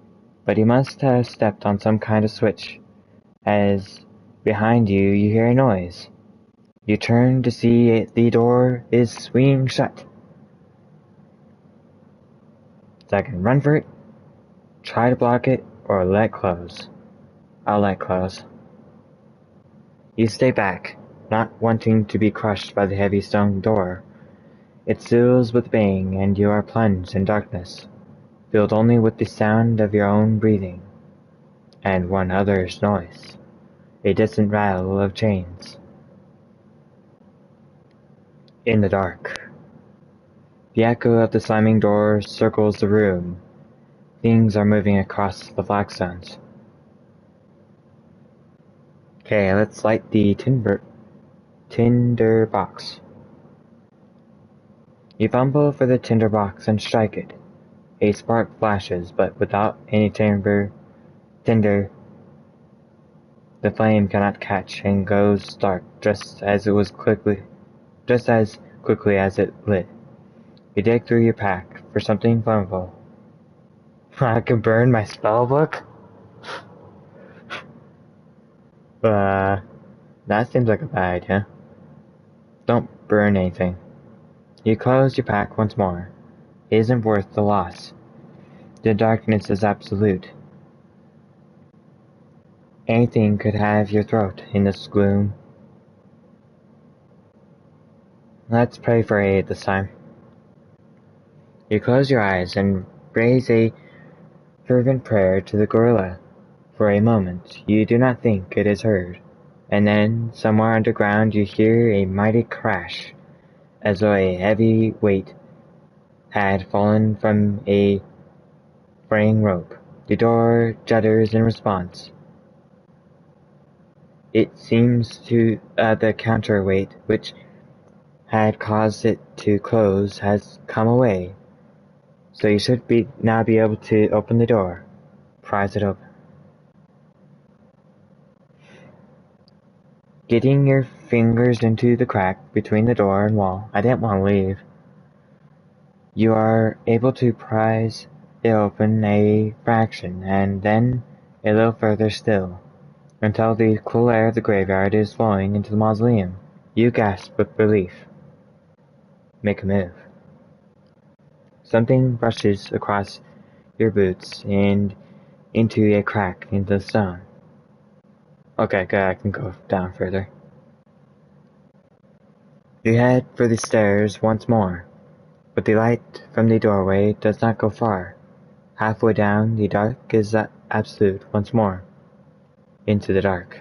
Speaker 1: but you must have stepped on some kind of switch, as behind you hear a noise. You turn to see the door is swinging shut. So I can run for it, Try to block it or let close. I'll let close. You stay back, not wanting to be crushed by the heavy stone door. It seals with a bang, and you are plunged in darkness, filled only with the sound of your own breathing, and one other's noise, a distant rattle of chains. In the dark, the echo of the slamming door circles the room. Things are moving across the flagstones. Okay, let's light the tinder box. You fumble for the tinder box and strike it. A spark flashes, but without any tinder, the flame cannot catch and goes dark just as quickly as it lit. You dig through your pack for something flammable. I can burn my spell book? That seems like a bad idea. Don't burn anything. You close your pack once more. It isn't worth the loss. The darkness is absolute. Anything could have your throat in this gloom. Let's pray for aid this time. You close your eyes and raise a fervent prayer to the gorilla. For a moment, you do not think it is heard, and then, somewhere underground, you hear a mighty crash, as though a heavy weight had fallen from a fraying rope. The door judders in response. It seems to the counterweight which had caused it to close has come away, so you should now be able to open the door. Prise it open. Getting your fingers into the crack between the door and wall, I didn't want to leave. You are able to prise it open a fraction, and then a little further still, until the cool air of the graveyard is flowing into the mausoleum. You gasp with relief. Make a move. Something brushes across your boots and into a crack in the stone. Okay, good, I can go down further. You head for the stairs once more, but the light from the doorway does not go far. Halfway down, the dark is absolute once more. Into the dark.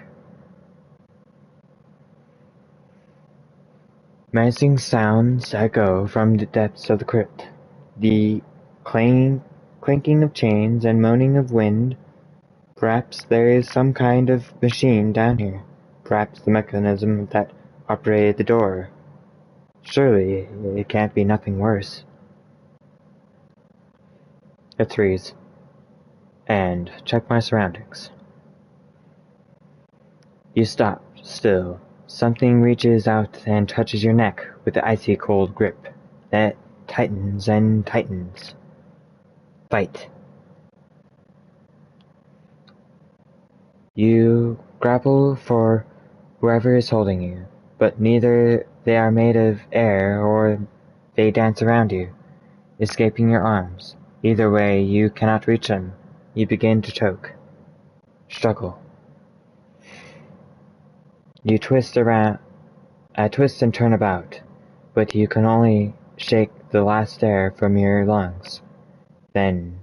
Speaker 1: Menacing sounds echo from the depths of the crypt. The clanking of chains and moaning of wind. Perhaps there is some kind of machine down here. Perhaps the mechanism that operated the door. Surely it can't be nothing worse. It freeze. And check my surroundings. You stop, still. Something reaches out and touches your neck with an icy cold grip that tightens and tightens. Fight. You grapple for whoever is holding you, but neither they are made of air or they dance around you, escaping your arms. Either way, you cannot reach them. You begin to choke. Struggle. You twist and turn about, but you can only shake the last air from your lungs. Then,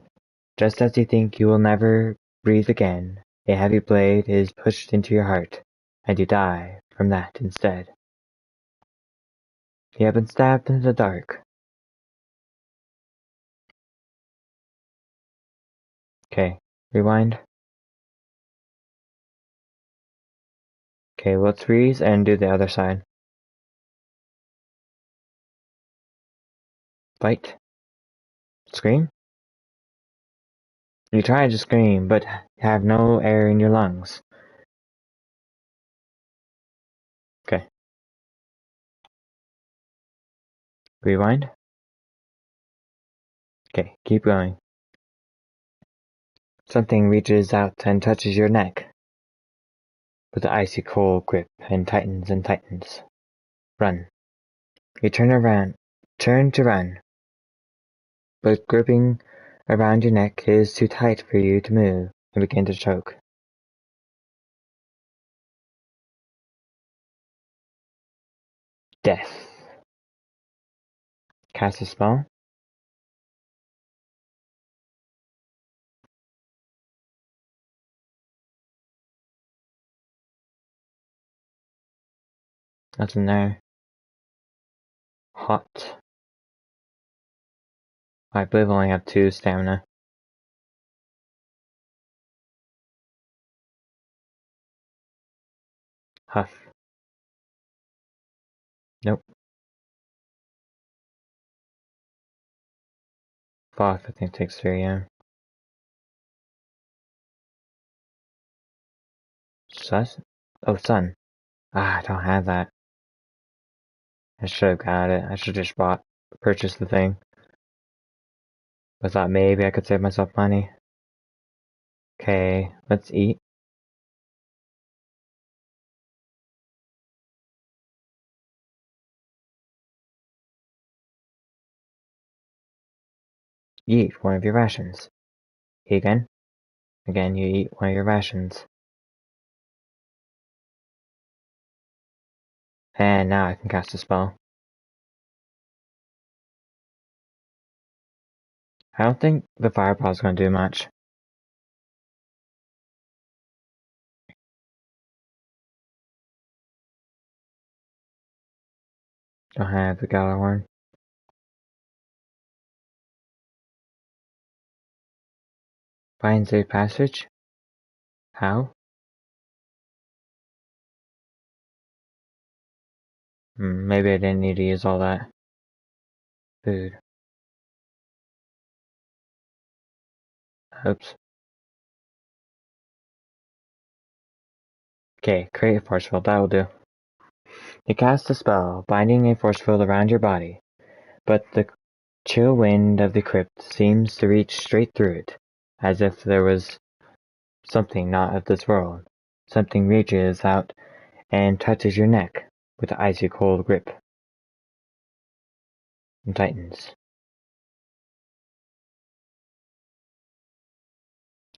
Speaker 1: just as you think you will never breathe again, a heavy blade is pushed into your heart, and you die from that instead. You have been stabbed in the dark. Okay, rewind. Okay, let's freeze and do the other side. Fight. Scream? You try to scream, but have no air in your lungs. Okay. Rewind. Okay, keep going. Something reaches out and touches your neck with an icy cold grip and tightens and tightens. Run. You turn to run, but gripping around your neck is too tight for you to move and begin to choke. Death. Cast a spell. Nothing there. Hot. I believe I only have 2 stamina. Huff. Nope. Foth, I think takes 3, yeah. Sus? Oh, sun. Ah, I don't have that. I should have got it. I should have just purchased the thing. I thought maybe I could save myself money. Okay, let's eat. You eat one of your rations. Eat again. Again, you eat one of your rations. And now I can cast a spell. I don't think the fireball's gonna do much. Don't have the Galahorn. Find safe passage? How? Maybe I didn't need to use all that. Food. Oops. Okay, create a force field. That will do. You cast a spell, binding a force field around your body, but the chill wind of the crypt seems to reach straight through it, as if there was something not of this world. Something reaches out and touches your neck with an icy cold grip and tightens.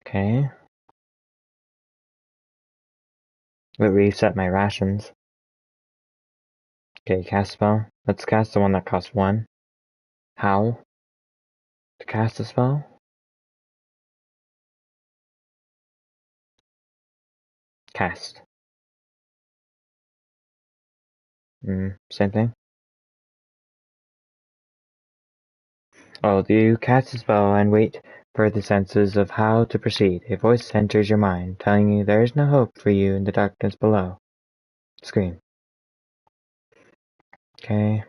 Speaker 1: Okay. It reset my rations. Okay, cast spell. Let's cast the one that costs 1. How? To cast a spell? Cast. Same thing. Oh, you cast a spell and wait for the senses of how to proceed. A voice enters your mind, telling you there is no hope for you in the darkness below. Scream. Okay.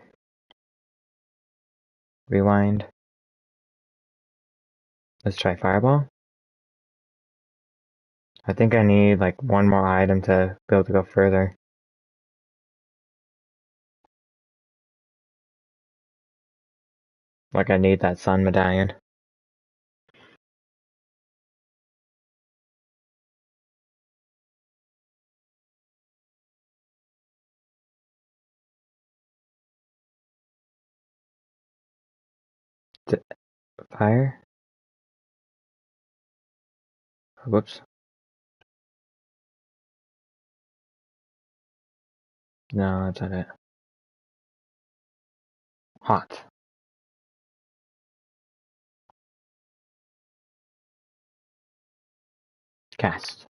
Speaker 1: Rewind. Let's try Fireball. I think I need like one more item to be able to go further. Like I need that sun medallion. Fire? Whoops. No, that's not it. Hot. Cast.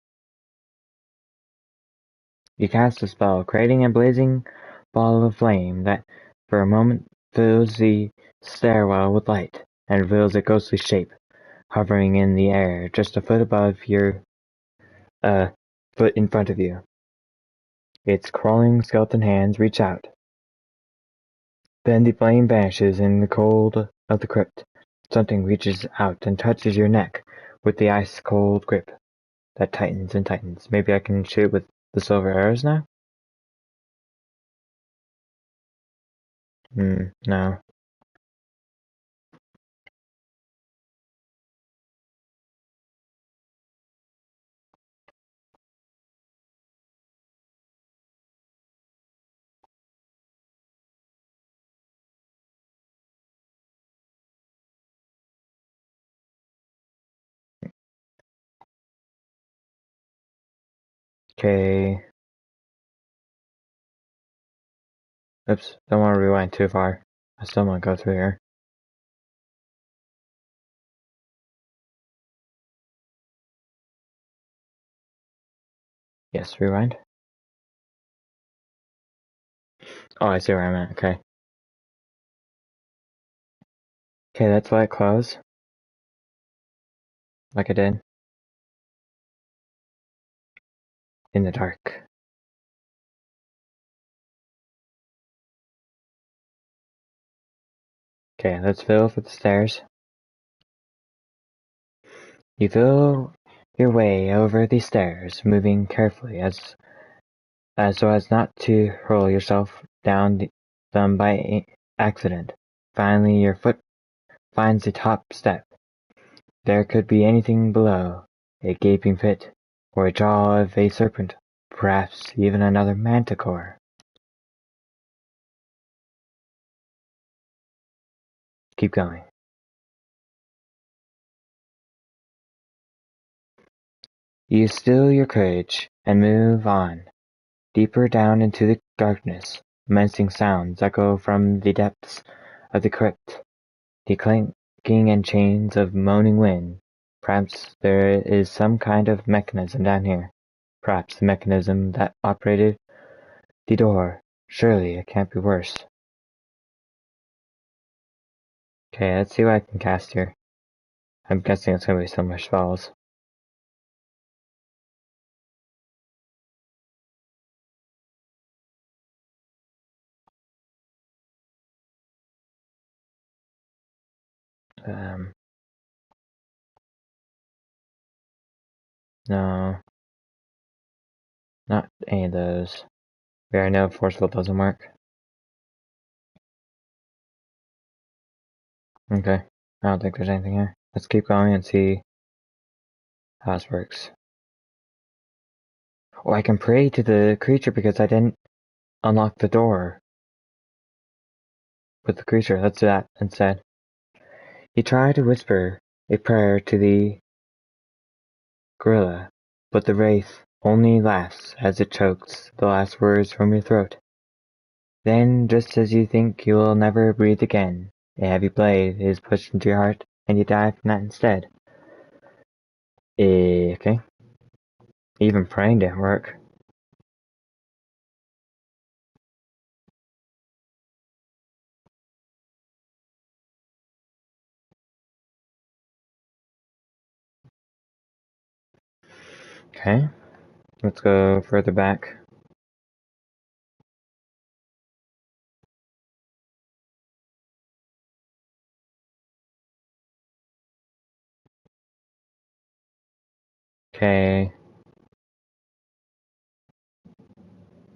Speaker 1: You cast a spell, creating a blazing ball of flame that for a moment fills the stairwell with light, and reveals a ghostly shape, hovering in the air just a foot above your foot in front of you. Its crawling skeleton hands reach out. Then the flame vanishes in the cold of the crypt. Something reaches out and touches your neck with the ice-cold grip that tightens and tightens. Maybe I can shoot with the silver arrows now? No. Okay. Oops, don't want to rewind too far. I still want to go through here. Yes, rewind. Oh, I see where I'm at. Okay. Okay, let's let it close. Like I did. In the dark. Okay, let's fill for the stairs. You feel your way over the stairs, moving carefully so as not to hurl yourself down them by accident. Finally, your foot finds the top step. There could be anything below, a gaping pit, or a jaw of a serpent, perhaps even another manticore. Keep going. You still your courage and move on, deeper down into the darkness. Menacing sounds echo from the depths of the crypt, the clanking and chains of moaning wind. Perhaps there is some kind of mechanism down here. Perhaps the mechanism that operated the door. Surely it can't be worse. Okay, let's see what I can cast here. I'm guessing it's gonna be some more spells. Um, no, not any of those. We already know Forceful doesn't work. Okay, I don't think there's anything here. Let's keep going and see how this works. Oh, I can pray to the creature because I didn't unlock the door with the creature. Let's do that instead. You try to whisper a prayer to the gorilla, but the wraith only laughs as it chokes the last words from your throat. Then, just as you think you will never breathe again, a heavy blade is pushed into your heart, and you die from that instead. Okay. Even praying didn't work. Okay. Let's go further back. Okay.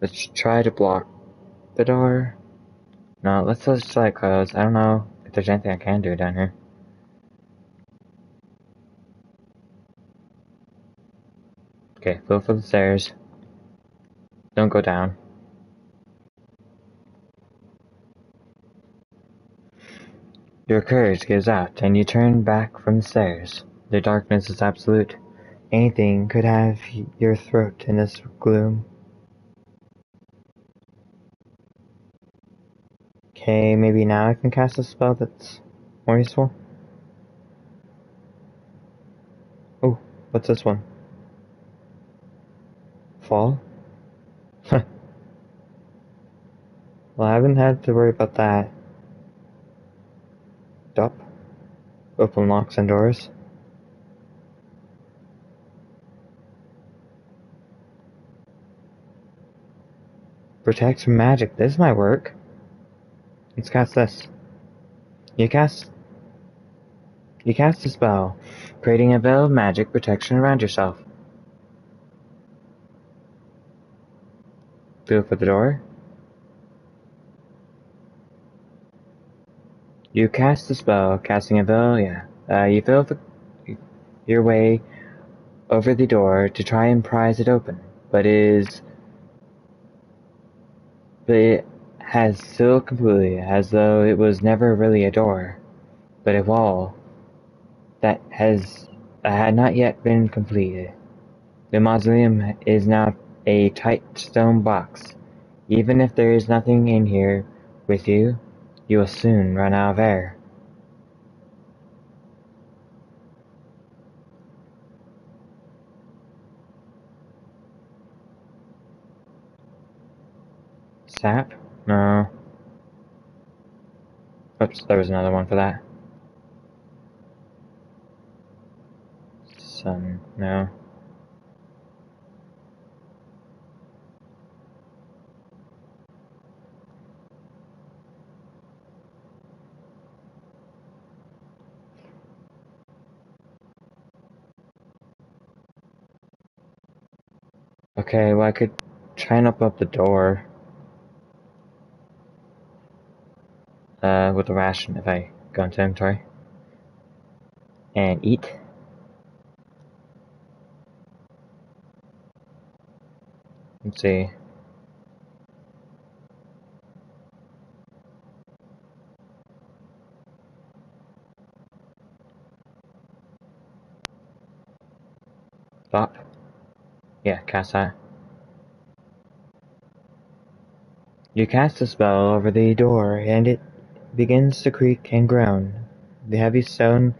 Speaker 1: Let's try to block the door. No, let's just let it close. I don't know if there's anything I can do down here. Okay, go for the stairs. Don't go down. Your courage gives out, and you turn back from the stairs. The darkness is absolute. Anything could have your throat in this gloom. Okay, maybe now I can cast a spell that's more useful. Oh, what's this one? Fall? Well, I haven't had to worry about that. Up. Open locks and doors. Protect from magic. This might work. Let's cast this. You cast You cast a spell, creating a veil of magic protection around yourself. Feel for the door. You cast the spell, casting a veil, you feel your way over the door to try and prise it open, but it has sealed completely, as though it was never really a door, but a wall that had not yet been completed. The mausoleum is now a tight stone box. Even if there is nothing in here with you, you will soon run out of air. Sap? No. Oops, there was another one for that. Sun? No. Okay, well I could try and open up the door. With a ration if I go into inventory. And eat. Let's see. Stop. Yeah, cast that. You cast a spell over the door, and it begins to creak and groan. The heavy stone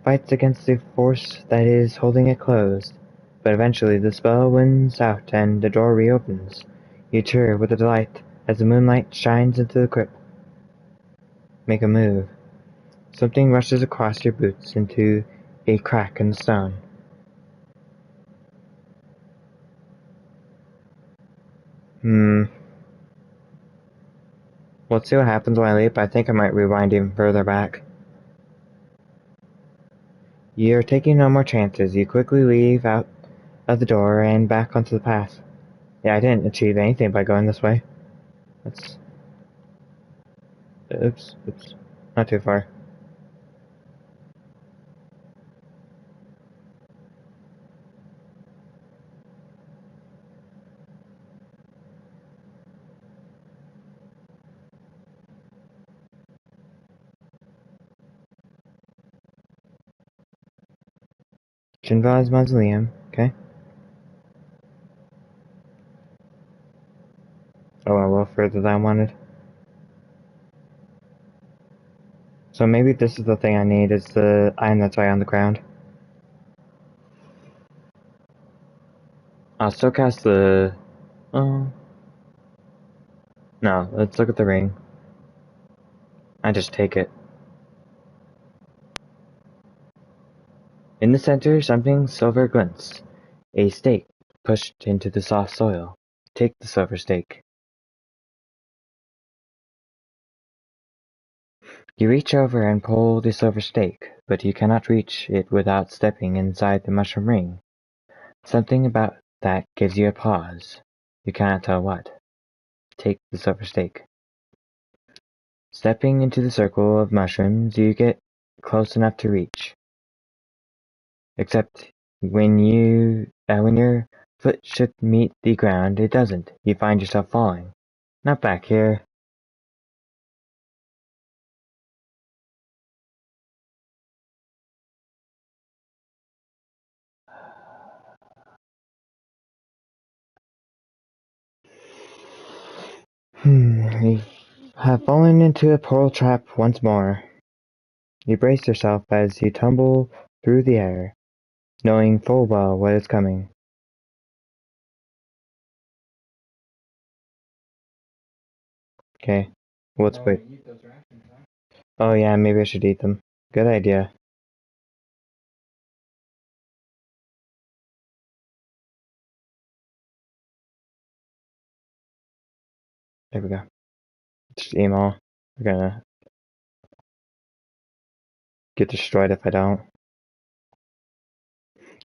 Speaker 1: fights against the force that is holding it closed, but eventually the spell wins out and the door reopens. You cheer with delight as the moonlight shines into the crypt. Make a move. Something rushes across your boots into a crack in the stone. Let's see what happens when I leap. I think I might rewind even further back. You're taking no more chances. You quickly leave out of the door and back onto the path. Yeah, I didn't achieve anything by going this way. That's... Oops. Not too far. Shinva's Mausoleum. Okay. Oh, a little further than I wanted. So maybe this is the thing I need, is the item that's right on the ground. I'll still cast the... Oh... No, let's look at the ring. I just take it. In the center, something silver glints. A stake pushed into the soft soil. Take the silver stake. You reach over and pull the silver stake, but you cannot reach it without stepping inside the mushroom ring. Something about that gives you a pause. You cannot tell what. Take the silver stake. Stepping into the circle of mushrooms, you get close enough to reach. Except when your foot should meet the ground, it doesn't. You find yourself falling. Not back here. You have fallen into a pearl trap once more. You brace yourself as you tumble through the air, knowing full well what is coming. Okay, let's wait.
Speaker 2: Eat those rations, huh?
Speaker 1: Oh yeah, maybe I should eat them. Good idea. There we go. Just email. We're gonna get destroyed if I don't.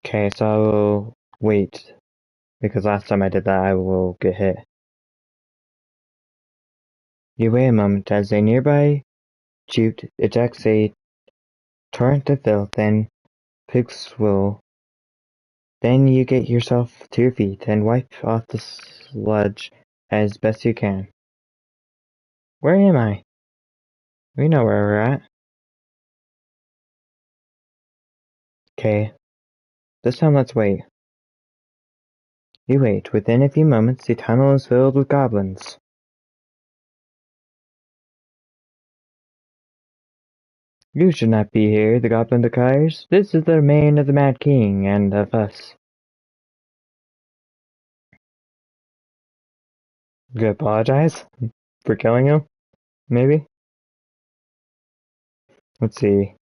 Speaker 1: Okay, so I will wait, because last time I did that I will get hit. You wait a moment as a nearby chute ejects a torrent of filth and pig swill. Then you get yourself to your feet and wipe off the sludge as best you can. Where am I? We know where we're at. Okay, this time let's wait. You wait. Within a few moments, the tunnel is filled with goblins. You should not be here, the goblin declares. This is the domain of the Mad King and of us. You apologize for killing him? Maybe? Let's see.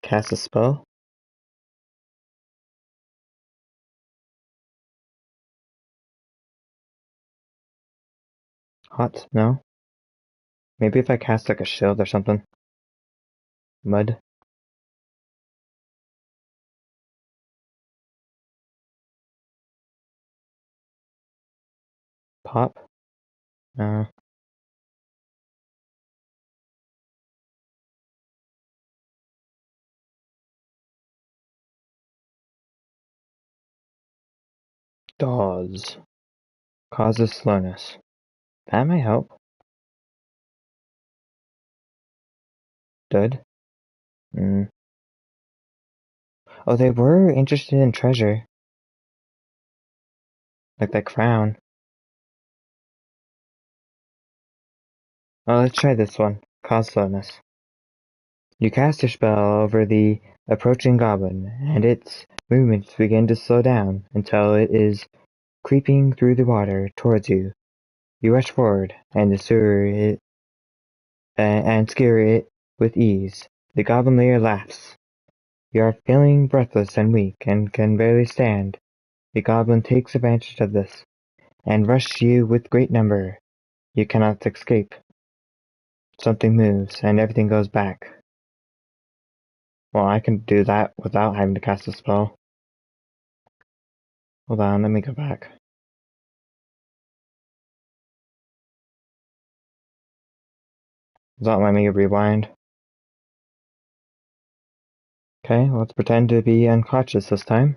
Speaker 1: Cast a spell? Hot? No? Maybe if I cast like a shield or something. Mud? Pop? No. Dawes. Causes slowness. That might help. Dud? Mm. Oh, they were interested in treasure. Like that crown. Oh, let's try this one. Cause slowness. You cast your spell over the approaching goblin, and its movements begin to slow down until it is creeping through the water towards you. You rush forward, and skewer it with ease. The goblin layer laughs. You are feeling breathless and weak, and can barely stand. The goblin takes advantage of this, and rushes you with great number. You cannot escape. Something moves, and everything goes back. Well, I can do that without having to cast a spell. Hold on, let me go back. Does that let me rewind? Okay, let's pretend to be unconscious this time.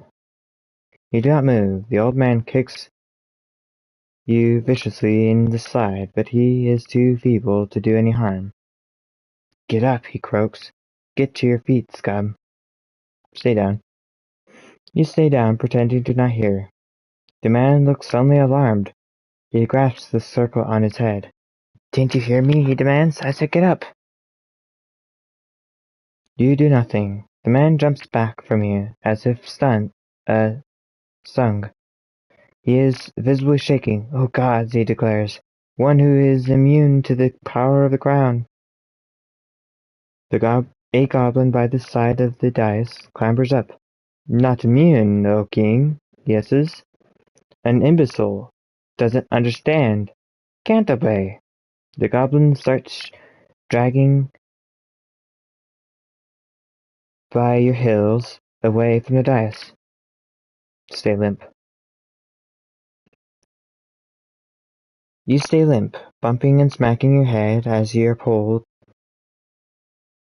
Speaker 1: You do not move. The old man kicks you viciously in the side, but he is too feeble to do any harm. Get up, he croaks. Get to your feet, scum. Stay down. You stay down, pretending to not hear. The man looks suddenly alarmed. He grasps the circle on his head. Didn't you hear me? He demands. I said get up. You do nothing. The man jumps back from you, as if stung. He is visibly shaking. Oh gods, he declares. One who is immune to the power of the crown. A goblin by the side of the dais clambers up. Not immune, O king, he hisses. An imbecile. Doesn't understand. Can't obey. The goblin starts dragging by your heels away from the dais. Stay limp. You stay limp, bumping and smacking your head as you are pulled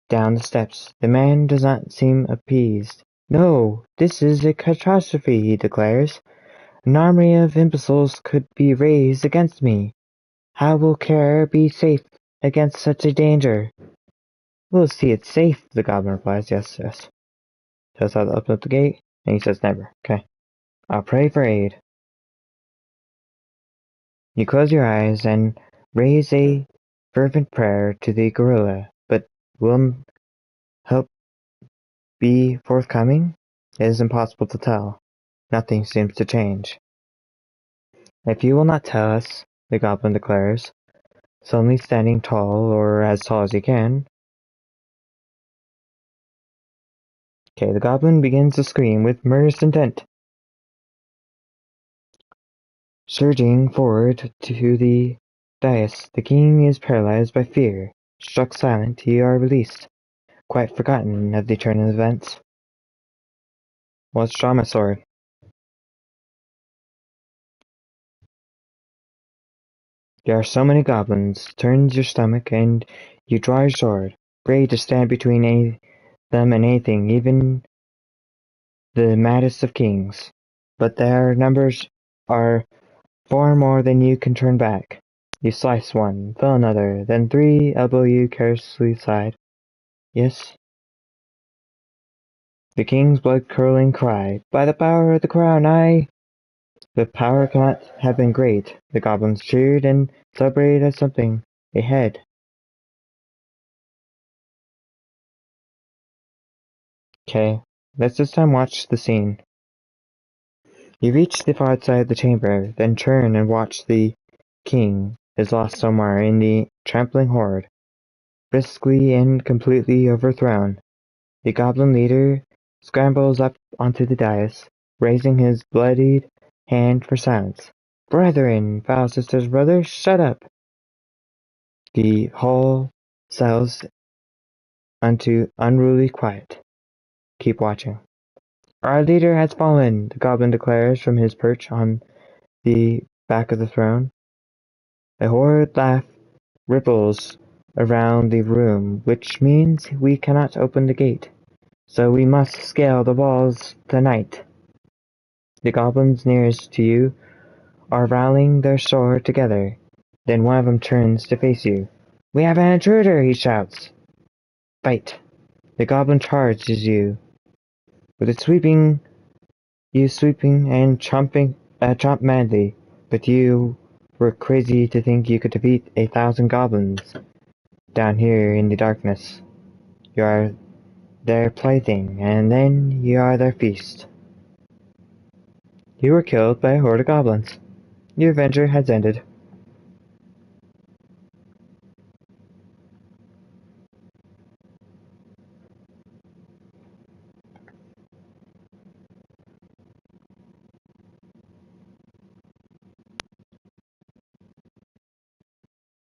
Speaker 1: down the steps. The man does not seem appeased. No, this is a catastrophe, he declares. An army of imbeciles could be raised against me. How will Care be safe against such a danger? We'll see it's safe, the goblin replies. Yes, yes. Tells how to open up the gate, and he says never. Okay. I'll pray for aid. You close your eyes and raise a fervent prayer to the gorilla, but will help be forthcoming? It is impossible to tell. Nothing seems to change. If you will not tell us, the goblin declares, suddenly standing tall, or as tall as he can. Okay, the goblin begins to scream with murderous intent. Surging forward to the dais, the king is paralyzed by fear. Struck silent, you are released, quite forgotten of the turn of events. Let's draw my sword. There are so many goblins, turns your stomach, and you draw your sword, ready to stand between them and anything, even the maddest of kings. But their numbers are far more than you can turn back. You slice one, fell another, then three elbow you carelessly aside. Yes? The king's blood-curdling cry, by the power of the crown, I... The power cannot have been great. The goblins cheered and celebrated as something ahead. Okay, let's this time watch the scene. You reach the far side of the chamber, then turn and watch the king is lost somewhere in the trampling horde, briskly and completely overthrown. The goblin leader scrambles up onto the dais, raising his bloodied hand for silence. Brethren, foul sisters, brothers, shut up! The hall settles unto unruly quiet. Keep watching. Our leader has fallen, the goblin declares from his perch on the back of the throne. A horrid laugh ripples around the room, which means we cannot open the gate, so we must scale the walls tonight. The goblins nearest to you are rallying their sword together. Then one of them turns to face you. "We have an intruder!" he shouts. Fight! The goblin charges you with its sweeping and chomp madly, but you were crazy to think you could defeat 1,000 goblins down here in the darkness. You are their plaything, and then you are their feast. You were killed by a horde of goblins. Your adventure has ended.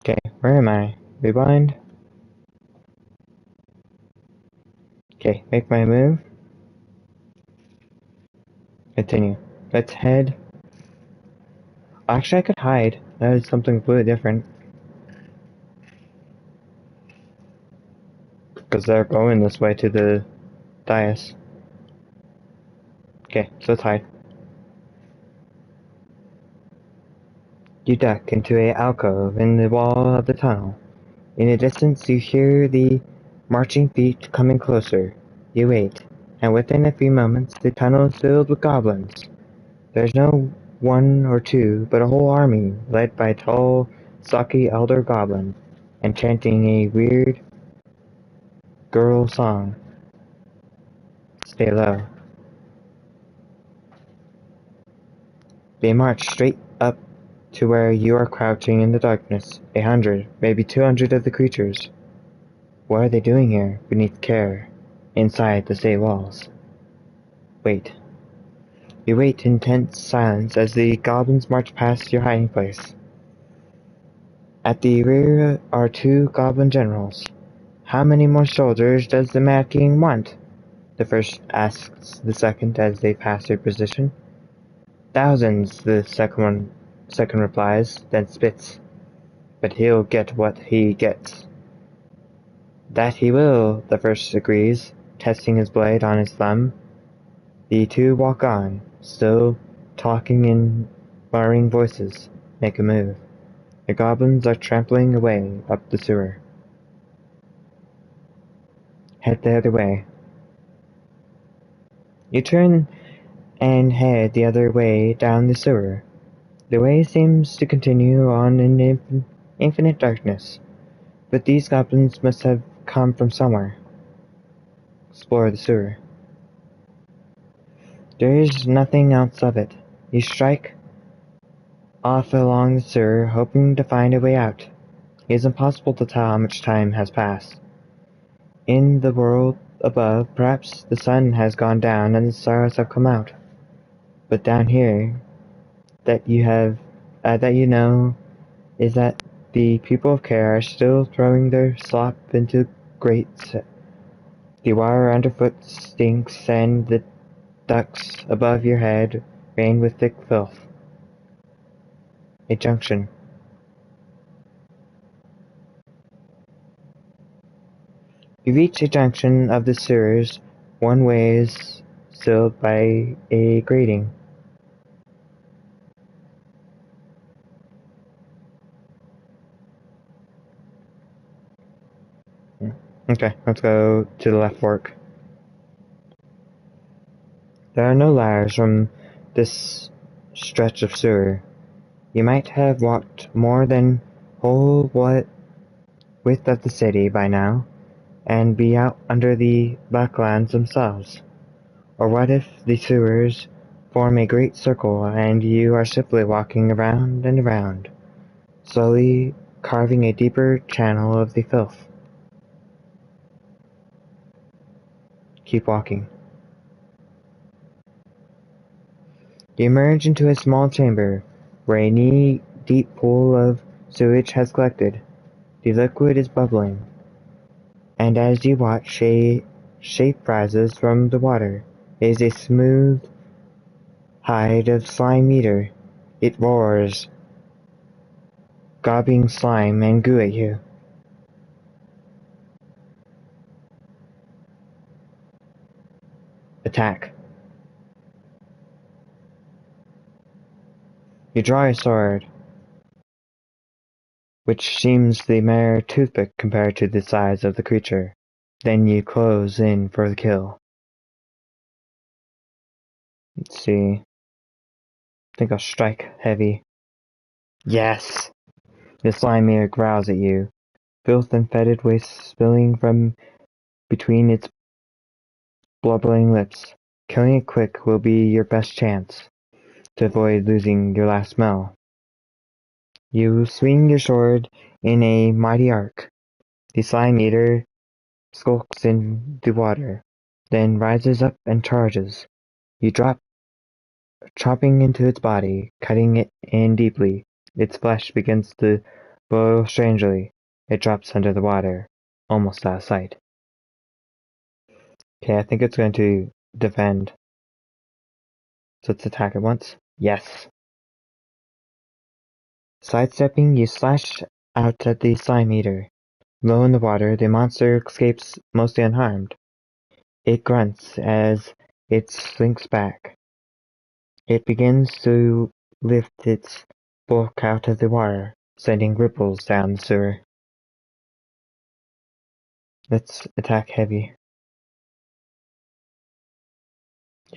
Speaker 1: Okay, where am I? Rewind. Okay, make my move. Continue. Let's head. Actually, I could hide. That is something completely different. Because they're going this way to the dais. Okay, so let's hide. You duck into a alcove in the wall of the tunnel. In the distance you hear the marching feet coming closer. You wait, and within a few moments the tunnel is filled with goblins. There's no one or two, but a whole army, led by a tall, stocky elder goblin, and chanting a weird girl song. Stay low. They march straight up to where you are crouching in the darkness. 100, maybe 200 of the creatures. What are they doing here, beneath care, inside the city walls? Wait. You wait in tense silence as the goblins march past your hiding place. At the rear are two goblin generals. How many more soldiers does the Mad King want? The first asks the second as they pass their position. Thousands, the second replies, then spits. But he'll get what he gets. That he will, the first agrees, testing his blade on his thumb. The two walk on, still talking in barring voices. Make a move. The goblins are trampling away up the sewer. Head the other way. You turn and head the other way down the sewer. The way seems to continue on in infinite darkness, but these goblins must have come from somewhere. Explore the sewer. There is nothing else of it. You strike off along the sewer, hoping to find a way out. It is impossible to tell how much time has passed. In the world above, perhaps the sun has gone down and the stars have come out. But down here, that you know, is that the people of Care are still throwing their slop into grates. The water underfoot stinks, and the ducts above your head rain with thick filth. A junction. You reach a junction of the sewers. One way is sealed by a grating. Okay, let's go to the left fork. There are no ladders from this stretch of sewer. You might have walked more than whole width of the city by now, and be out under the backlands themselves. Or what if the sewers form a great circle and you are simply walking around and around, slowly carving a deeper channel of the filth? Keep walking. You emerge into a small chamber, where a knee-deep pool of sewage has collected. The liquid is bubbling, and as you watch, a shape rises from the water. It is a smooth hide of slime meter. It roars, gobbing slime and goo at you. Attack. You draw a sword, which seems the mere toothpick compared to the size of the creature. Then you close in for the kill. Let's see. I think I'll strike heavy. Yes! The slime meter growls at you, filth and fetid waste spilling from between its blubbering lips. Killing it quick will be your best chance to avoid losing your last smell. You swing your sword in a mighty arc. The slime eater skulks in the water, then rises up and charges. You drop, chopping into its body, cutting it in deeply. Its flesh begins to boil strangely. It drops under the water, almost out of sight. Okay, I think it's going to defend. So let's attack it once. Yes. Sidestepping, you slash out at the slime eater. Low in the water, the monster escapes mostly unharmed. It grunts as it slinks back. It begins to lift its bulk out of the water, sending ripples down the sewer. Let's attack heavy.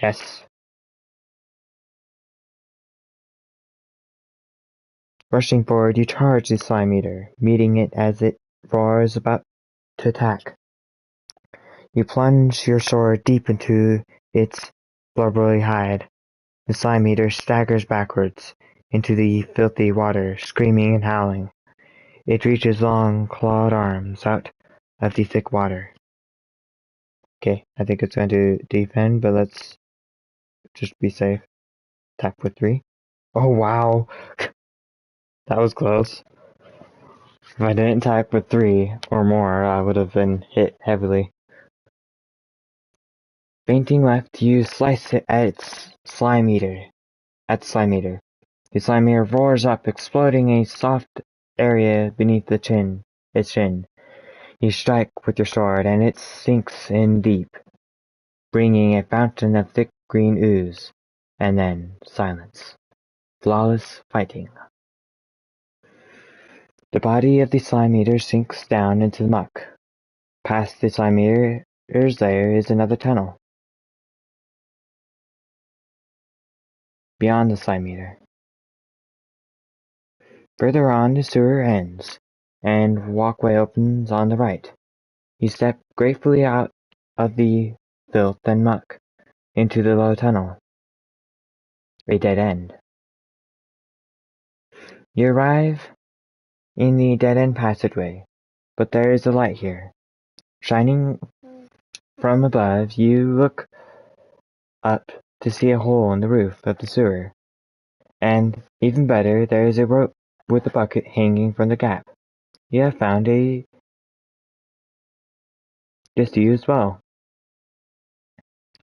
Speaker 1: Yes. Rushing forward, you charge the slime eater, meeting it as it roars about to attack. You plunge your sword deep into its blubbery hide. The slime eater staggers backwards into the filthy water, screaming and howling. It reaches long, clawed arms out of the thick water. Okay, I think it's going to defend, but let's just be safe. Attack with 3. Oh, wow. That was close. If I didn't attack with 3 or more, I would have been hit heavily. Fainting left, you slice it at its slime eater. The slime eater roars up, exploding a soft area beneath its chin. You strike with your sword, and it sinks in deep, bringing a fountain of thick green ooze, and then silence. Flawless fighting. The body of the slime eater sinks down into the muck. Past the slime eater's lair is another tunnel. Beyond the slime eater. Further on, the sewer ends, and walkway opens on the right. You step gratefully out of the filth and muck into the low tunnel. A dead end. You arrive in the dead-end passageway, but there is a light here. Shining from above, you look up to see a hole in the roof of the sewer. And, even better, there is a rope with a bucket hanging from the gap. You have found a disused well.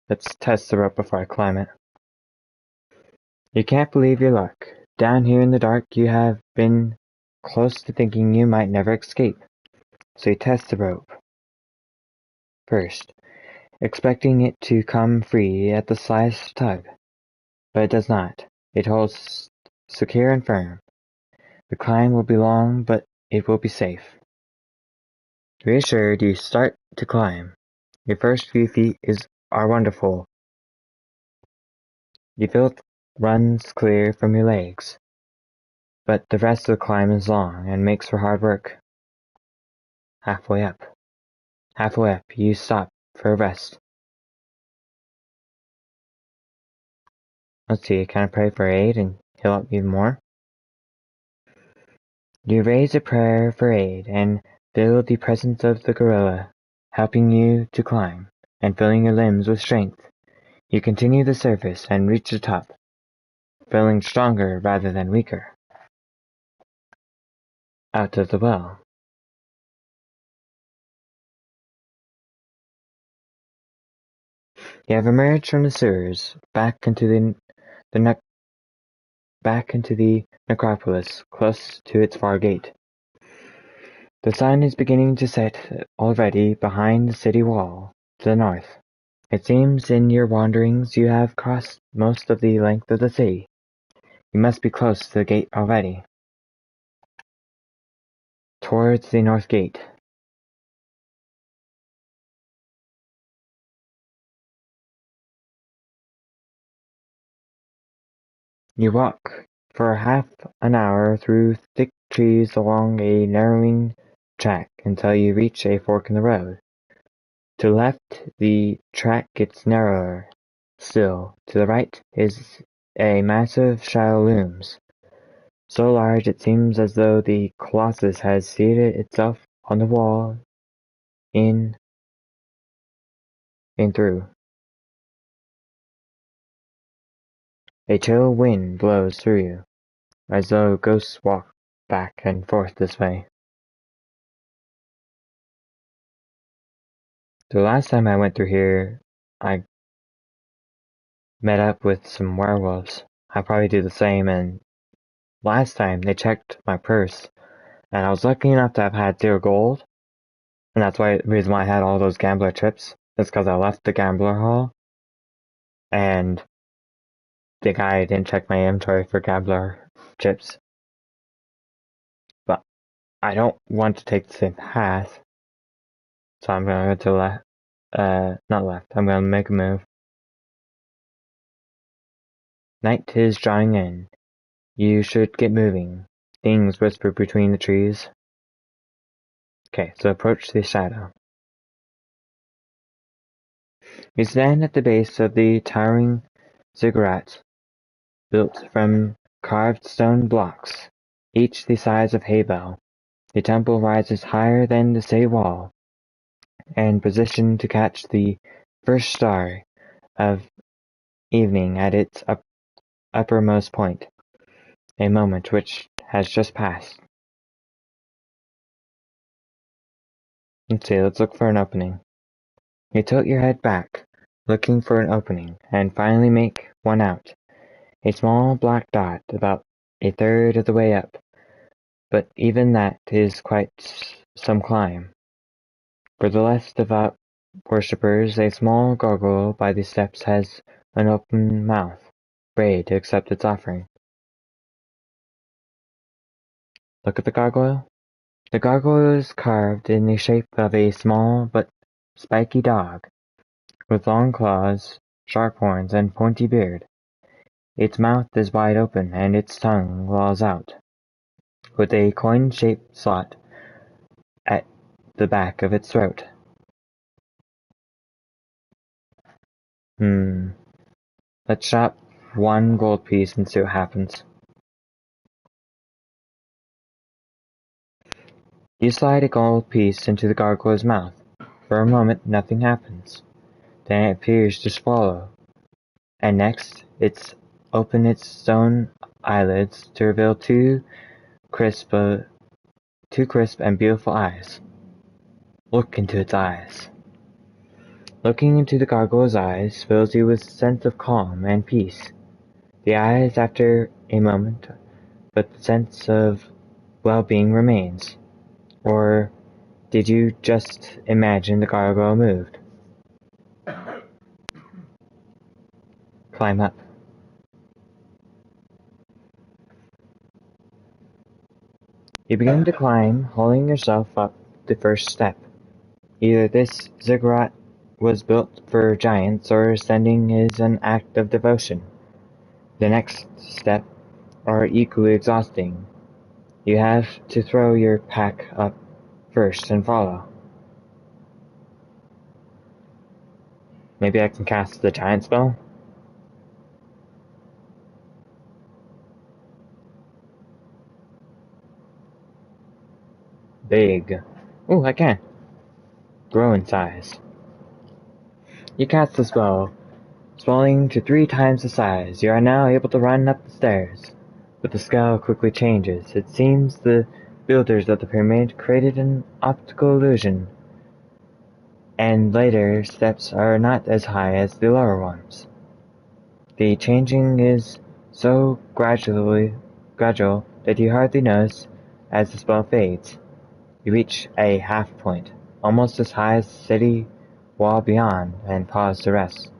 Speaker 1: Let's test the rope before I climb it. You can't believe your luck. Down here in the dark, you have been close to thinking you might never escape. So you test the rope first, expecting it to come free at the slightest tug. But it does not. It holds secure and firm. The climb will be long, but it will be safe. Reassured, you start to climb. Your first few feet are wonderful. You feel runs clear from your legs, but the rest of the climb is long and makes for hard work. Halfway up, you stop for a rest. Let's see, can I pray for aid and heal up even more? You raise a prayer for aid and feel the presence of the gorilla, helping you to climb and filling your limbs with strength. You continue the surface and reach the top, feeling stronger rather than weaker. Out of the well. You have emerged from the sewers, back into the necropolis, close to its far gate. The sun is beginning to set already behind the city wall to the north. It seems in your wanderings you have crossed most of the length of the city. You must be close to the gate already. Towards the north gate. You walk for half an hour through thick trees along a narrowing track until you reach a fork in the road. To the left the track gets narrower still. To the right is a massive shadow looms, so large it seems as though the colossus has seated itself on the wall in and through. A chill wind blows through you, as though ghosts walk back and forth this way. The last time I went through here, I met up with some werewolves. I'll probably do the same, and last time they checked my purse, and I was lucky enough to have had 0 gold, and that's the reason why I had all those gambler chips. It's because I left the gambler hall, and the guy didn't check my inventory for gambler chips. But I don't want to take the same path, so I'm gonna go to left. Not left. I'm gonna make a move. Night is drawing in. You should get moving. Things whisper between the trees. Okay, so approach the shadow. You stand at the base of the towering ziggurat, built from carved stone blocks, each the size of hay bale. The temple rises higher than the city wall, and positioned to catch the first star of evening at its uppermost point, a moment which has just passed. Let's look for an opening. You tilt your head back, looking for an opening, and finally make one out. A small black dot about a third of the way up, but even that is quite some climb. For the less devout worshippers, a small gargoyle by the steps has an open mouth, ready to accept its offering. Look at the gargoyle. The gargoyle is carved in the shape of a small but spiky dog, with long claws, sharp horns, and pointy beard. Its mouth is wide open, and its tongue lolls out, with a coin-shaped slot at the back of its throat. Let's shop 1 gold piece and see what happens. You slide a gold piece into the gargoyle's mouth. For a moment nothing happens. Then it appears to swallow, and next it opens its stone eyelids to reveal two crisp and beautiful eyes. Look into its eyes. Looking into the gargoyle's eyes fills you with a sense of calm and peace. The eyes after a moment, but the sense of well-being remains. Or did you just imagine the gargoyle moved? Climb up. You begin to climb, hauling yourself up the first step. Either this ziggurat was built for giants, or ascending is an act of devotion. The next step are equally exhausting. You have to throw your pack up first and follow. Maybe I can cast the giant spell? Big. Ooh, I can. Grow in size. You cast the spell, swelling to 3 times the size. You are now able to run up the stairs. But the scale quickly changes. It seems the builders of the pyramid created an optical illusion, and later steps are not as high as the lower ones. The changing is so gradual that you hardly notice as the spell fades. You reach a half point, almost as high as the city wall beyond, and pause to rest.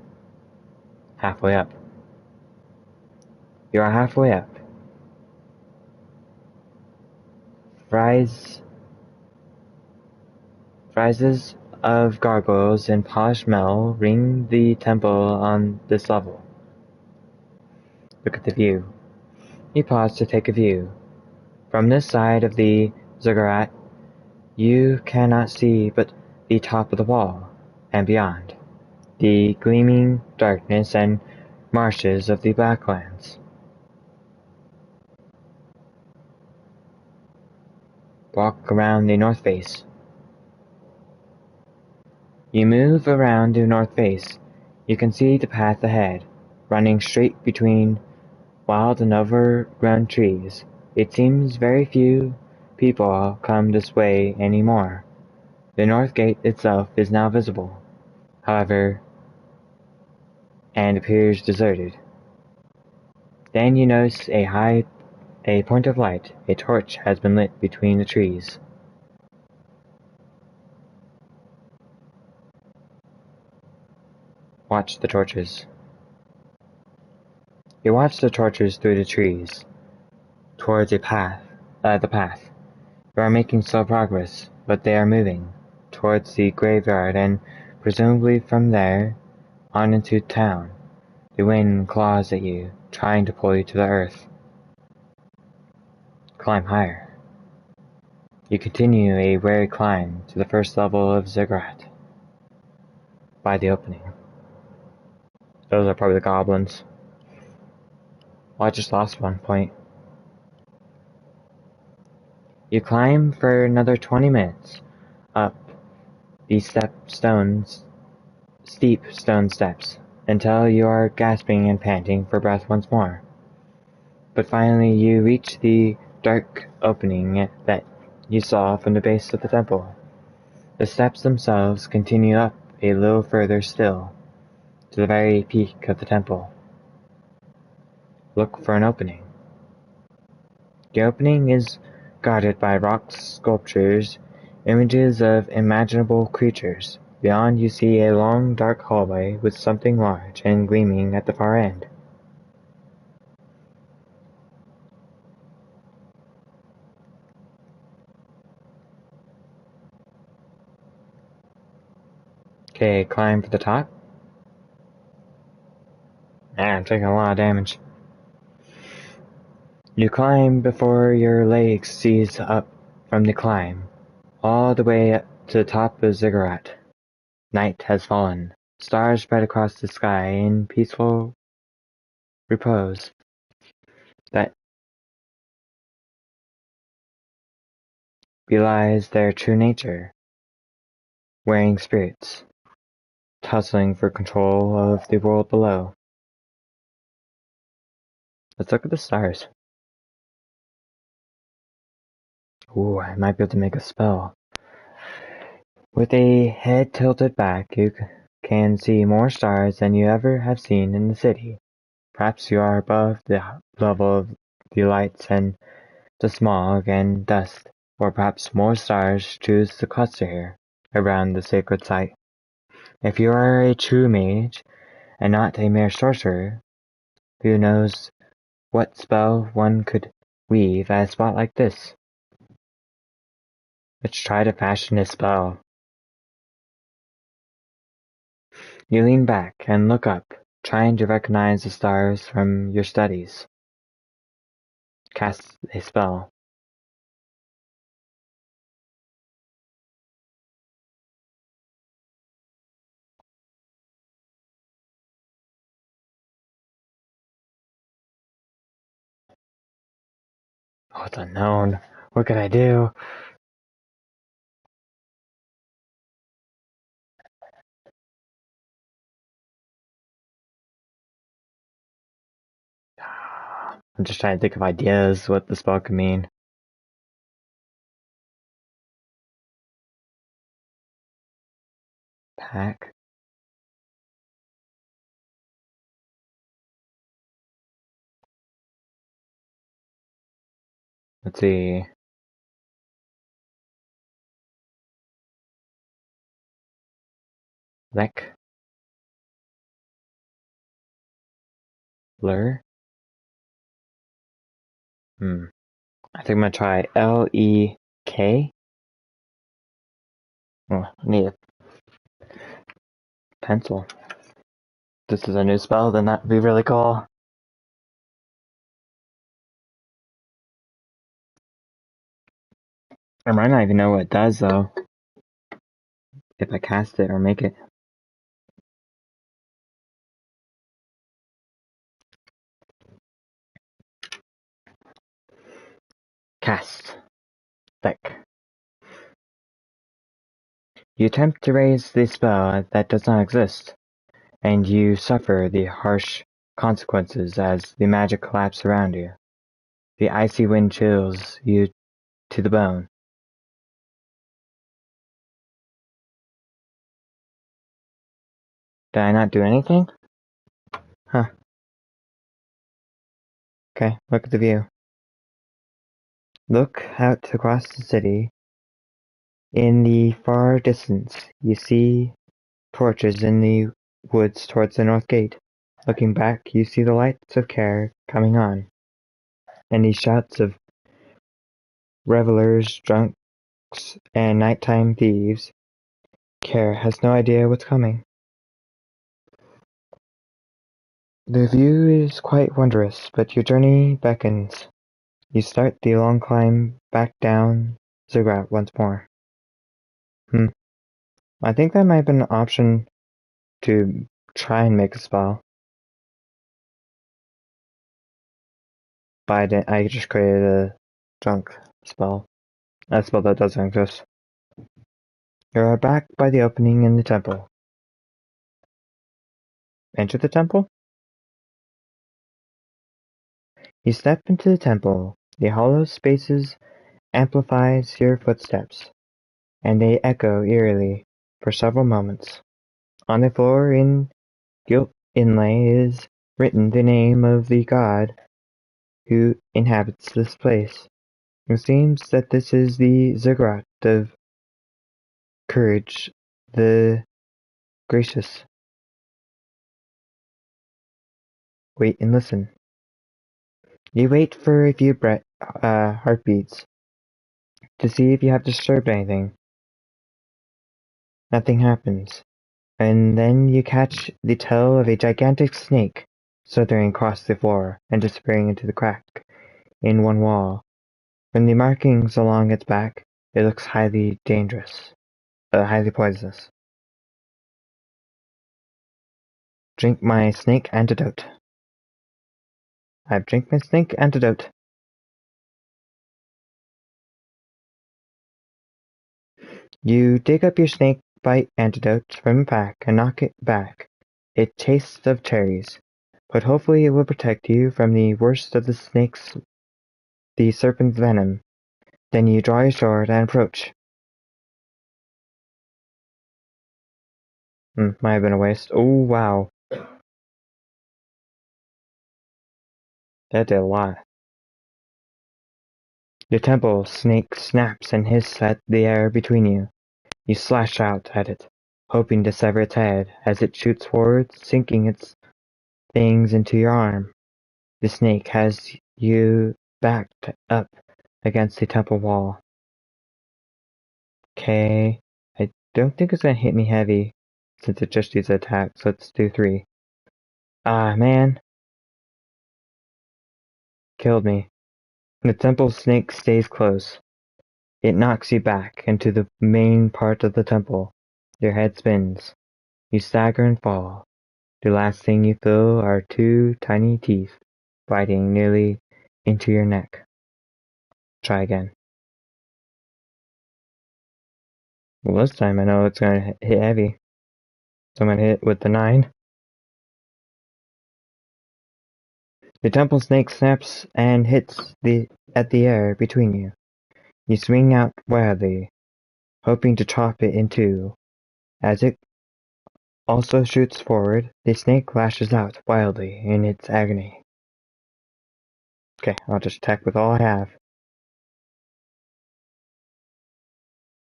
Speaker 1: Halfway up. You are halfway up. Friezes of gargoyles and polished metal ring the temple on this level. Look at the view. You pause to take a view. From this side of the ziggurat, you cannot see but the top of the wall, and beyond, the gleaming darkness and marshes of the Blacklands. Walk around the north face. You move around the north face. You can see the path ahead, running straight between wild and overgrown trees. It seems very few people come this way anymore. The north gate itself is now visible, however, and appears deserted. Then you notice a point of light. A torch has been lit between the trees. Watch the torches. You watch the torches through the trees, towards the path. You are making slow progress, but they are moving, towards the graveyard and presumably from there on into town. The wind claws at you, trying to pull you to the earth. Climb higher. You continue a wary climb to the first level of Ziggurat. By the opening. Those are probably the goblins. Well, I just lost 1 point. You climb for another 20 minutes, up these steep stone steps, until you are gasping and panting for breath once more. But finally you reach the dark opening that you saw from the base of the temple. The steps themselves continue up a little further still, to the very peak of the temple. Look for an opening. The opening is guarded by rock sculptures, images of imaginable creatures. Beyond you see a long dark hallway with something large and gleaming at the far end. Okay, climb for the top. I'm taking a lot of damage. You climb before your legs seize up from the climb, all the way up to the top of Ziggurat. Night has fallen. Stars spread across the sky in peaceful repose that belies their true nature, wearing spirits, tussling for control of the world below. Let's look at the stars. Ooh, I might be able to make a spell. With a head tilted back, you can see more stars than you ever have seen in the city. Perhaps you are above the level of the lights and the smog and dust, or perhaps more stars choose to cluster here, around the sacred site. If you are a true mage, and not a mere sorcerer, who knows what spell one could weave at a spot like this? Let's try to fashion a spell. You lean back and look up. Trying to recognize the stars from your studies. Cast a spell. Oh, it's unknown. What could I do? I'm just trying to think of ideas, what the spell could mean. Pack? Let's see. Lek? Lure? I think I'm gonna try L-E-K? Oh, I need a pencil. This is a new spell, then that'd be really cool. I might not even know what it does, though. If I cast it or make it. Cast. Lek. You attempt to raise the spell that does not exist, and you suffer the harsh consequences as the magic collapses around you. The icy wind chills you to the bone. Did I not do anything? Huh. Okay, look at the view. Look out across the city. In the far distance, you see torches in the woods towards the north gate. Looking back, you see the lights of Care coming on, and the shouts of revelers, drunks, and nighttime thieves. Care has no idea what's coming. The view is quite wondrous, but your journey beckons. You start the long climb back down Ziggurat once more. I think that might have been an option to try and make a spell. But I just created a junk spell. A spell that doesn't exist. You are back by the opening in the temple. Enter the temple? You step into the temple. The hollow spaces amplifies your footsteps, and they echo eerily for several moments. On the floor in gilt inlay is written the name of the god who inhabits this place. It seems that this is the ziggurat of courage, the gracious. Wait and listen. You wait for a few heartbeats to see if you have disturbed anything. Nothing happens. And then you catch the tail of a gigantic snake slithering across the floor and disappearing into the crack in one wall. From the markings along its back, it looks highly dangerous, highly poisonous. Drink my snake antidote. I've drank my snake antidote. You dig up your snake bite antidote from a pack and knock it back. It tastes of cherries, but hopefully it will protect you from the worst of the serpent's venom. Then you draw your sword and approach. Might have been a waste. Oh, wow. That did a lot. Your temple snake snaps and hisses at the air between you. You slash out at it, hoping to sever its head as it shoots forward, sinking its fangs into your arm. The snake has you backed up against the temple wall. Okay. I don't think it's gonna hit me heavy, since it just used attack, so let's do 3. Ah, man. Killed me. The temple snake stays close. It knocks you back into the main part of the temple. Your head spins. You stagger and fall. The last thing you feel are two tiny teeth biting nearly into your neck. Try again. Well, this time I know it's gonna hit heavy. So I'm gonna hit with the 9. The temple snake snaps and hits at the air between you. You swing out wildly, hoping to chop it in two. As it also shoots forward, the snake lashes out wildly in its agony. Okay, I'll just attack with all I have.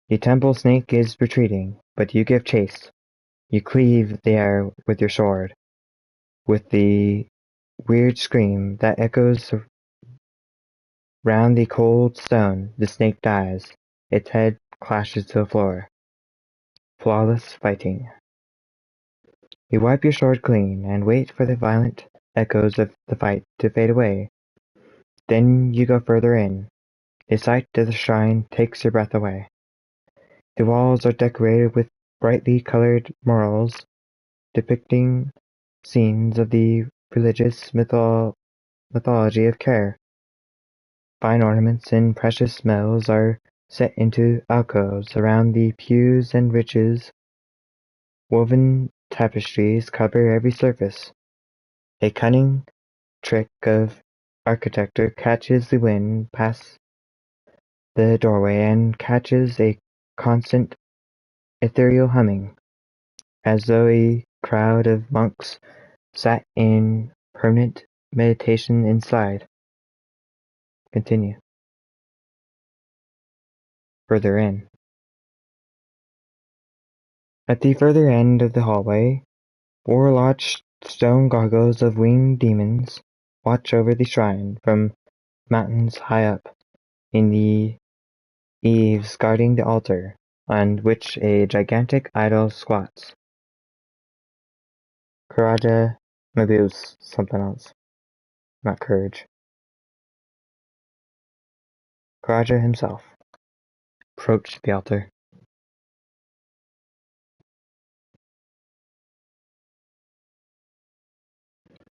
Speaker 1: The temple snake is retreating, but you give chase. You cleave the air with your sword. With the weird scream that echoes round the cold stone, the snake dies. Its head clashes to the floor. Flawless fighting. You wipe your sword clean and wait for the violent echoes of the fight to fade away. Then you go further in. The sight of the shrine takes your breath away. The walls are decorated with brightly colored murals depicting scenes of the religious mythology of Care. Fine ornaments and precious metals are set into alcoves around the pews and riches woven tapestries cover every surface. A cunning trick of architecture catches the wind past the doorway and catches a constant ethereal humming, as though a crowd of monks sat in permanent meditation inside. Continue. Further in. At the further end of the hallway, warlocks stone gargoyles of winged demons watch over the shrine from mountains high up in the eaves guarding the altar, on which a gigantic idol squats. Karaja, maybe it was something else, not courage. Karaja himself approached the altar.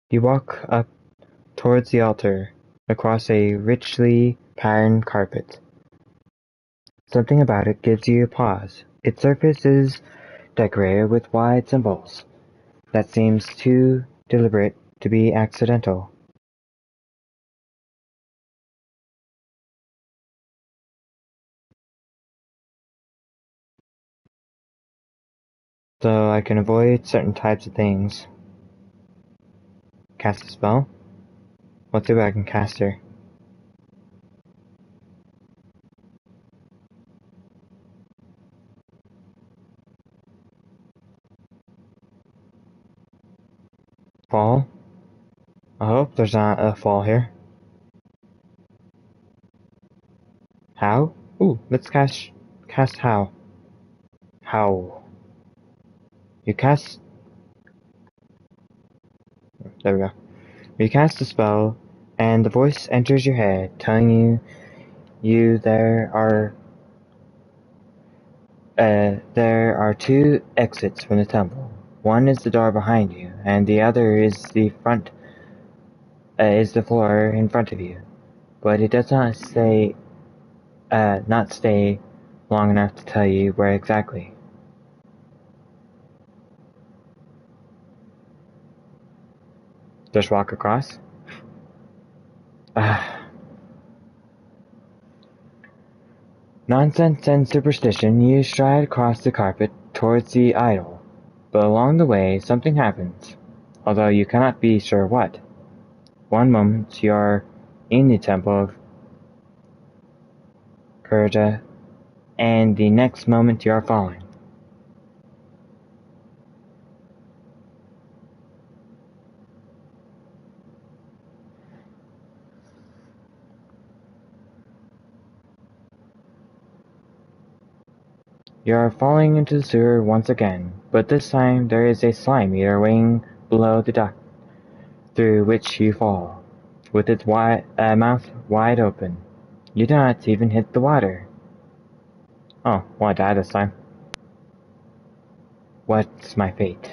Speaker 1: You walk up towards the altar, across a richly patterned carpet. Something about it gives you a pause. Its surface is decorated with wide symbols that seems too deliberate to be accidental. So I can avoid certain types of things. Cast a spell? Let's see what I can cast her. Fall? I hope there's not a fall here. How? Ooh, let's cast how. How? You cast. There we go. You cast a spell, and the voice enters your head, telling you there are two exits from the temple. One is the door behind you, and the other is the floor in front of you. But it does not stay long enough to tell you where exactly. Just walk across? Nonsense and superstition, you stride across the carpet towards the idol, but along the way something happens, although you cannot be sure what. One moment you are in the temple of Kurja, and the next moment you are falling. You are falling into the sewer once again, but this time there is a slime eater waiting below the through which you fall, with its mouth wide open. You do not even hit the water. Oh, well, I die this time. What's my fate?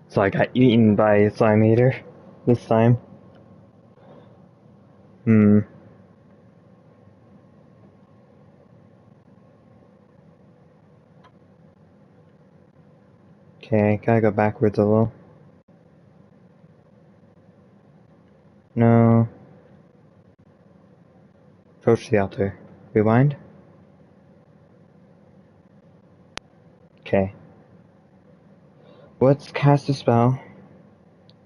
Speaker 1: So I got eaten by a slime eater this time. Okay, gotta go backwards a little. No. Approach the altar. Rewind. Okay. Let's cast a spell.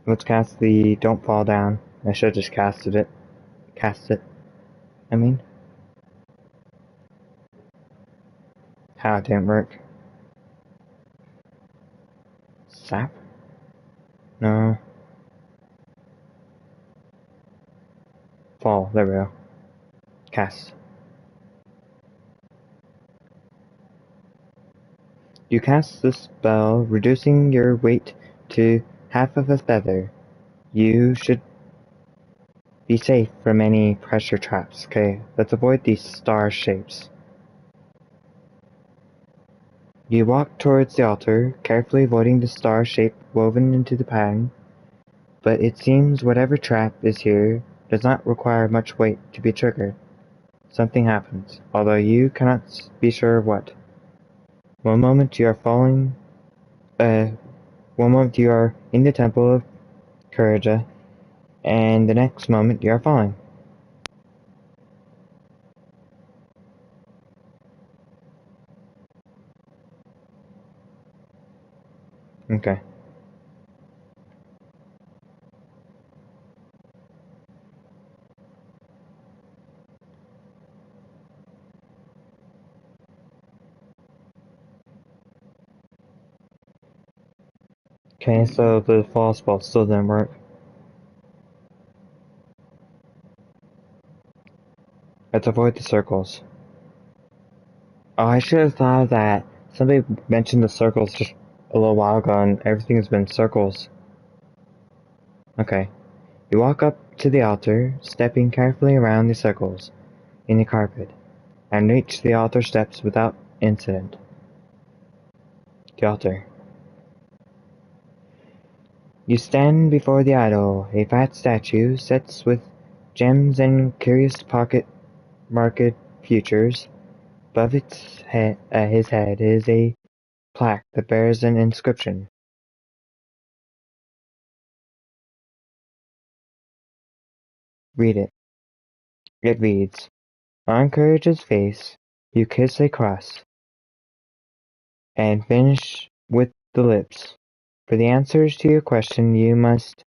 Speaker 1: Let's cast the Don't Fall Down. I should've just casted it. Cast it. I mean. How it didn't work. Sap? No. Fall. There we go. Cast. You cast the spell, reducing your weight to half of a feather. You should be safe from any pressure traps. Okay, let's avoid these star shapes. You walk towards the altar, carefully avoiding the star shape woven into the pattern, but it seems whatever trap is here does not require much weight to be triggered. Something happens, although you cannot be sure what. One moment you are one moment you are in the temple of Courage, and the next moment you are falling. Okay. Okay, so the fall spell still didn't work. Let's avoid the circles. Oh, I should have thought of that. Somebody mentioned the circles just a little while ago, and everything's been circles. Okay. You walk up to the altar, stepping carefully around the circles in the carpet, and reach the altar steps without incident. The altar. You stand before the idol, a fat statue set with gems and curious pocket-marked features. Above his head is a plaque that bears an inscription. Read it. It reads, "On Courage's face you kiss a cross, and finish with the lips. For the answers to your question you must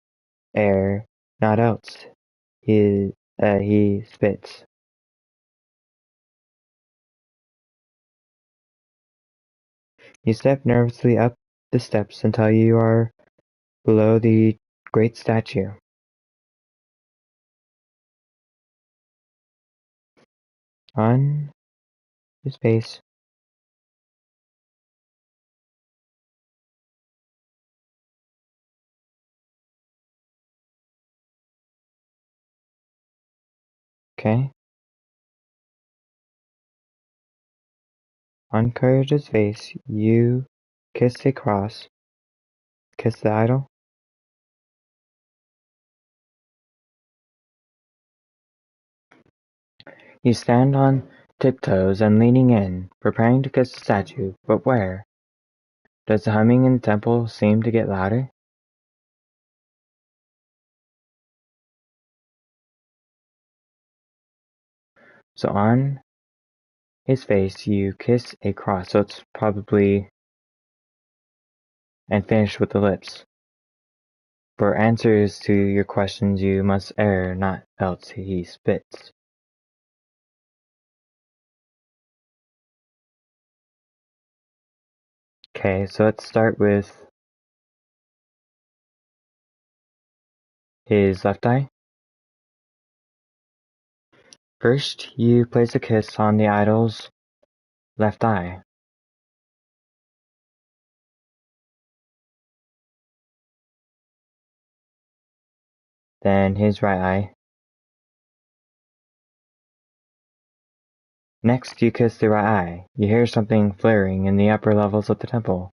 Speaker 1: err, not else." He spits. You step nervously up the steps until you are below the great statue. On his face, okay? On Courage's face, you kiss a cross. Kiss the idol. You stand on tiptoes and leaning in, preparing to kiss the statue, but where? Does the humming in the temple seem to get louder? So on his face you kiss a cross, so it's probably and finish with the lips. For answers to your questions you must err, not else he spits. Okay, so let's start with his left eye. First, you place a kiss on the idol's left eye. then his right eye. Next, you kiss the right eye. You hear something flaring in the upper levels of the temple.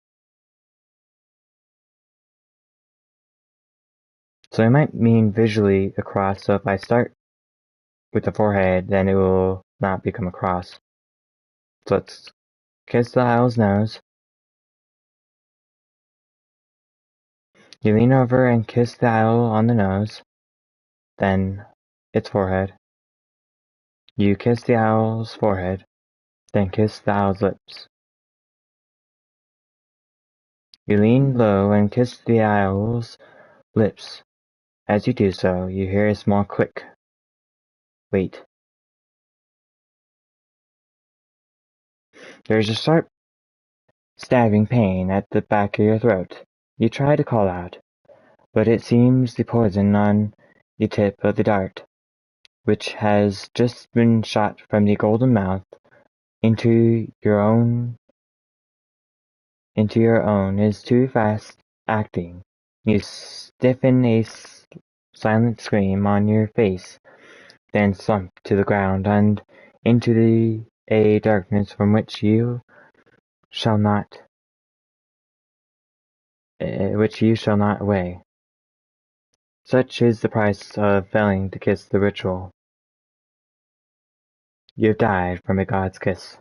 Speaker 1: So it might mean visually a cross, so if I start with the forehead, then it will not become a cross. So let's kiss the owl's nose. You lean over and kiss the owl on the nose, then its forehead. You kiss the owl's forehead, then kiss the owl's lips. You lean low and kiss the owl's lips. As you do so, you hear a small click. Wait. There's a sharp, stabbing pain at the back of your throat. You try to call out, but it seems the poison on the tip of the dart, which has just been shot from the golden mouth into your own, is too fast acting. You stiffen a silent scream on your face, then slump to the ground and into a darkness from which you shall not away. Such is the price of failing to kiss the ritual. You have died from a god's kiss.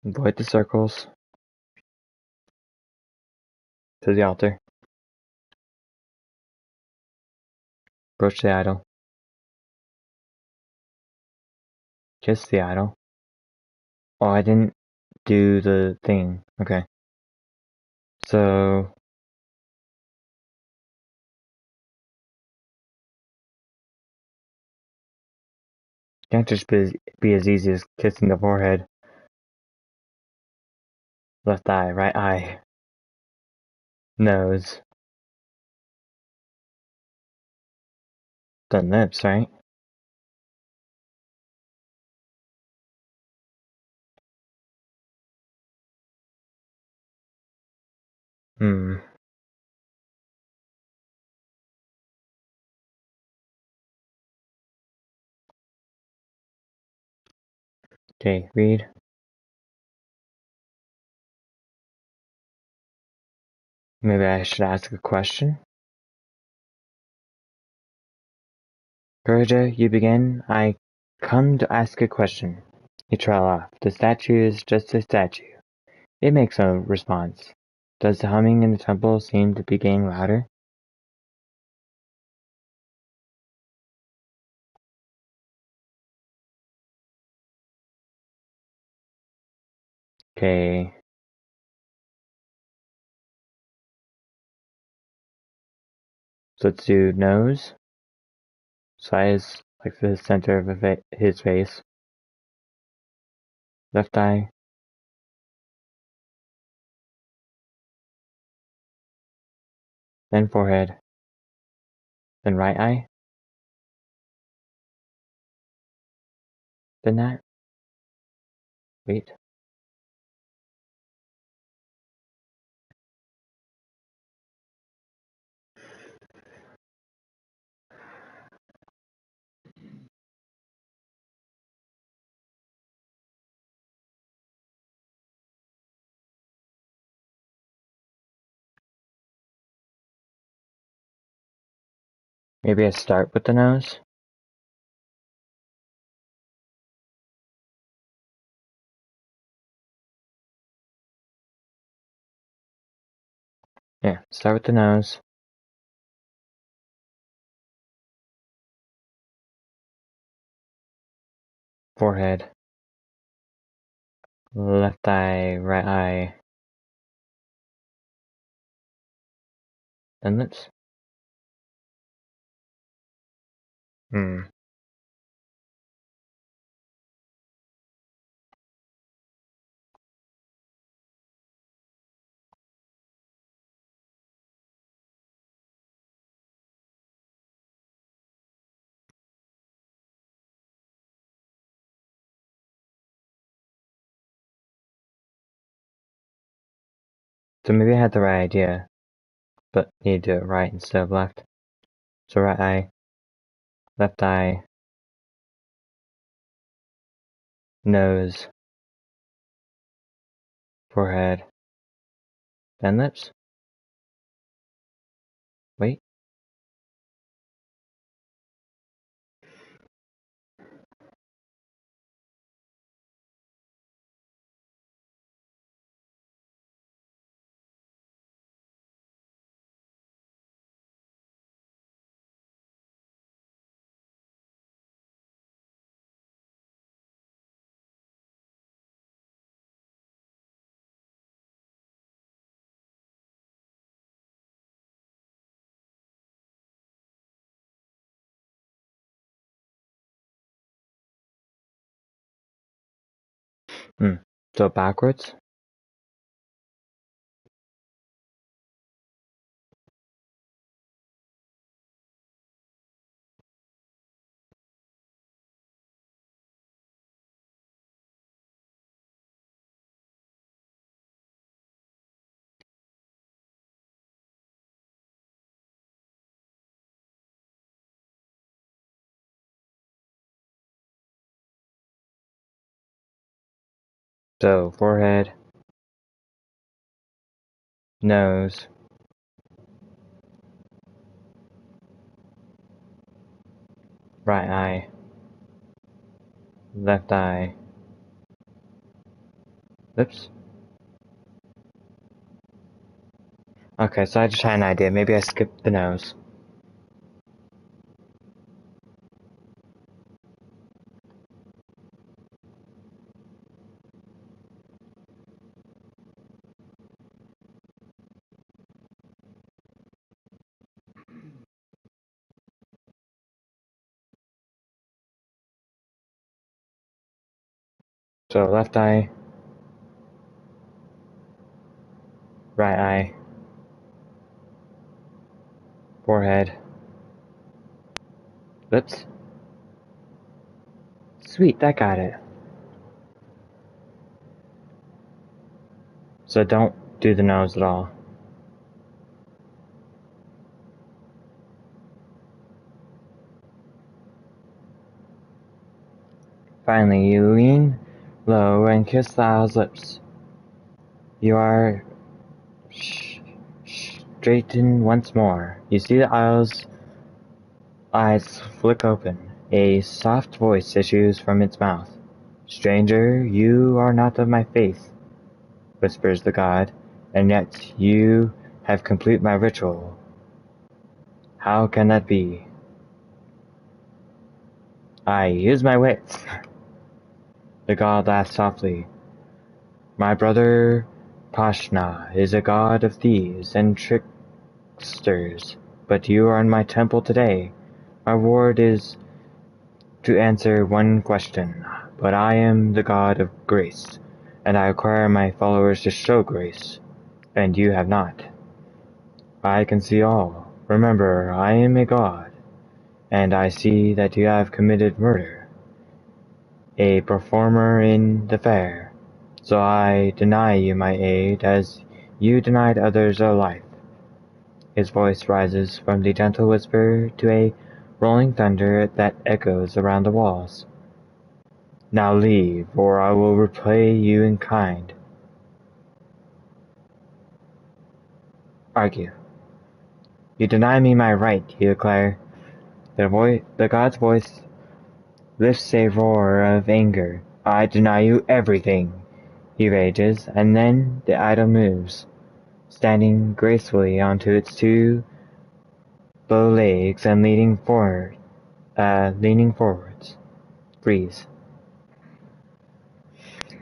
Speaker 1: Avoid the circles to the altar. Approach the idol. Kiss the idol. Oh, I didn't do the thing. Okay. So, can't just be as easy as kissing the forehead. Left eye, right eye, nose, then lips, right? Hmm. Okay, read. Maybe I should ask a question. Georgia, you begin. I come to ask a question. You trail off. The statue is just a statue. It makes no response. Does the humming in the temple seem to be getting louder? Okay. So let's do nose. Size like the center of his face. Left eye. Then forehead. Then right eye. Then that. Wait. Maybe I start with the nose. Yeah, start with the nose. Forehead. Left eye, right eye. Then lips. Hmm. So maybe I had the right idea, but need to do it right instead of left. So right eye, left eye, nose, forehead, then lips. Wait. So backwards. So forehead, nose, right eye, left eye, lips. Okay, so I just had an idea. Maybe I skipped the nose. So left eye, right eye, forehead, lips. Sweet, that got it. So don't do the nose at all. Finally, you lean low and kiss the owl's lips. You are straightened once more. You see the owl's eyes flick open. A soft voice issues from its mouth. Stranger, you are not of my faith, whispers the god, and yet you have completed my ritual. How can that be? I use my wits. The god laughs softly. My brother Pashna is a god of thieves and tricksters, but you are in my temple today. My reward is to answer one question, but I am the god of grace, and I require my followers to show grace, and you have not. I can see all. Remember, I am a god, and I see that you have committed murder, a performer in the fair, so I deny you my aid as you denied others a life. His voice rises from the gentle whisper to a rolling thunder that echoes around the walls. Now leave, or I will repay you in kind. Argue. You deny me my right, you declare. The god's voice lifts a roar of anger. I deny you everything, he rages, and then the idol moves, standing gracefully onto its two bow legs and leaning forwards. Freeze.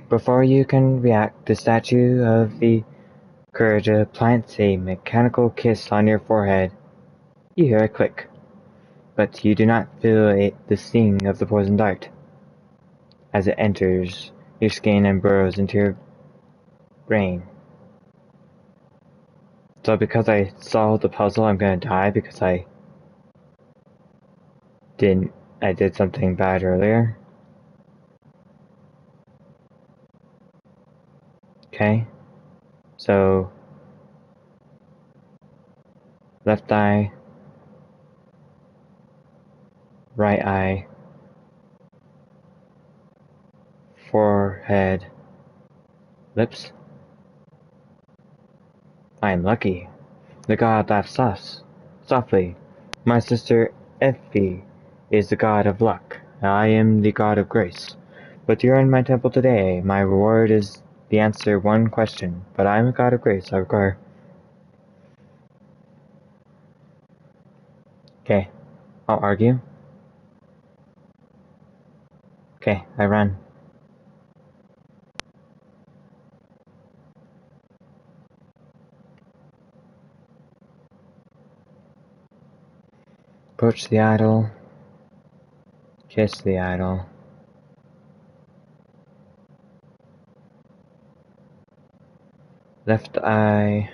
Speaker 1: Before you can react, the statue of the Kurja plants a mechanical kiss on your forehead. You hear a click, but you do not feel the sting of the poison dart as it enters your skin and burrows into your brain. So because I solved the puzzle, I'm gonna die because didn't I did something bad earlier. Okay, so left eye, right eye, forehead, lips. I am lucky. The god laughs softly. My sister Effie is the god of luck. I am the god of grace. But you're in my temple today. My reward is the answer one question. But I am a god of grace. I require. Okay, I'll argue. Okay, I run. Approach the idol. Kiss the idol. Left eye.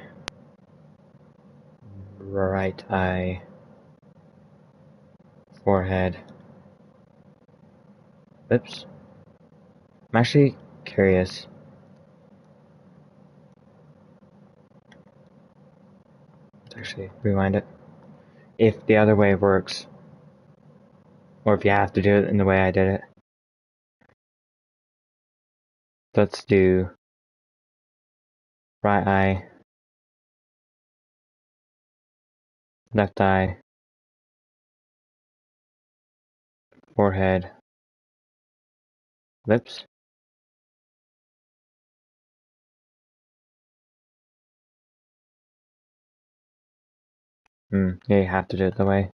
Speaker 1: Right eye. Forehead. Lips. I'm actually curious. Let's actually rewind it. If the other way works. Or if you have to do it in the way I did it. Let's do right eye, left eye, forehead, lips. Yeah, you have to do it the way.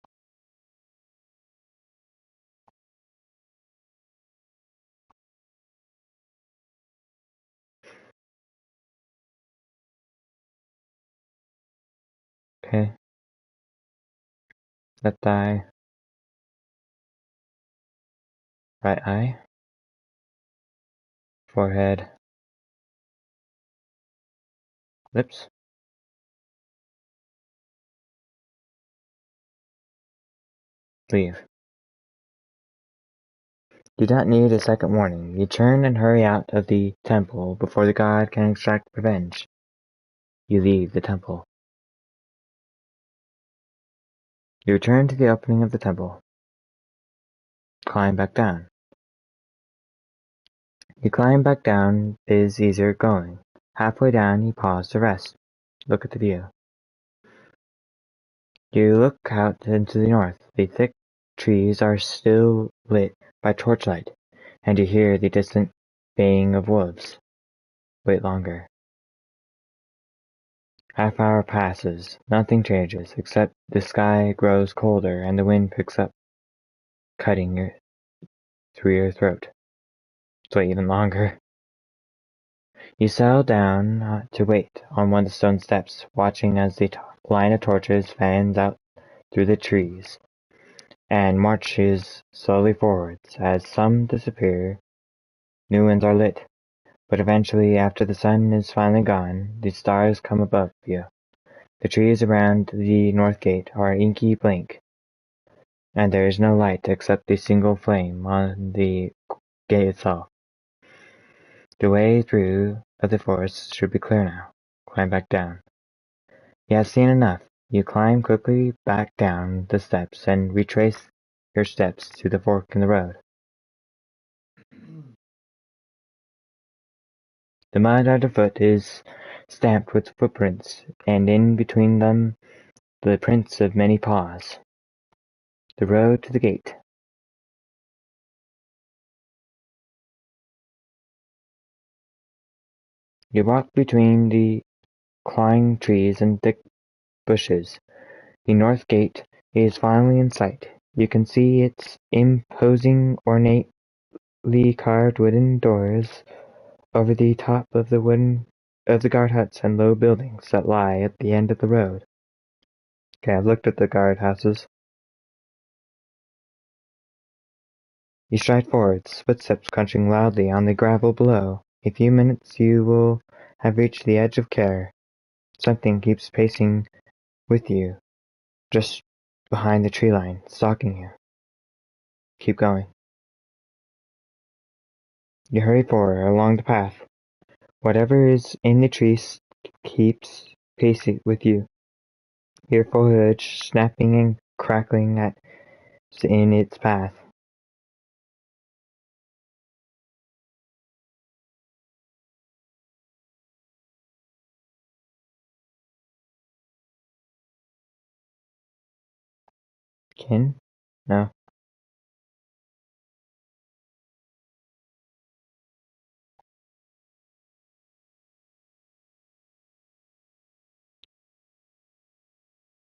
Speaker 1: Okay. Left eye, right eye, forehead, lips. Leave. Do not need a second warning. You turn and hurry out of the temple before the god can extract revenge. You leave the temple. You return to the opening of the temple. Climb back down. You climb back down is easier going. Halfway down, you pause to rest. Look at the view. You look out into the north. The thick trees are still lit by torchlight, and you hear the distant baying of wolves. Wait longer. Half-hour passes. Nothing changes, except the sky grows colder and the wind picks up, cutting through your throat. So wait even longer. You settle down to wait on one of the stone steps, watching as the line of torches fans out through the trees and marches slowly forwards. As some disappear, new ones are lit, but eventually, after the sun is finally gone, the stars come above you. The trees around the north gate are inky blank, and there is no light except the single flame on the gate itself. The way through of the forest should be clear now. Climb back down. You have seen enough. You climb quickly back down the steps and retrace your steps to the fork in the road. The mud underfoot is stamped with footprints, and in between them the prints of many paws. The road to the gate. You walk between the clawing trees and thick bushes. The north gate is finally in sight. You can see its imposing, ornately carved wooden doors over the top of the guard huts and low buildings that lie at the end of the road. Okay, I've looked at the guard houses. You stride forwards, footsteps crunching loudly on the gravel below. A few minutes you will have reached the edge of care. Something keeps pacing with you, just behind the tree line, stalking you. Keep going. You hurry forward along the path. Whatever is in the trees keeps pacing with you. hear foliage snapping and crackling in its path. Kin? No.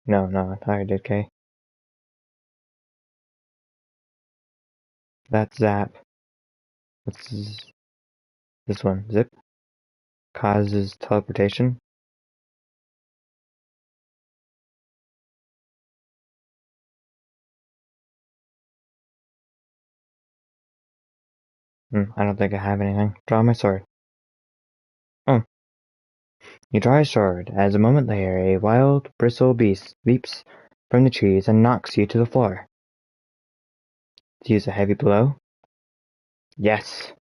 Speaker 1: No, I thought I did, K. That's Zap. What's this one? Zip? Causes teleportation? I don't think I have anything. Draw my sword. Oh. You draw your sword, as a moment later a wild bristle beast leaps from the trees and knocks you to the floor. To use a heavy blow? Yes.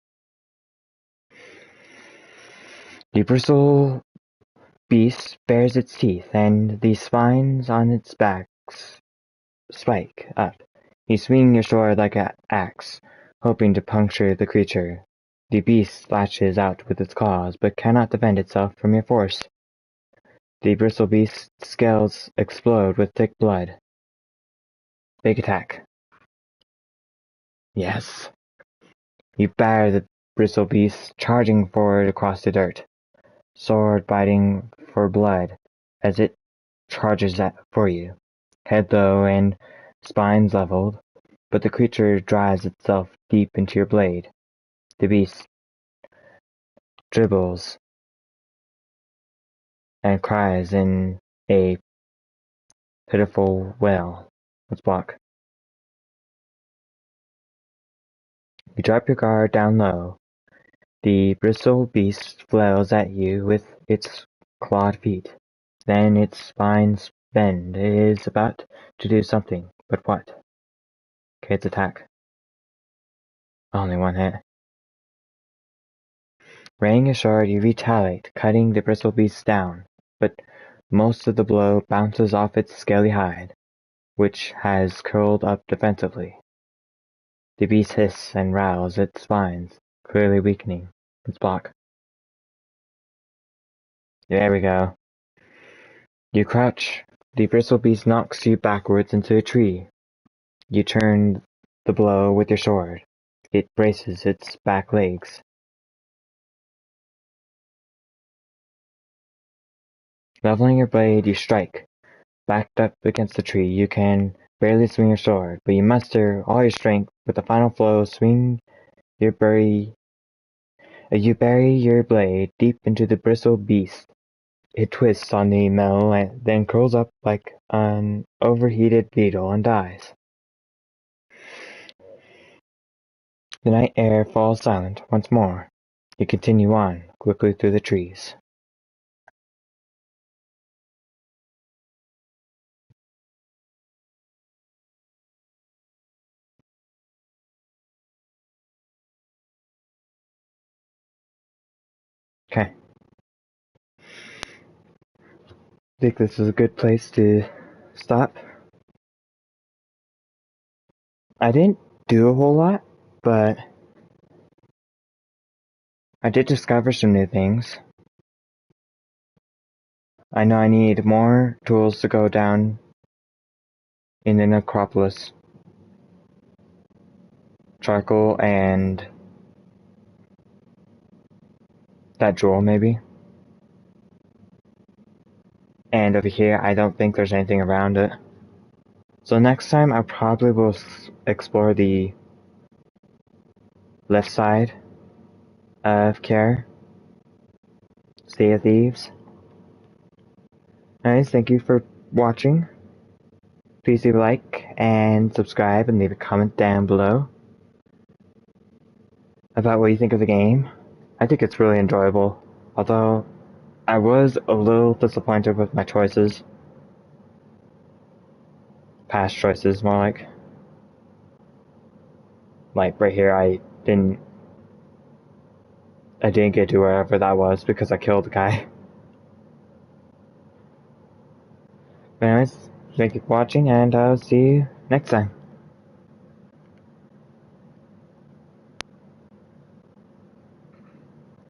Speaker 1: The bristle beast bares its teeth, and the spines on its back spike up. You swing your sword like an axe, hoping to puncture the creature. The beast lashes out with its claws, but cannot defend itself from your force. The bristle beast's scales explode with thick blood. Big attack. Yes. You batter the bristle beast, charging forward across the dirt, sword biting for blood as it charges for you, head low and spines leveled, but the creature drives itself deep into your blade. The beast dribbles and cries in a pitiful wail. Let's block. You drop your guard down low. The bristle beast flails at you with its clawed feet. Then its spines bend. It is about to do something, but what? Kate's attack. Only one hit. Raining your sword, you retaliate, cutting the bristle beast down, but most of the blow bounces off its scaly hide, which has curled up defensively. The beast hisses and rattles its spines, clearly weakening. Let's block. There we go. You crouch. The bristle beast knocks you backwards into a tree. You turn the blow with your sword. It braces its back legs. Leveling your blade, you strike. Backed up against the tree, you can barely swing your sword, but you muster all your strength with the final flow. You bury your blade deep into the bristle beast. It twists on the metal and then curls up like an overheated beetle and dies. The night air falls silent once more. You continue on, quickly through the trees. Okay. I think this is a good place to stop. I didn't do a whole lot, but I did discover some new things. I know I need more tools to go down in the necropolis. Charcoal and that jewel, maybe. And over here, I don't think there's anything around it. So next time, I probably will explore the left side of Care, Sea of Thieves. Anyways, thank you for watching. Please leave a like and subscribe and leave a comment down below about what you think of the game. I think it's really enjoyable, although I was a little disappointed with my choices. Past choices, more like. Like right here, I didn't get to wherever that was because I killed the guy. Anyways, thank you for watching, and I'll see you next time.